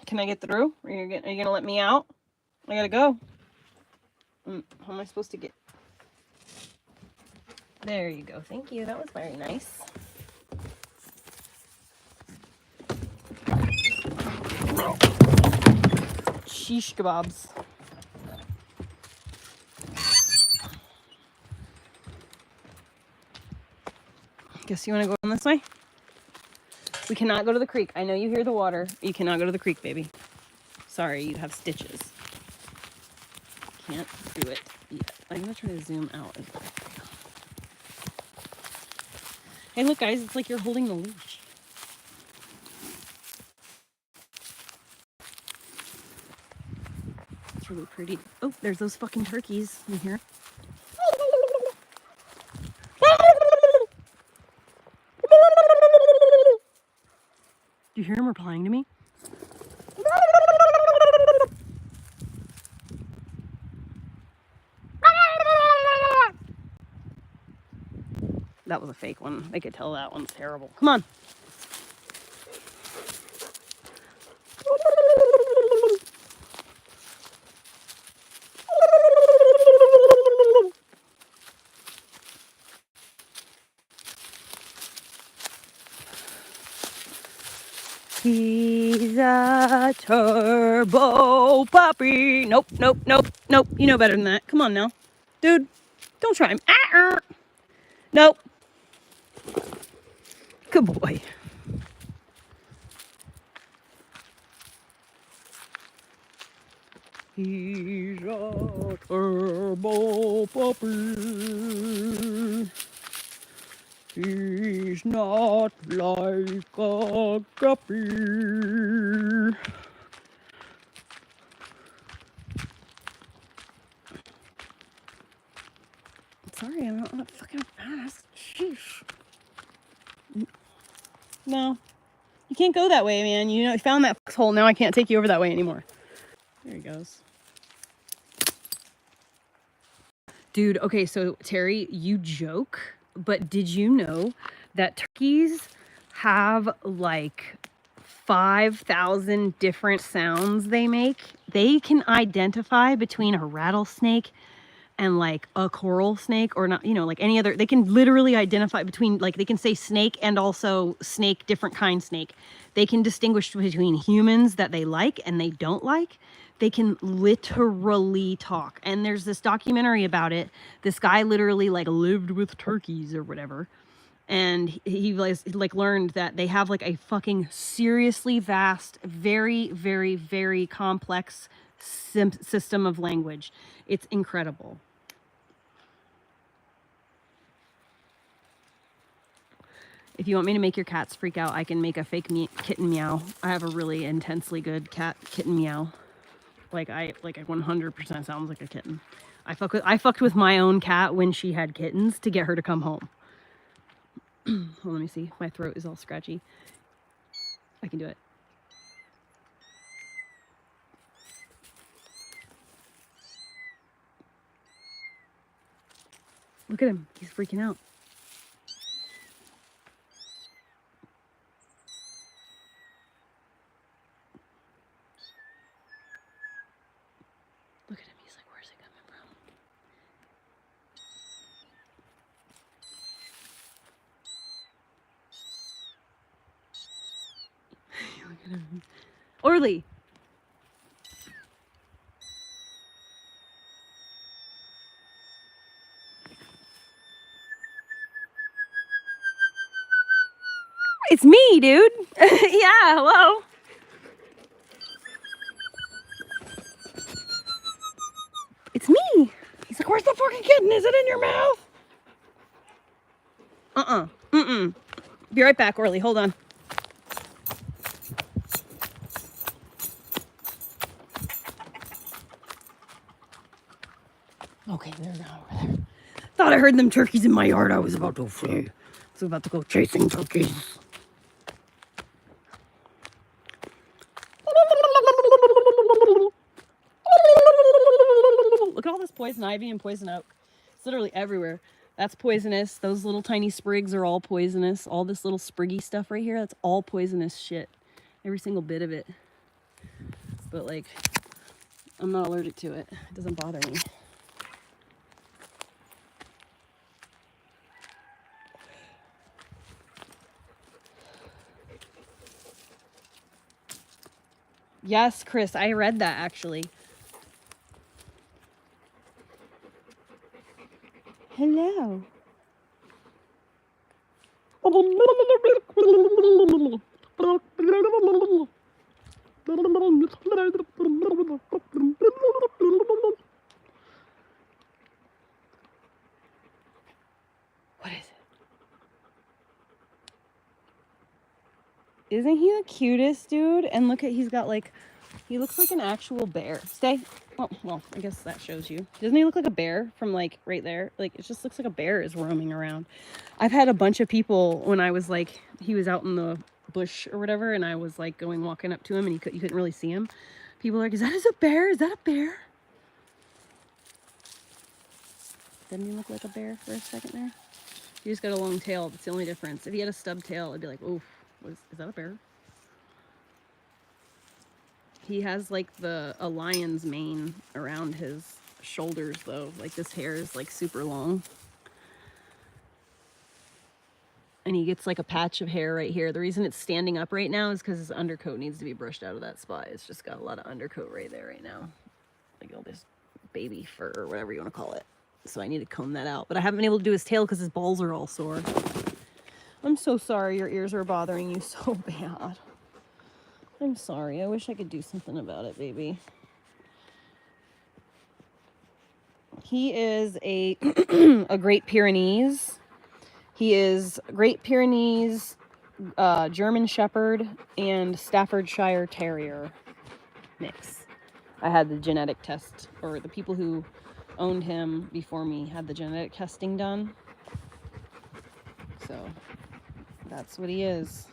[SPEAKER 1] Can I get through? Are you gonna let me out? I gotta go. How am I supposed to get? There you go. Thank you. That was very nice. Sheesh kebabs. Guess you want to go in this way? We cannot go to the creek. I know you hear the water. You cannot go to the creek, baby. Sorry, you'd have stitches. Can't do it yet. I'm going to try to zoom out. Hey, look, guys. It's like you're holding the leash. It's really pretty. Oh, there's those fucking turkeys in here. Do you hear them replying to me? That was a fake one. I could tell that one's terrible. Come on. He's a turbo puppy. Nope, nope, nope, nope. You know better than that. Come on now. Dude, don't try him. Nope. Good boy. He's a turbo puppy. He's not like a guppy. Sorry, I'm not that fucking fast. Sheesh. No. You can't go that way, man. You know, you found that hole. Now I can't take you over that way anymore. There he goes. Dude, okay, so Terry, you joke, but did you know that turkeys have like 5,000 different sounds they make? They can identify between a rattlesnake and like a coral snake, or not, you know, like any other. They can literally identify between, like, they can say snake and also snake, different kind snake. They can distinguish between humans that they like and they don't like. They can literally talk. And there's this documentary about it. This guy literally like lived with turkeys or whatever. And he like learned that they have like a fucking seriously vast, very, very, very complex system of language. It's incredible. If you want me to make your cats freak out, I can make a fake kitten meow. I have a really intensely good kitten meow. Like I 100% sounds like a kitten. I fucked with my own cat when she had kittens to get her to come home. Hold on, let me see. My throat is all scratchy. I can do it. Look at him. He's freaking out. Look at him. He's like, where's it coming from? Look at him. Orly. It's me, dude. Yeah, hello. It's me. He's like, where's the fucking kitten? Is it in your mouth? Be right back, Orly. Hold on. Okay, they're not over there. Thought I heard them turkeys in my yard. I was about to flee. I was about to go chasing turkeys. Look at all this poison ivy and poison oak. It's literally everywhere. That's poisonous. Those little tiny sprigs are all poisonous. All this little spriggy stuff right here, that's all poisonous shit. Every single bit of it. But like, I'm not allergic to it. It doesn't bother me.
[SPEAKER 2] Yes, Chris, I read that actually. Hello. What is it? Isn't he the cutest dude? And look at, he's got like, he looks like an actual bear. Stay. Oh, well, I guess that shows you. Doesn't he look like a bear from like right there? Like, it just looks like a bear is roaming around. I've had a bunch of people when I was like, he was out in the bush or whatever, and I was like walking up to him, and you couldn't really see him. People are like, is that a bear? Is that a bear? Doesn't he look like a bear for a second there? He just got a long tail. That's the only difference. If he had a stub tail, I'd be like, oof, is that a bear? He has like a lion's mane around his shoulders though. Like this hair is like super long. And he gets like a patch of hair right here. The reason it's standing up right now is because his undercoat needs to be brushed out of that spot. It's just got a lot of undercoat right there right now. Like all this baby fur or whatever you want to call it. So I need to comb that out. But I haven't been able to do his tail because his balls are all sore. I'm so sorry your ears are bothering you so bad. I'm sorry. I wish I could do something about it, baby. He is a a Great Pyrenees. He is Great Pyrenees, German Shepherd, and Staffordshire Terrier mix. I had the genetic test, or the people who owned him before me had the genetic testing done. So that's what he is.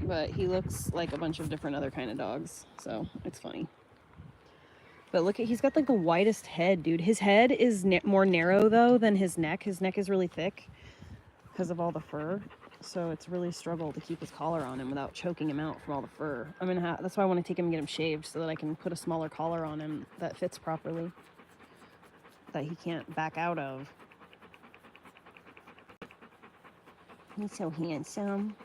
[SPEAKER 2] But he looks like a bunch of different other kind of dogs, so it's funny. But look at, he's got like the widest head, dude. His head is more narrow though than his neck. His neck is really thick because of all the fur. So it's really a struggle to keep his collar on him without choking him out from all the fur. I'm gonna that's why I want to take him and get him shaved so that I can put a smaller collar on him that fits properly, that he can't back out of. He's so handsome.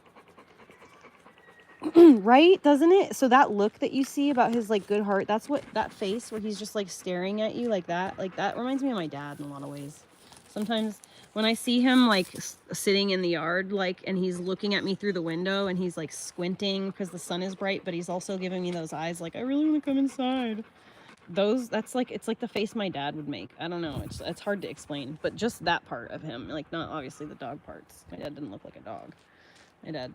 [SPEAKER 2] Right? Doesn't it? So that look that you see about his like good heart, that's what, that face where he's just like staring at you like that reminds me of my dad in a lot of ways. Sometimes when I see him like sitting in the yard, like, and he's looking at me through the window and he's like squinting because the sun is bright, but he's also giving me those eyes like, I really want to come inside. That's like, it's like the face my dad would make. I don't know. It's hard to explain, but just that part of him, like not obviously the dog parts. My dad didn't look like a dog. My dad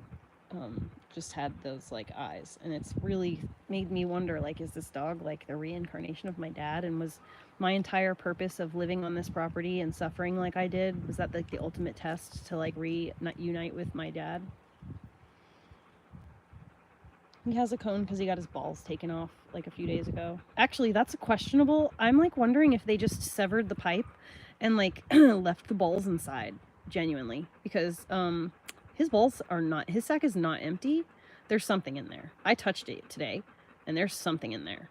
[SPEAKER 2] just had those like eyes, and it's really made me wonder, like, is this dog like the reincarnation of my dad? And was my entire purpose of living on this property and suffering like I did, was that like the ultimate test to like reunite with my dad? He has a cone because he got his balls taken off like a few days ago. Actually, that's questionable. I'm like wondering if they just severed the pipe and like left the balls inside, genuinely, because his balls are not, his sack is not empty. There's something in there. I touched it today, and there's something in there.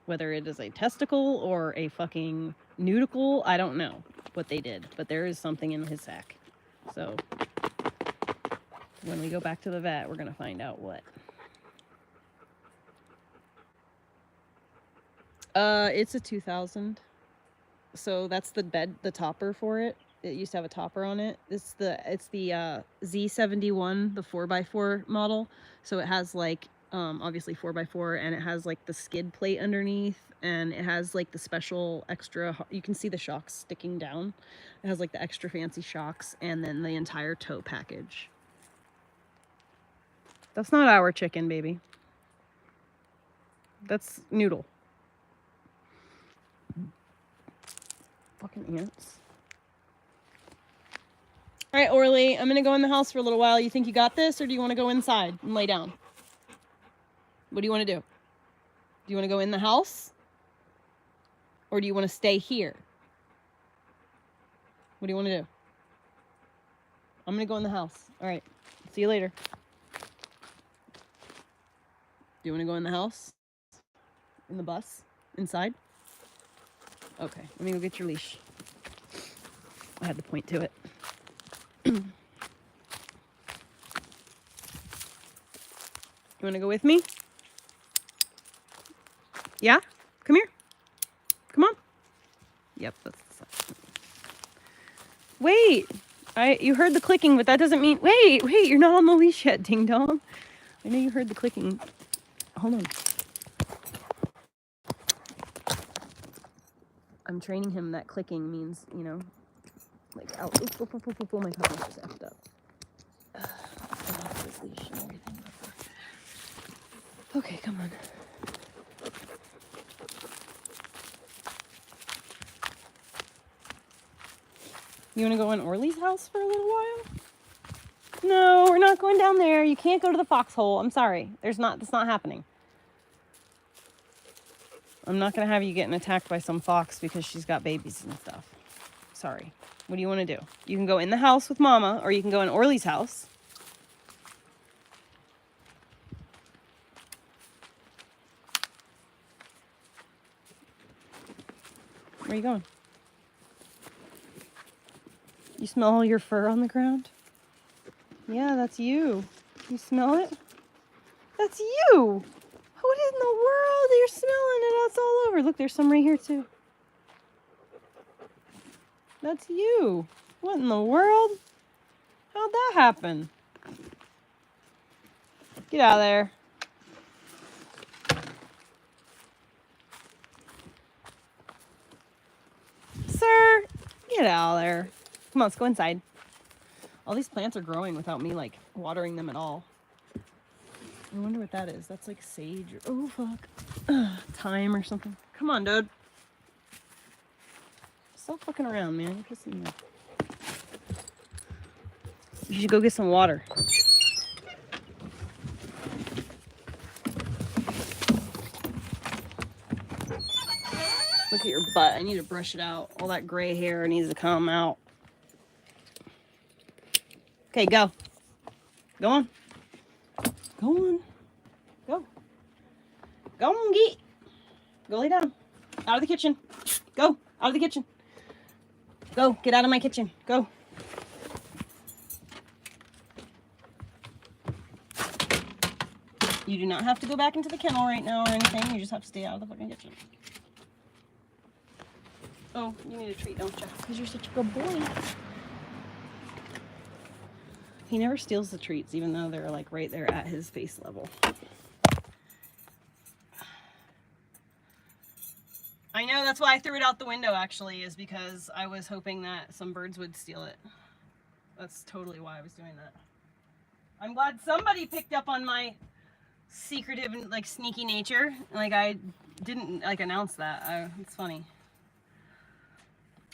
[SPEAKER 2] Whether it is a testicle or a fucking nudicle, I don't know what they did, but there is something in his sack. So when we go back to the vet, we're gonna find out what. It's a 2000. So that's the bed, the topper for it. It used to have a topper on it. It's the Z71, the 4x4 model. So it has like obviously 4x4, and it has like the skid plate underneath, and it has like the special extra, you can see the shocks sticking down. It has like the extra fancy shocks, and then the entire tow package. That's not our chicken, baby. That's Noodle. Fucking ants. All right, Orly, I'm gonna go in the house for a little while. You think you got this, or do you want to go inside and lay down? What do you want to do? Do you want to go in the house, or do you want to stay here? What do you want to do? I'm gonna go in the house. All right, see you later. Do you want to go in the house? In the bus? Inside? Okay, let me go get your leash. I had to point to it. want to go with me? Yeah? Come here. Come on. Yep, that's the side. Wait. You heard the clicking, but that doesn't mean... Wait, you're not on the leash yet, ding dong. I know you heard the clicking. Hold on. I'm training him that clicking means, you know, like, ow, my puppy's just effed up. This leash and everything. Okay, come on. You want to go in Orly's house for a little while? No, we're not going down there. You can't go to the foxhole. I'm sorry. That's not happening. I'm not going to have you getting attacked by some fox because she's got babies and stuff. Sorry. What do you want to do? You can go in the house with Mama, or you can go in Orly's house. Where are you going? You smell all your fur on the ground? Yeah, that's you. You smell it? That's you! What in the world? You're smelling it. It's all over. Look, there's some right here too. That's you. What in the world? How'd that happen? Get out of there. Sir, get out of there. Come on, let's go inside. All these plants are growing without me, like, watering them at all. I wonder what that is. That's like sage or... Oh, fuck. Thyme or something. Come on, dude. Stop fucking around, man. You're pissing me off. You should go get some water. Look at your butt. I need to brush it out. All that gray hair needs to come out. Okay, go. Go on. Go on. Go. Go on, Geet. Go lay down. Out of the kitchen. Go. Out of the kitchen. Go. Get out of my kitchen. Go. You do not have to go back into the kennel right now or anything. You just have to stay out of the fucking kitchen. Oh, you need a treat, don't you? Because you're such a good boy. He never steals the treats, even though they're like right there at his face level. I know, that's why I threw it out the window, actually, is because I was hoping that some birds would steal it. That's totally why I was doing that. I'm glad somebody picked up on my secretive and like sneaky nature. Like, I didn't like announce that. It's funny.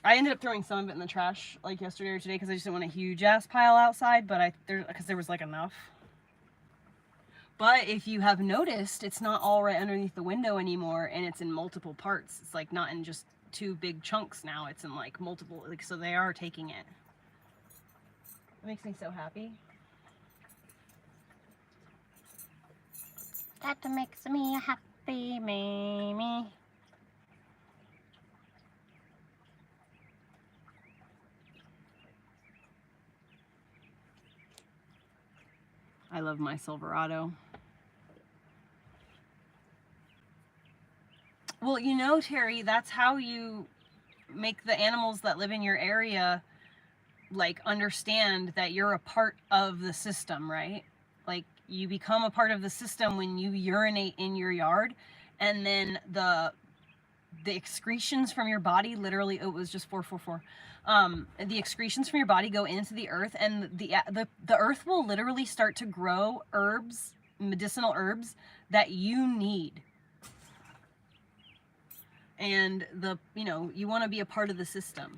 [SPEAKER 2] I ended up throwing some of it in the trash like yesterday or today because I just didn't want a huge ass pile outside, but because there was like enough. But if you have noticed, it's not all right underneath the window anymore, and it's in multiple parts. It's like not in just 2 big chunks now. It's in like multiple, like, so they are taking it. It makes me so happy. That makes me happy, Mamie. I love my Silverado. Well, you know, Terry, that's how you make the animals that live in your area, like, understand that you're a part of the system, right? Like, you become a part of the system when you urinate in your yard, and then the excretions from your body, literally, it was just 444. The excretions from your body go into the earth, and the earth will literally start to grow herbs, medicinal herbs that you need. And you know, you want to be a part of the system,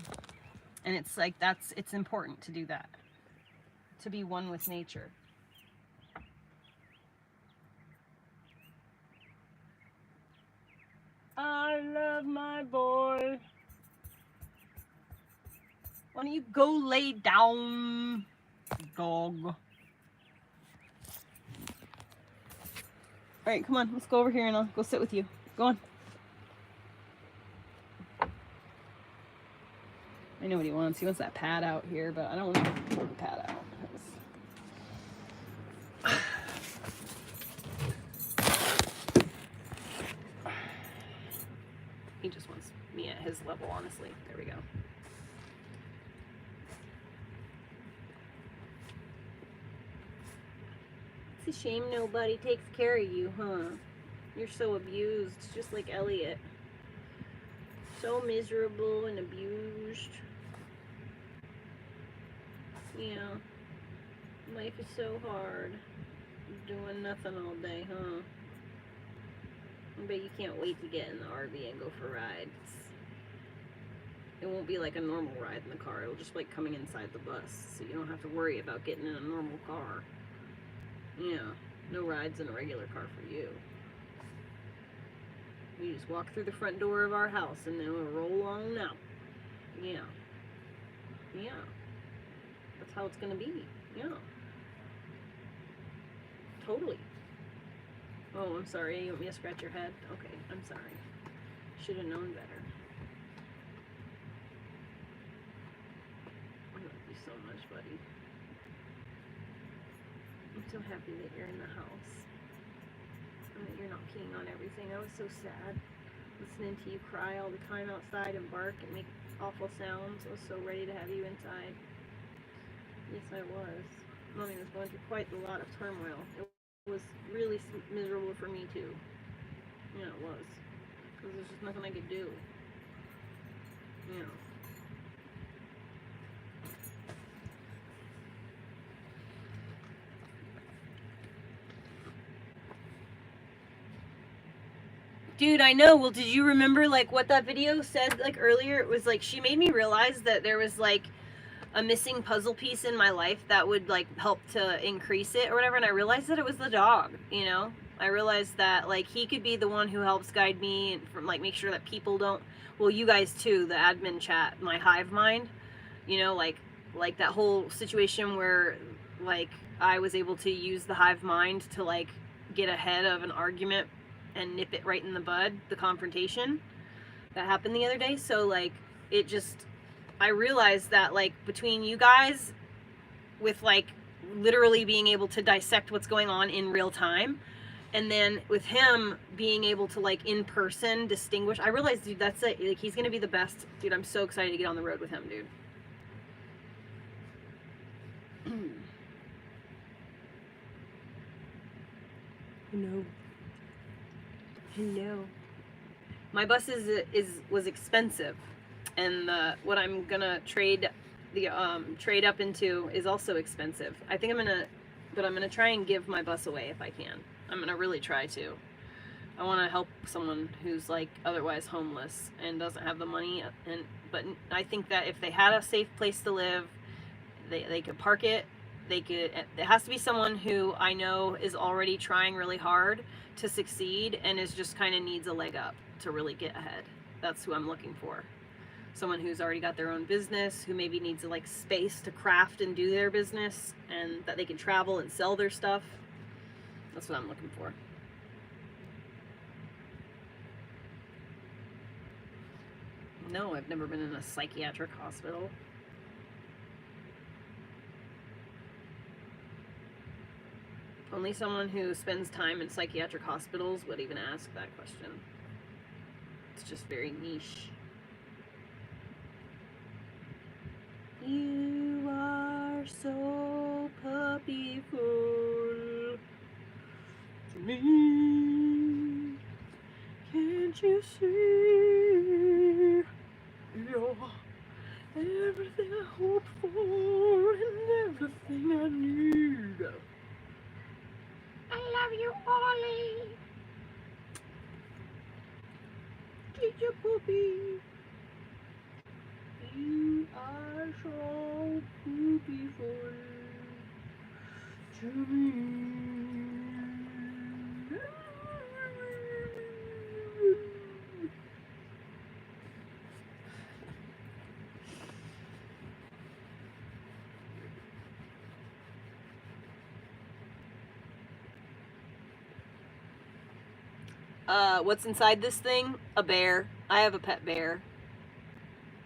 [SPEAKER 2] and it's like it's important to do that, to be one with nature. I love my boy. Why don't you go lay down, dog? All right, come on, let's go over here and I'll go sit with you. Go on. I know what he wants. He wants that pad out here, but I don't want to pull the pad out. his level, honestly. There we go. It's a shame nobody takes care of you, huh? You're so abused, just like Elliot. So miserable and abused. Yeah. Life is so hard. Doing nothing all day, huh? I bet you can't wait to get in the RV and go for rides. It won't be like a normal ride in the car. It'll just be like coming inside the bus, so you don't have to worry about getting in a normal car. Yeah, no rides in a regular car for you. You just walk through the front door of our house and then we'll roll on out. Yeah. Yeah. That's how it's gonna be. Yeah. Totally. Oh, I'm sorry. You want me to scratch your head? Okay, I'm sorry. Should have known better. I love you so much, buddy. I'm so happy that you're in the house. And that you're not peeing on everything. I was so sad listening to you cry all the time outside and bark and make awful sounds. I was so ready to have you inside. Yes, I was. Mommy was going through quite a lot of turmoil. It was really miserable for me too. Yeah, it was. Because there's just nothing I could do. Yeah. Dude, I know. Well, did you remember like what that video said like earlier? It was like she made me realize that there was like a missing puzzle piece in my life that would like help to increase it or whatever, and I realized that it was the dog, you know? I realized that like he could be the one who helps guide me and from like make sure that people don't, well, you guys too, the admin chat, my hive mind, you know, like that whole situation where like I was able to use the hive mind to like get ahead of an argument and nip it right in the bud, the confrontation that happened the other day. So like it just, I realized that like between you guys with like literally being able to dissect what's going on in real time, and then with him being able to like in person distinguish, I realized, dude, that's it. Like he's gonna be the best. Dude, I'm so excited to get on the road with him, dude. Hello. Hello. My bus was expensive, and what I'm gonna trade up into is also expensive. I think I'm gonna try and give my bus away if I can. I'm gonna really try to. I want to help someone who's like otherwise homeless and doesn't have the money, but I think that if they had a safe place to live, they could park it. It has to be someone who I know is already trying really hard to succeed and is just kind of needs a leg up to really get ahead. That's who I'm looking for. Someone who's already got their own business, who maybe needs like space to craft and do their business, and that they can travel and sell their stuff. That's what I'm looking for. No, I've never been in a psychiatric hospital. Only someone who spends time in psychiatric hospitals would even ask that question. It's just very niche. You are so puppyful to me. Can't you see? You're everything I hope for and everything I need. I love you, Ollie. Teacher Poopy. You are so beautiful to me. What's inside this thing? A bear. I have a pet bear.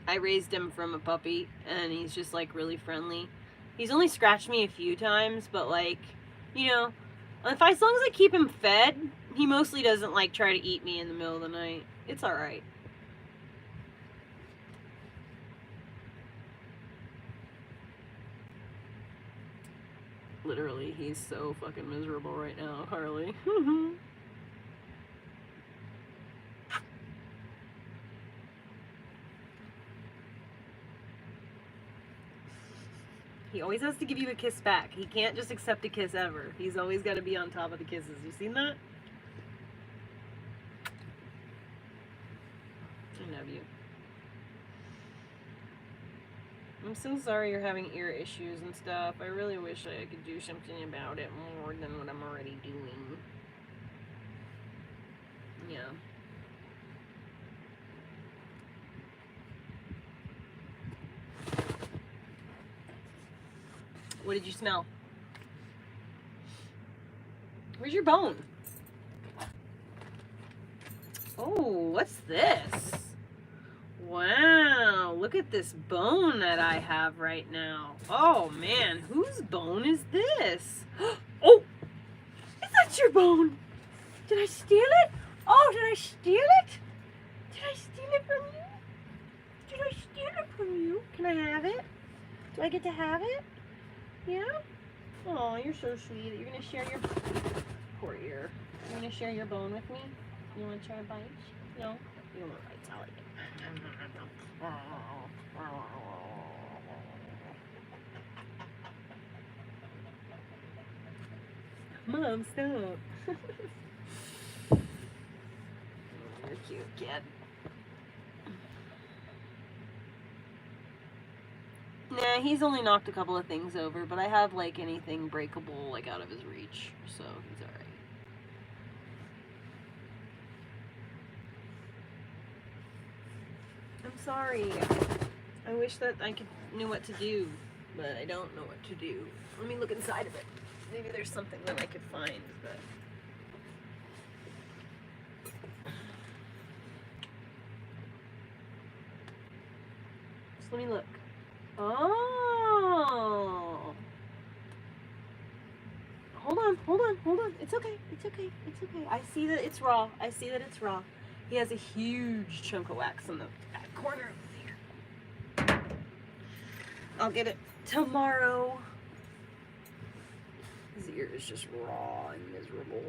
[SPEAKER 2] I raised him from a puppy, and he's just like really friendly. He's only scratched me a few times, but like, you know, as long as I keep him fed, he mostly doesn't like try to eat me in the middle of the night. It's all right.
[SPEAKER 1] Literally, he's so fucking miserable right now, Carly. He always has to give you a kiss back. He can't just accept a kiss ever. He's always got to be on top of the kisses. You seen that? I love you. I'm so sorry you're having ear issues and stuff. I really wish I could do something about it more than what I'm already doing. Yeah. What did you smell? Where's your bone? Oh, what's this? Wow, look at this bone that I have right now. Oh man, whose bone is this? Oh, is that your bone? Did I steal it? Oh, did I steal it? Did I steal it from you? Did I steal it from you? Can I have it? Do I get to have it? Yeah? Oh, you're so sweet. You're gonna share your poor ear. You're gonna share your bone with me? You wanna try a bite? No? You don't want bites, I like it. Mom, stop. You're a cute kid. Nah, he's only knocked a couple of things over, but I have like anything breakable like out of his reach, so he's alright. I'm sorry. I wish that I knew what to do, but I don't know what to do. Let me look inside of it. Maybe there's something that I could find, but... Just let me look. Oh! Hold on. It's okay. I see that it's raw. He has a huge chunk of wax in the back corner over there. I'll get it tomorrow. His ear is just raw and miserable.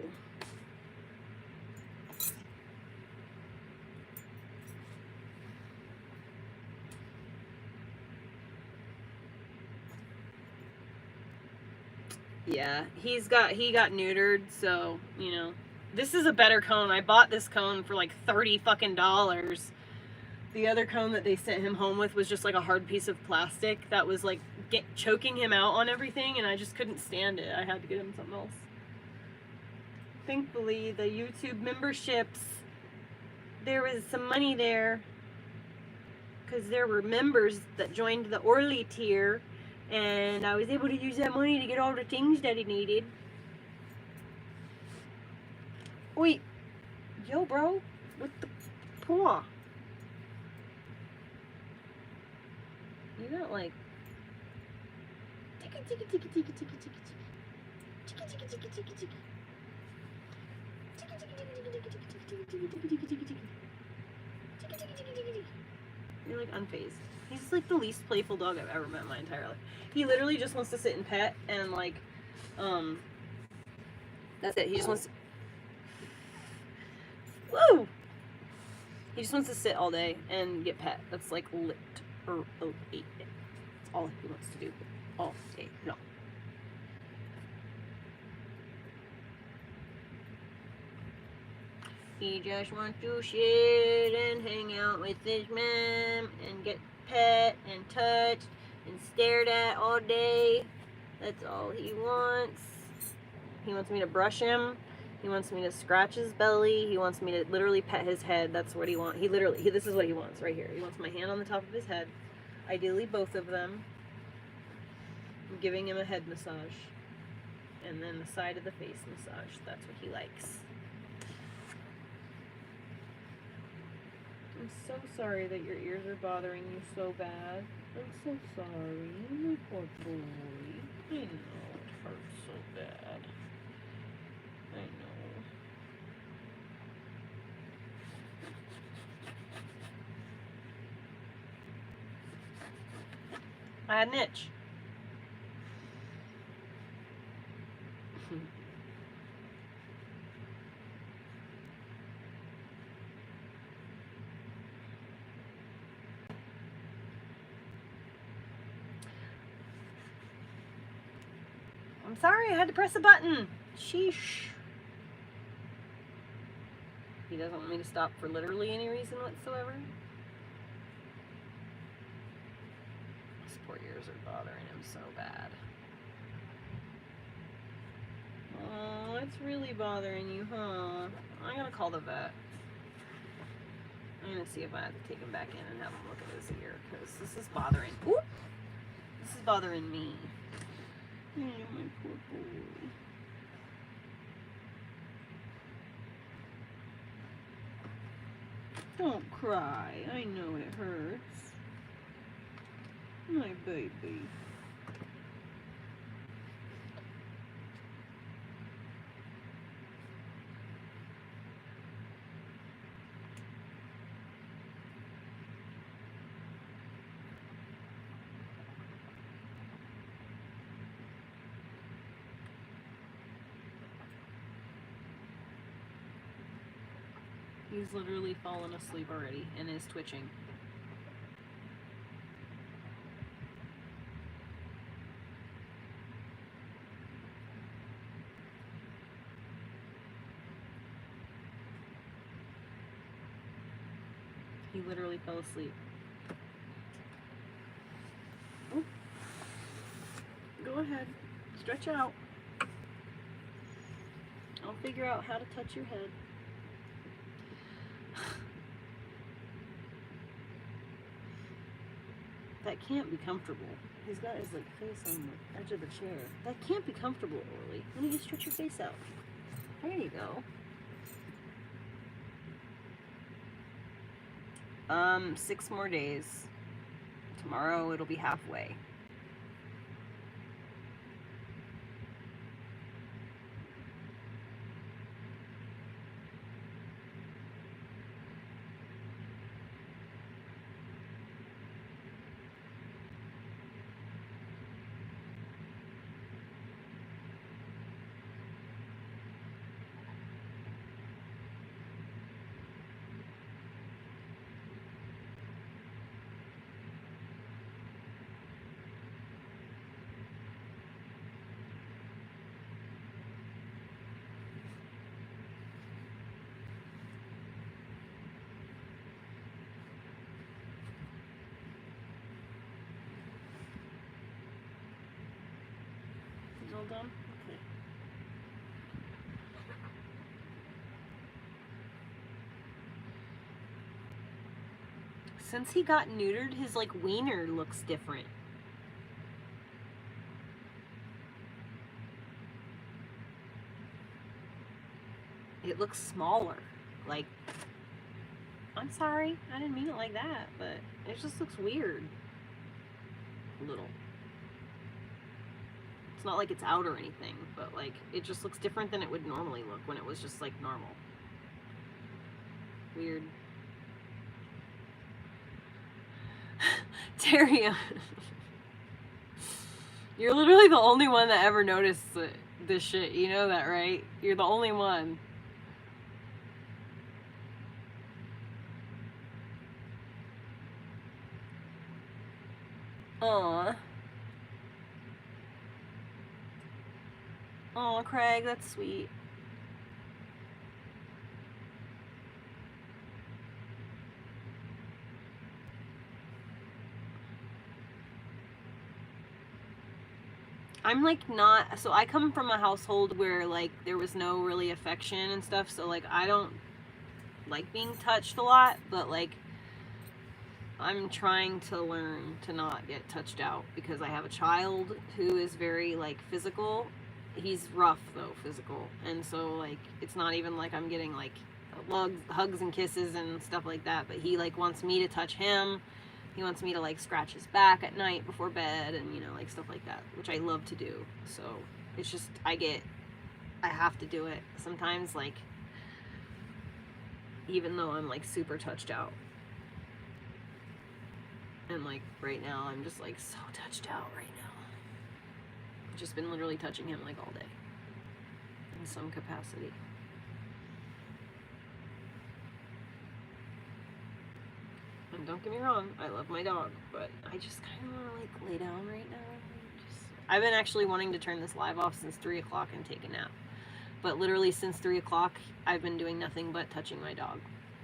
[SPEAKER 1] Yeah, he got neutered, so, you know. This is a better cone. I bought this cone for like $30 fucking dollars. The other cone that they sent him home with was just like a hard piece of plastic that was like choking him out on everything, and I just couldn't stand it. I had to get him something else. Thankfully, the YouTube memberships, there was some money there because there were members that joined the Orly tier, and I was able to use that money to get all the things that he needed. Wait, yo, bro, what the paw? You got like you're like unfazed. He's like the least playful dog I've ever met in my entire life. He literally just wants to sit and pet and like that's it. He just wants to... Whoa! He just wants to sit all day and get pet. That's like lit or ate. That's all he wants to do all day long. He just wants to sit and hang out with his mom and get pet and touched and stared at all day. That's all he wants. He wants me to brush him. He wants me to scratch his belly. He wants me to literally pet his head. That's what he wants. This is what he wants right here. He wants my hand on the top of his head. Ideally both of them. I'm giving him a head massage. And then the side of the face massage. That's what he likes. I'm so sorry that your ears are bothering you so bad. I'm so sorry. My poor boy. I know it hurts so bad. I know. I had an itch.
[SPEAKER 2] I'm sorry, I had to press a button. Sheesh. He doesn't want me to stop for literally any reason whatsoever. His poor ears are bothering him so bad. Oh, it's really bothering you, huh? I'm gonna call the vet. I'm gonna see if I have to take him back in and have him look at his ear, because this is bothering. Ooh! This is bothering me. Oh, my poor boy. Don't cry. I know it hurts. My baby. He's literally fallen asleep already and is twitching. He literally fell asleep. Oh. Go ahead. Stretch out. I'll figure out how to touch your head. That can't be comfortable. He's got his like face on the edge of the chair. That can't be comfortable, Orly. Why don't you stretch your face out? There you go. 6 more days. Tomorrow it'll be halfway. All done? Okay. Since he got neutered, his like wiener looks different. It looks smaller. Like, I'm sorry, I didn't mean it like that, but it just looks weird. A little. It's not like it's out or anything, but like it just looks different than it would normally look when it was just like normal. Weird. Terry, you're literally the only one that ever noticed this shit. You know that, right? You're the only one. Aw. Aw, Craig, that's sweet. I'm like not, so I come from a household where like there was no really affection and stuff, so like I don't like being touched a lot, but like I'm trying to learn to not get touched out because I have a child who is very like physical. He's rough though, physical, and so like it's not even like I'm getting like hugs and kisses and stuff like that, but he like wants me to touch him. He wants me to like scratch his back at night before bed and you know like stuff like that, which I love to do. So it's just I have to do it sometimes, like even though I'm like super touched out. And like right now I'm just like so touched out right now. I've just been literally touching him like all day in some capacity. And don't get me wrong, I love my dog, but I just kind of want to like lay down right now and just
[SPEAKER 1] I've been actually wanting to turn this live off since 3 o'clock and take a nap. But literally since 3 o'clock, I've been doing nothing but touching my dog.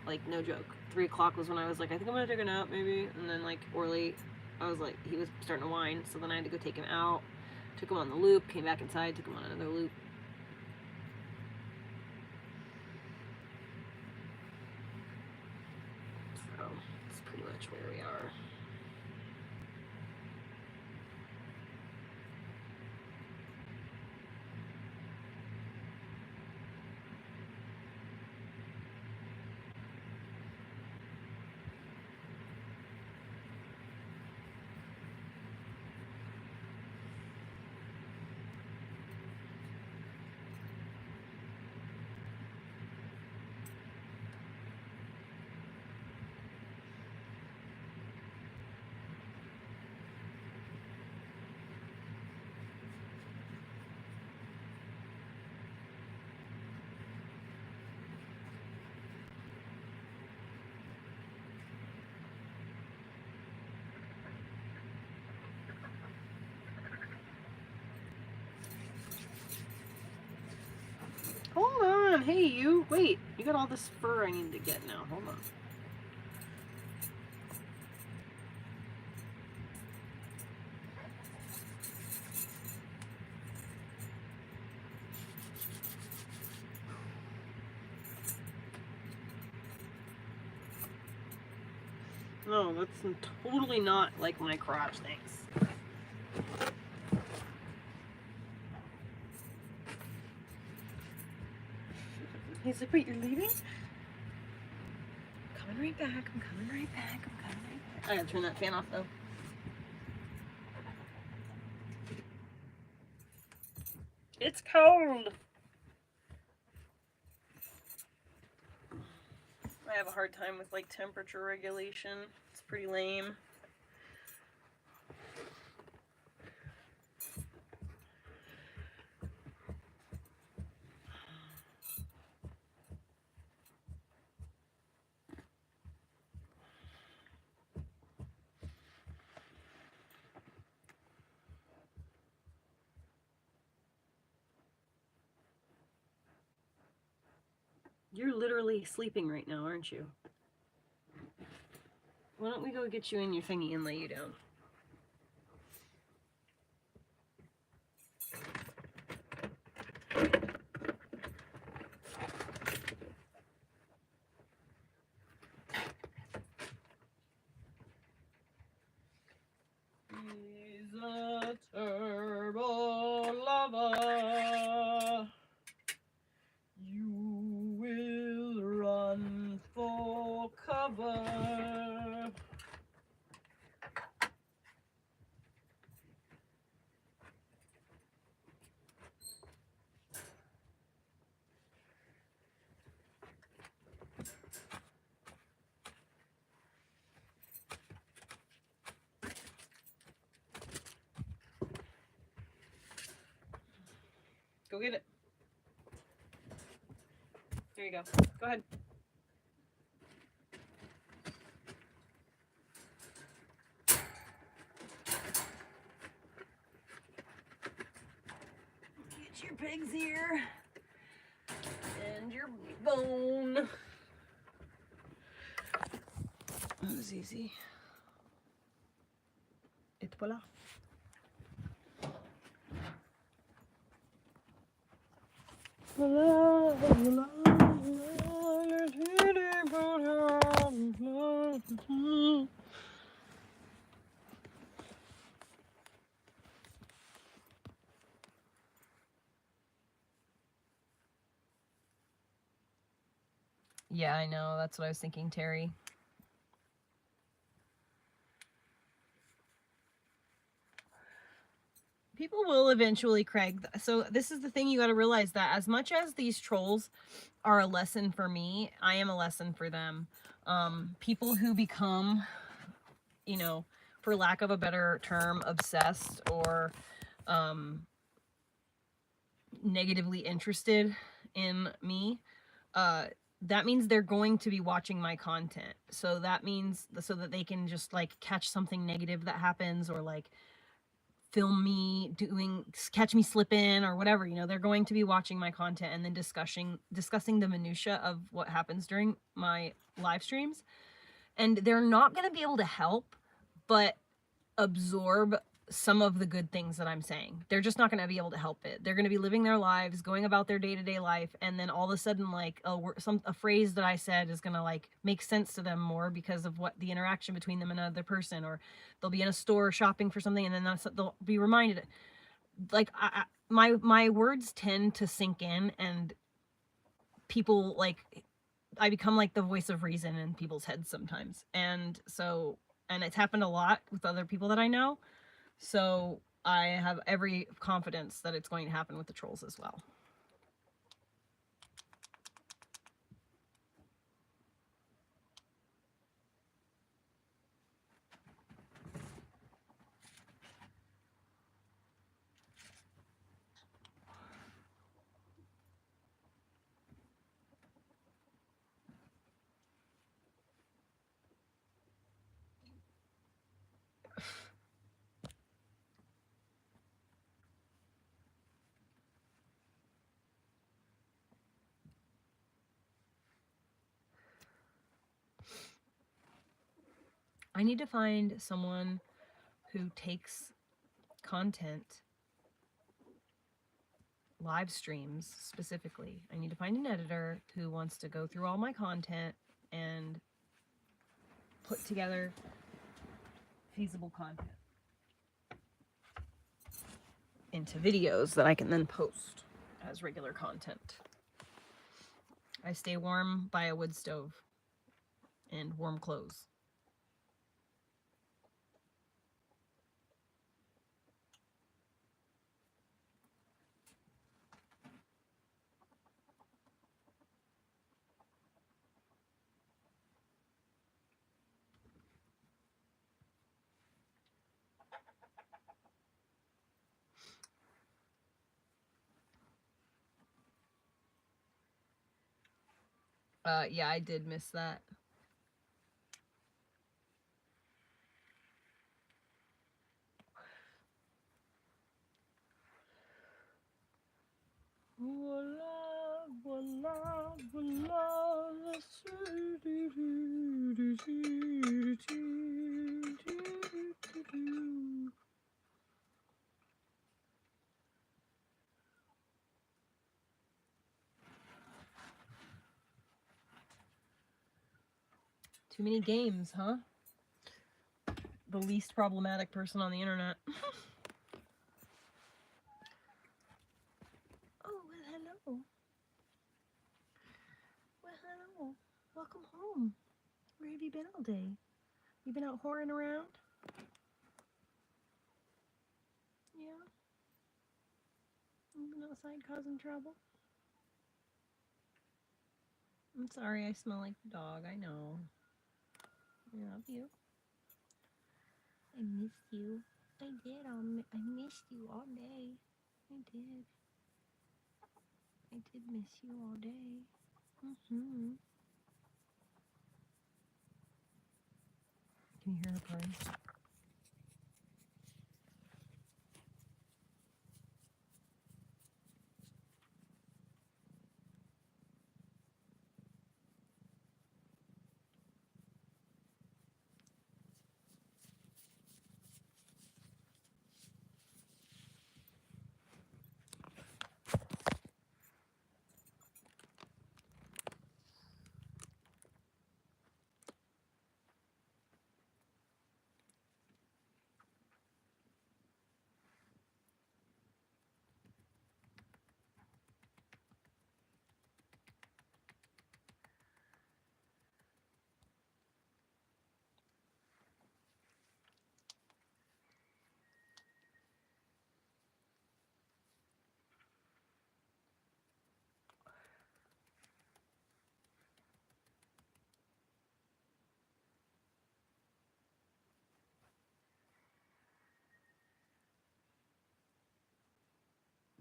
[SPEAKER 1] Like, no joke. 3 o'clock was when I was like, I think I'm gonna take a nap, maybe. And then, like, Orly, I was like, he was starting to whine. So then I had to go take him out. Took him on the loop, came back inside, took him on another loop. So, that's pretty much where we are. Hold on, hey you, wait, you got all this fur I need to get now, hold on. No, that's totally not like my crotch, thanks. He's like, wait, you're leaving? I'm coming right back, I'm coming right back, I'm coming right back. I gotta turn that fan off though. It's cold! I have a hard time with like temperature regulation. It's pretty lame. You're literally sleeping right now, aren't you? Why don't we go get you in your thingy and lay you down? He's a turbo lover. You will run for cover. Go get it. There you go. Go ahead. Get your pig's ear and your bone. That was easy. Et voilà. Yeah, I know. That's what I was thinking, Terry. People will eventually, Craig. So this is the thing, you got to realize that as much as these trolls are a lesson for me, I am a lesson for them. People who become, you know, for lack of a better term, obsessed or negatively interested in me, that means they're going to be watching my content. So that means so that they can just like catch something negative that happens or like film me catch me slipping or whatever. You know, they're going to be watching my content and then discussing the minutia of what happens during my live streams. And they're not going to be able to help but absorb some of the good things that I'm saying. They're just not going to be able to help it. They're going to be living their lives, going about their day-to-day life, and then all of a sudden, like, a phrase that I said is going to, like, make sense to them more because of what the interaction between them and another person. Or they'll be in a store shopping for something, and then they'll be reminded. Like, my words tend to sink in, and people, like, I become like the voice of reason in people's heads sometimes. And so, and it's happened a lot with other people that I know. So I have every confidence that it's going to happen with the trolls as well. I need to find someone who takes content, live streams specifically. I need to find an editor who wants to go through all my content and put together feasible content into videos that I can then post as regular content. I stay warm by a wood stove and warm clothes. Yeah, I did miss that. Too many games, huh? The least problematic person on the internet. Oh, well, hello. Well, hello. Welcome home. Where have you been all day? You been out whoring around? Yeah? You been outside causing trouble? I'm sorry, I smell like the dog. I know. I love you. I missed you. I did. I missed you all day. I did. I did miss you all day. Mm-hmm. Can you hear her purring?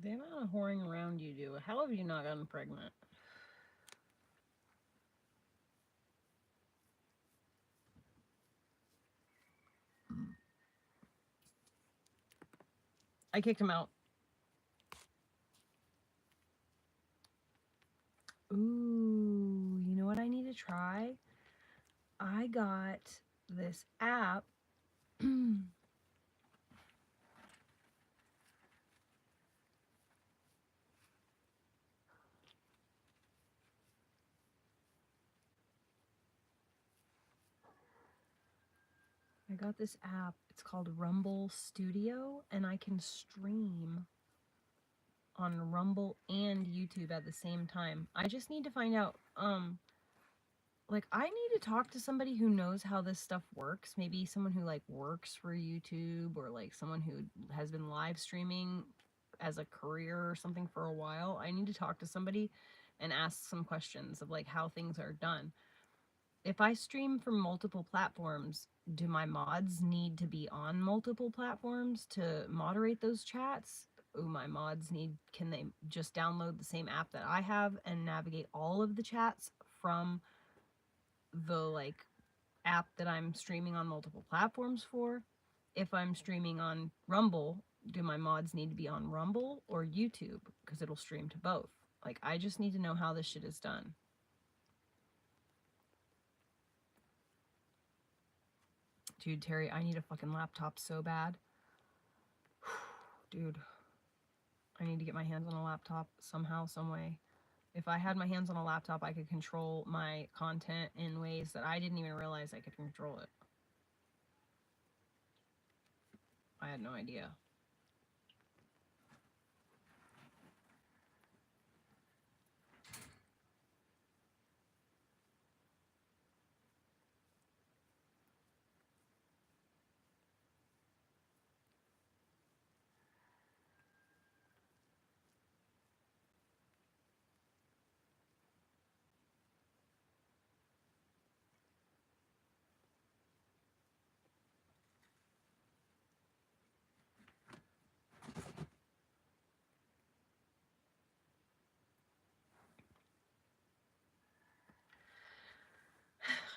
[SPEAKER 1] The amount of whoring around you do. How have you not gotten pregnant? I kicked him out. Ooh, you know what I need to try? I got this app. I got this app. It's called Rumble Studio, and I can stream on Rumble and YouTube at the same time. I just need to find out, like, I need to talk to somebody who knows how this stuff works. Maybe someone who, like, works for YouTube, or, like, someone who has been live streaming as a career or something for a while. I need to talk to somebody and ask some questions of, like, how things are done. If I stream from multiple platforms, do my mods need to be on multiple platforms to moderate those chats? My mods can they just download the same app that I have and navigate all of the chats from the, like, app that I'm streaming on multiple platforms for? If I'm streaming on Rumble, do my mods need to be on Rumble or YouTube? Because it'll stream to both. Like, I just need to know how this shit is done. Dude, Terry, I need a fucking laptop so bad. Dude, I need to get my hands on a laptop somehow, some way. If I had my hands on a laptop, I could control my content in ways that I didn't even realize I could control it. I had no idea.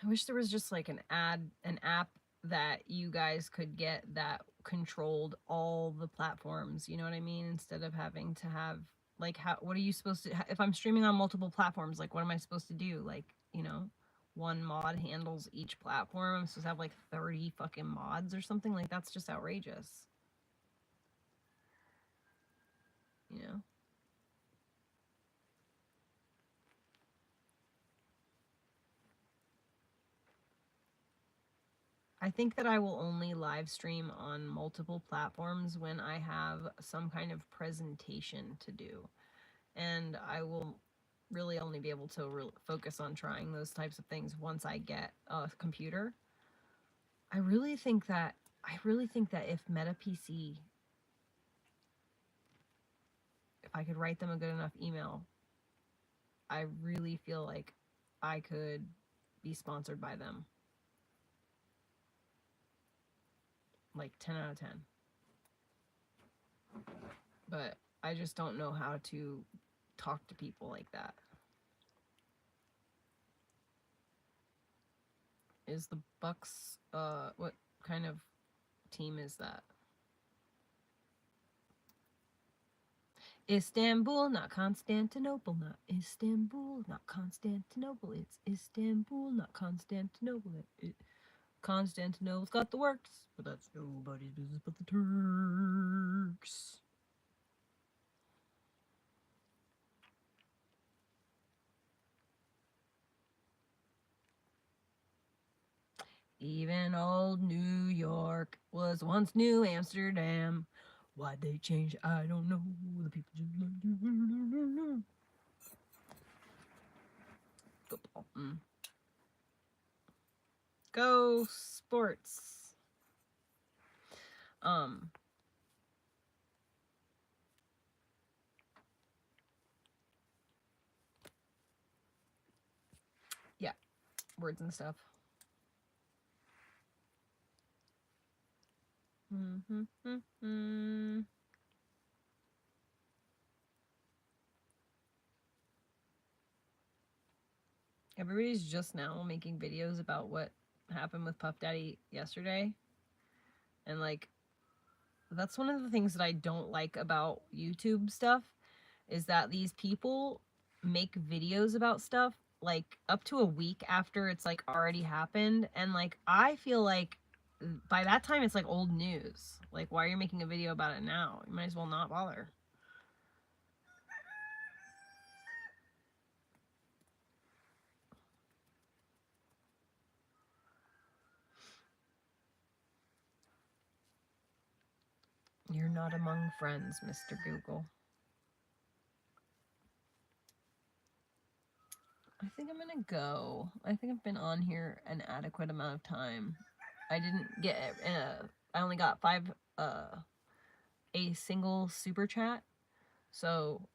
[SPEAKER 1] I wish there was just like an app that you guys could get that controlled all the platforms, you know what I mean? Instead of having to have, like, what are you supposed to, if I'm streaming on multiple platforms, like, what am I supposed to do? Like, you know, one mod handles each platform. I'm supposed to have like 30 fucking mods or something. Like, that's just outrageous. You know? I think that I will only live stream on multiple platforms when I have some kind of presentation to do. And I will really only be able to focus on trying those types of things once I get a computer. I really think that if Meta PC, if I could write them a good enough email, I really feel like I could be sponsored by them. Like 10 out of 10. But I just don't know how to talk to people like that. Is the Bucks, what kind of team is that? Istanbul, not Constantinople, not Istanbul, not Constantinople. It's Istanbul, not Constantinople. Constantinople's got the works, but that's nobody's business but the Turks. Even old New York was once New Amsterdam. Why'd they change? I don't know. The people just like to football. Go sports. Yeah, words and stuff. Everybody's just now making videos about what happened with Puff Daddy yesterday. And, like, that's one of the things that I don't like about YouTube stuff, is that these people make videos about stuff like up to a week after it's like already happened, and like I feel like by that time it's like old news. Like, why are you making a video about it now? You might as well not bother. You're not among friends, Mr. Google. I think I'm gonna go. I think I've been on here an adequate amount of time. I didn't get I only got 5 a single super chat, so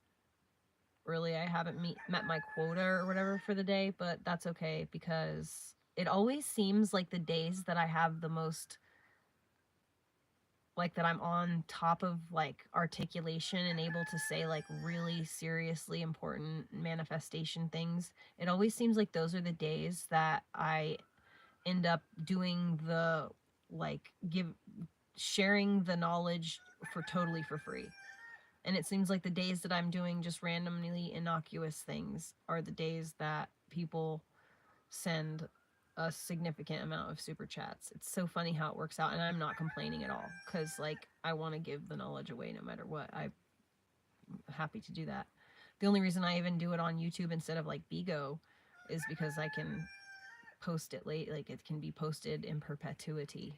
[SPEAKER 1] really I haven't met my quota or whatever for the day, but that's okay because it always seems like the days that I have the most, like, that I'm on top of like articulation and able to say like really seriously important manifestation things, it always seems like those are the days that I end up doing the, like, sharing the knowledge for totally for free. And it seems like the days that I'm doing just randomly innocuous things are the days that people send a significant amount of super chats. It's so funny how it works out, and I'm not complaining at all because, like, I want to give the knowledge away no matter what. I'm happy to do that. The only reason I even do it on YouTube instead of like Bigo is because I can post it late, like it can be posted in perpetuity.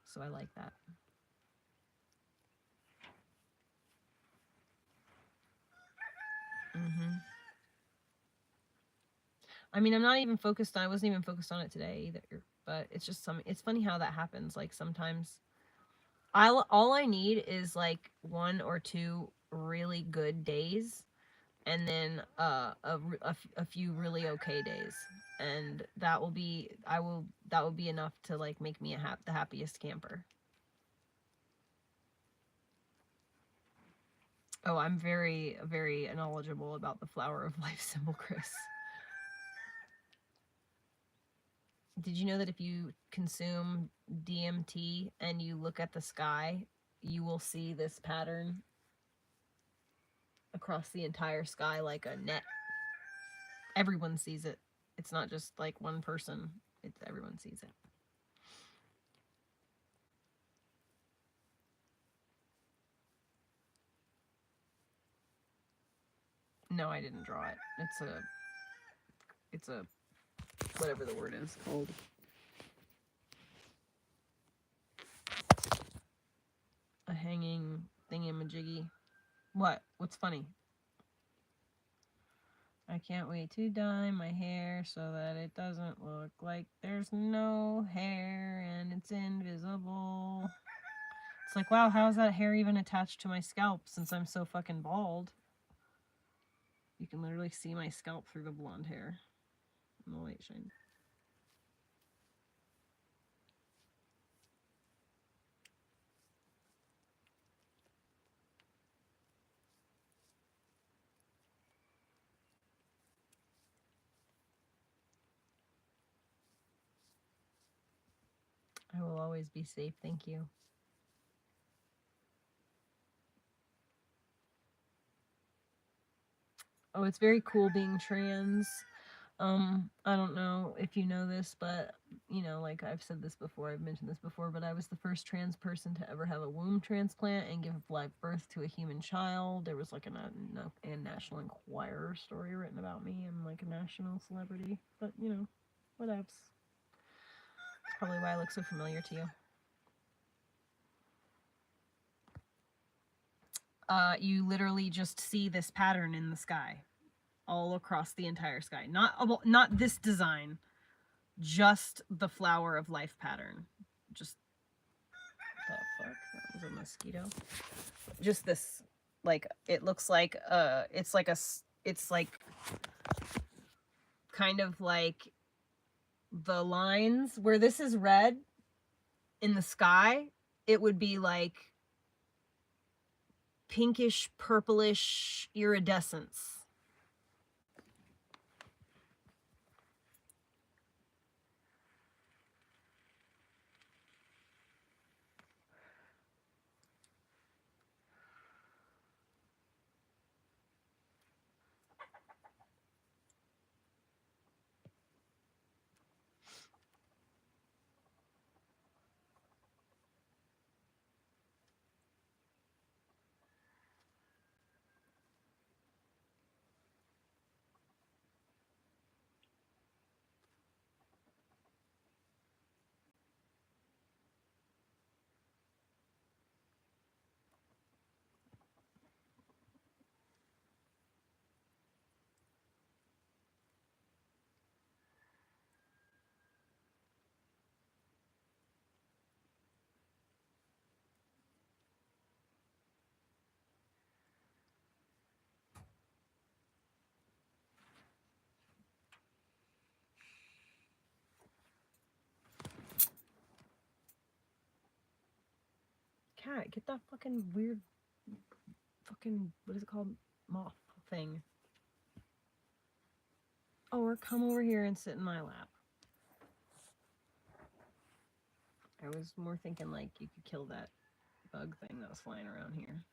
[SPEAKER 1] So I like that. I mean, I'm not even focused on, I wasn't even focused on it today either, but it's just it's funny how that happens. Like sometimes all I need is like 1 or 2 really good days, and then a few really okay days, and that will be enough to like make me the happiest camper. Oh, I'm very, very knowledgeable about the flower of life symbol, Chris. Did you know that if you consume DMT and you look at the sky, you will see this pattern across the entire sky like a net? Everyone sees it. It's not just like one person. Everyone sees it. No, I didn't draw it. It's a whatever the word is called. A hanging thingy-majiggy. What? What's funny? I can't wait to dye my hair so that it doesn't look like there's no hair and it's invisible. It's like, wow, how is that hair even attached to my scalp since I'm so fucking bald? You can literally see my scalp through the blonde hair and the light shine. I will always be safe, thank you. Oh, it's very cool being trans. I don't know if you know this, but, you know, like I've said this before, I've mentioned this before, but I was the first trans person to ever have a womb transplant and give live birth to a human child. There was like a National Enquirer story written about me. I'm like a national celebrity, but, you know, whatevs. That's probably why I look so familiar to you. You literally just see this pattern in the sky, all across the entire sky. Not this design, just the flower of life pattern. Just the fuck? That was a mosquito. Just this, like, it looks like it's like kind of like the lines where this is red in the sky, it would be like pinkish, purplish iridescence. cat. Get that fucking weird fucking, what is it called? Moth thing. Or come over here and sit in my lap. I was more thinking like you could kill that bug thing that was flying around here.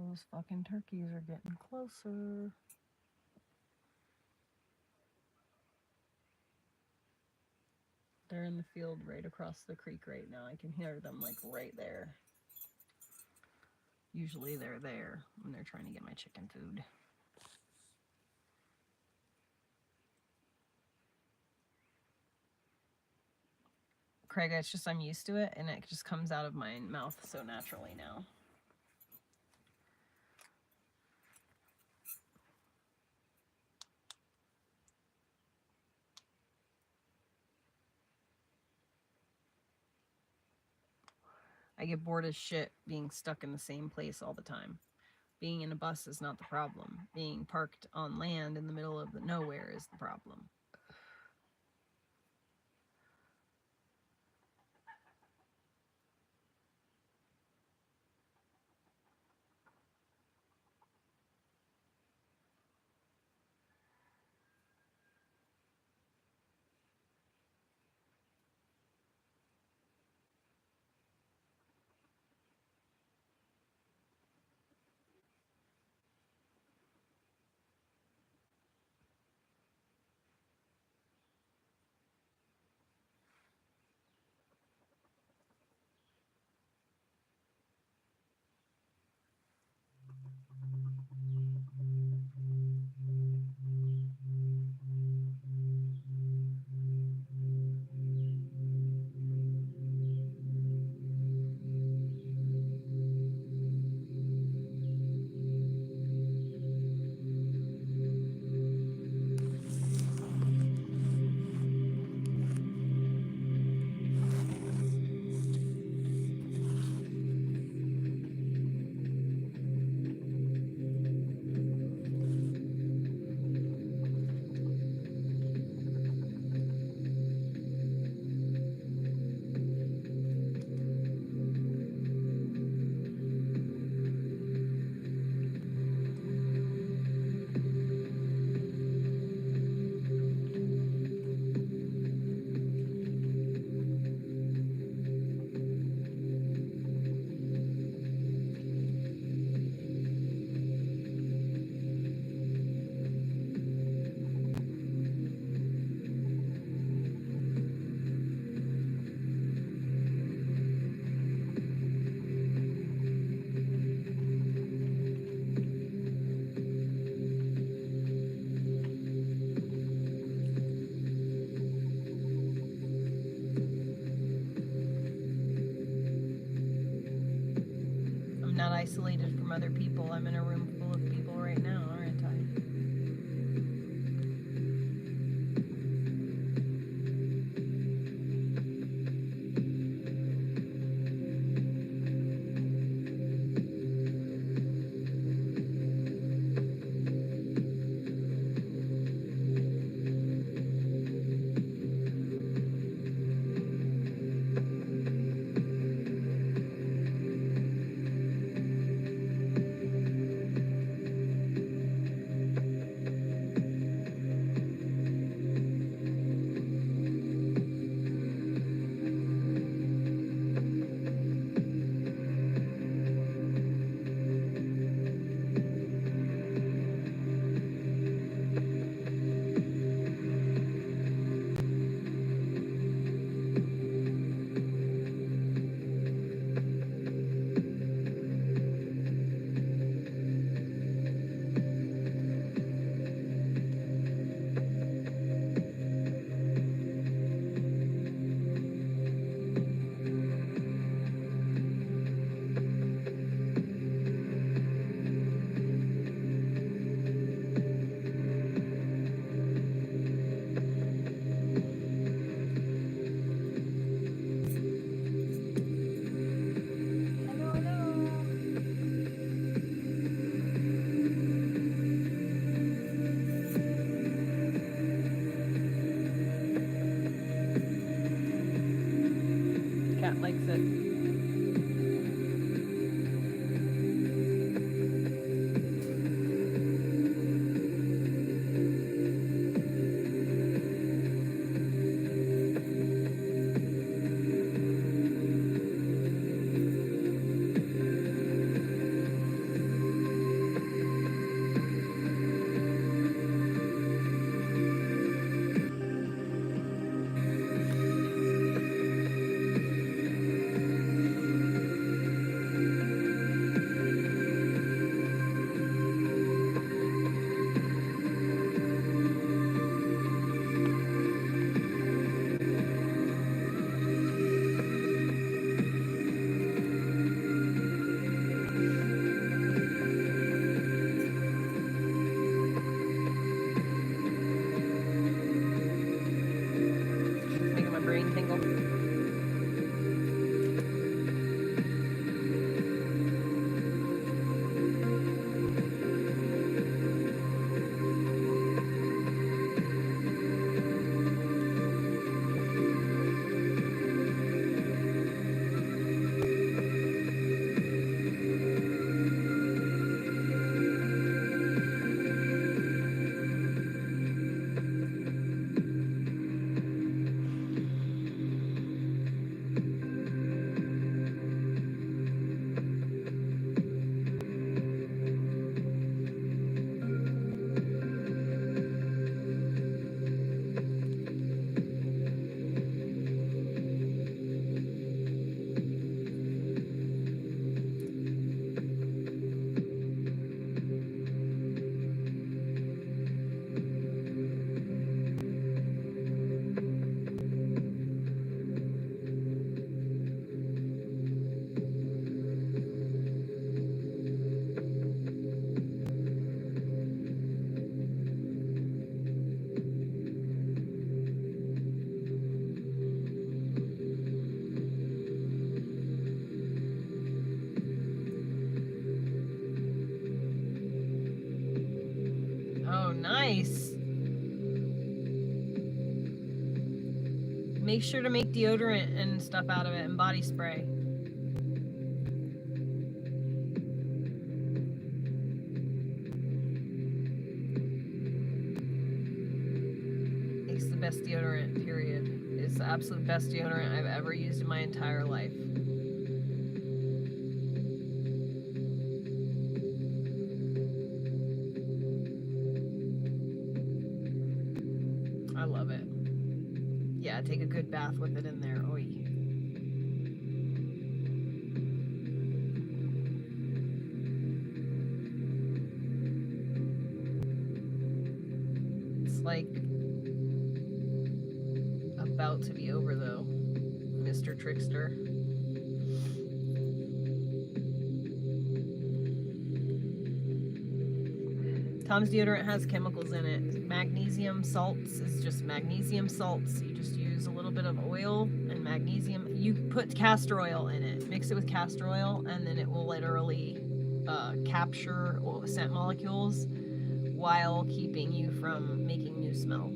[SPEAKER 1] Those fucking turkeys are getting closer. They're in the field right across the creek right now. I can hear them like right there. Usually they're there when they're trying to get my chicken food. Craig, it's just I'm used to it and it just comes out of my mouth so naturally now. I get bored as shit being stuck in the same place all the time. Being in a bus is not the problem. Being parked on land in the middle of the nowhere is the problem. I'm not isolated from other people. I'm in a room full of people right now, aren't I? cat likes it. Making my brain tingle. Oh, nice. Make sure to make deodorant and stuff out of it and body spray. It's the best deodorant, period. It's the absolute best deodorant I've ever used in my entire life. I love it. Yeah, take a good bath with it in there. Oy. It's like about to be over though, Mr. Trickster. Tom's deodorant has chemicals in it. Magnesium salts is just magnesium salts. You just use a little bit of oil and magnesium. You put castor oil in it. Mix it with castor oil, and then it will literally capture scent molecules while keeping you from making new smell.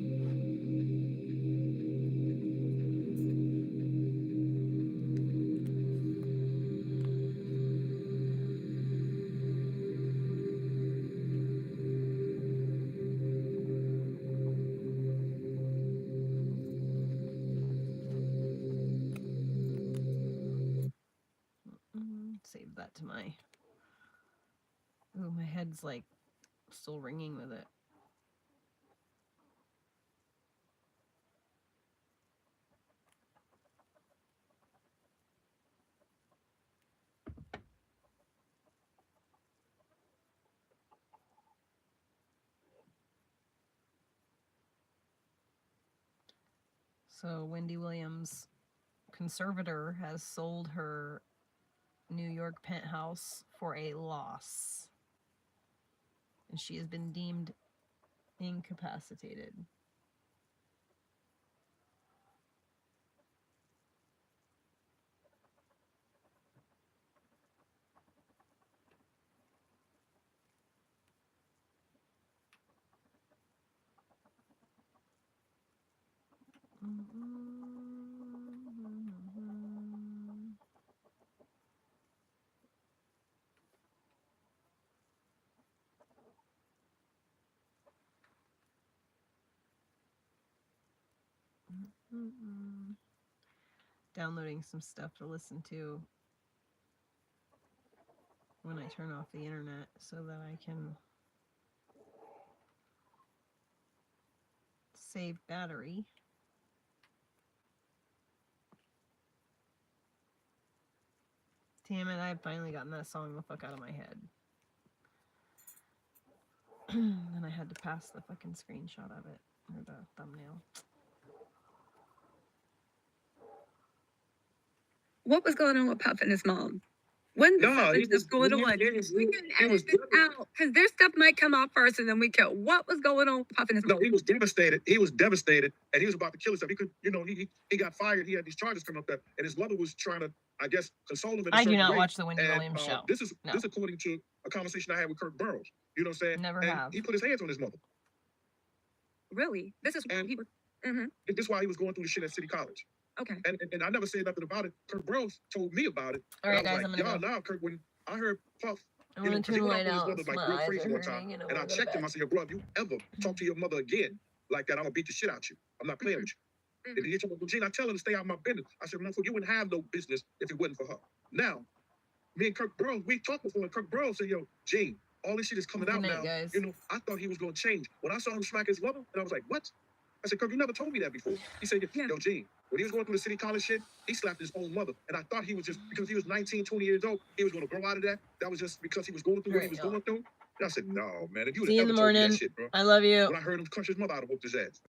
[SPEAKER 1] Save that to my... Ooh, my head's like still ringing with it. So Wendy Williams' conservator has sold her New York penthouse for a loss, and she has been deemed incapacitated. Downloading some stuff to listen to when I turn off the internet so that I can save battery. Damn it, I've finally gotten that song the fuck out of my head. Then I had to pass the fucking screenshot of it, or the thumbnail.
[SPEAKER 3] What was going on with Puff and his mom? When the just going on? We can edit this out because their stuff might come out first, and then we kill. What was going on with Puff and his mom?
[SPEAKER 4] No, he was devastated. He was devastated, and he was about to kill himself. He could, he got fired. He had these charges coming up there, and his mother was trying to, I guess, console him.
[SPEAKER 1] I do not watch the Wendy Williams show.
[SPEAKER 4] This is according to a conversation I had with Kirk Burrows. You know what I'm saying?
[SPEAKER 1] Never
[SPEAKER 4] and
[SPEAKER 1] have.
[SPEAKER 4] He put his hands on his mother.
[SPEAKER 3] Really? This is why he was.
[SPEAKER 4] This is why he was going through the shit at City College.
[SPEAKER 3] Okay.
[SPEAKER 4] And I never said nothing about it. Kirk Burrows told me about it.
[SPEAKER 1] All right,
[SPEAKER 4] and I was
[SPEAKER 1] guys,
[SPEAKER 4] like,
[SPEAKER 1] I'm gonna go.
[SPEAKER 4] now, Kirk, when I heard Puff,
[SPEAKER 1] I'm gonna turn the light out.
[SPEAKER 4] like real crazy one time, and I checked him. I said, "Yo, bro, if you ever talk to your mother again like that, I'm gonna beat the shit out you. I'm not playing with you." And he told me, Gene, I tell her to stay out of my business. I said, "Motherfucker, you wouldn't have no business if it wasn't for her." Now, me and Kirk Burrows, we talked before, and Kirk Burrows said, "Yo, Gene, all this shit is coming out now.
[SPEAKER 1] Guys.
[SPEAKER 4] I thought he was gonna change. When I saw him smack his mother, and I was like, what?" I said, "Kirk, you never told me that before." He said, "Yo, Gene, when he was going through the City College shit, he slapped his own mother. And I thought he was just, because he was 19, 20 years old, he was going to grow out of that. That was just because he was going through what he was going through." And I said, "No, man, if you would
[SPEAKER 1] See you
[SPEAKER 4] have
[SPEAKER 1] in
[SPEAKER 4] ever
[SPEAKER 1] the
[SPEAKER 4] told me
[SPEAKER 1] morning.
[SPEAKER 4] that shit, bro."
[SPEAKER 1] I love you.
[SPEAKER 4] When I heard him punch his mother, I'd have whooped his ass.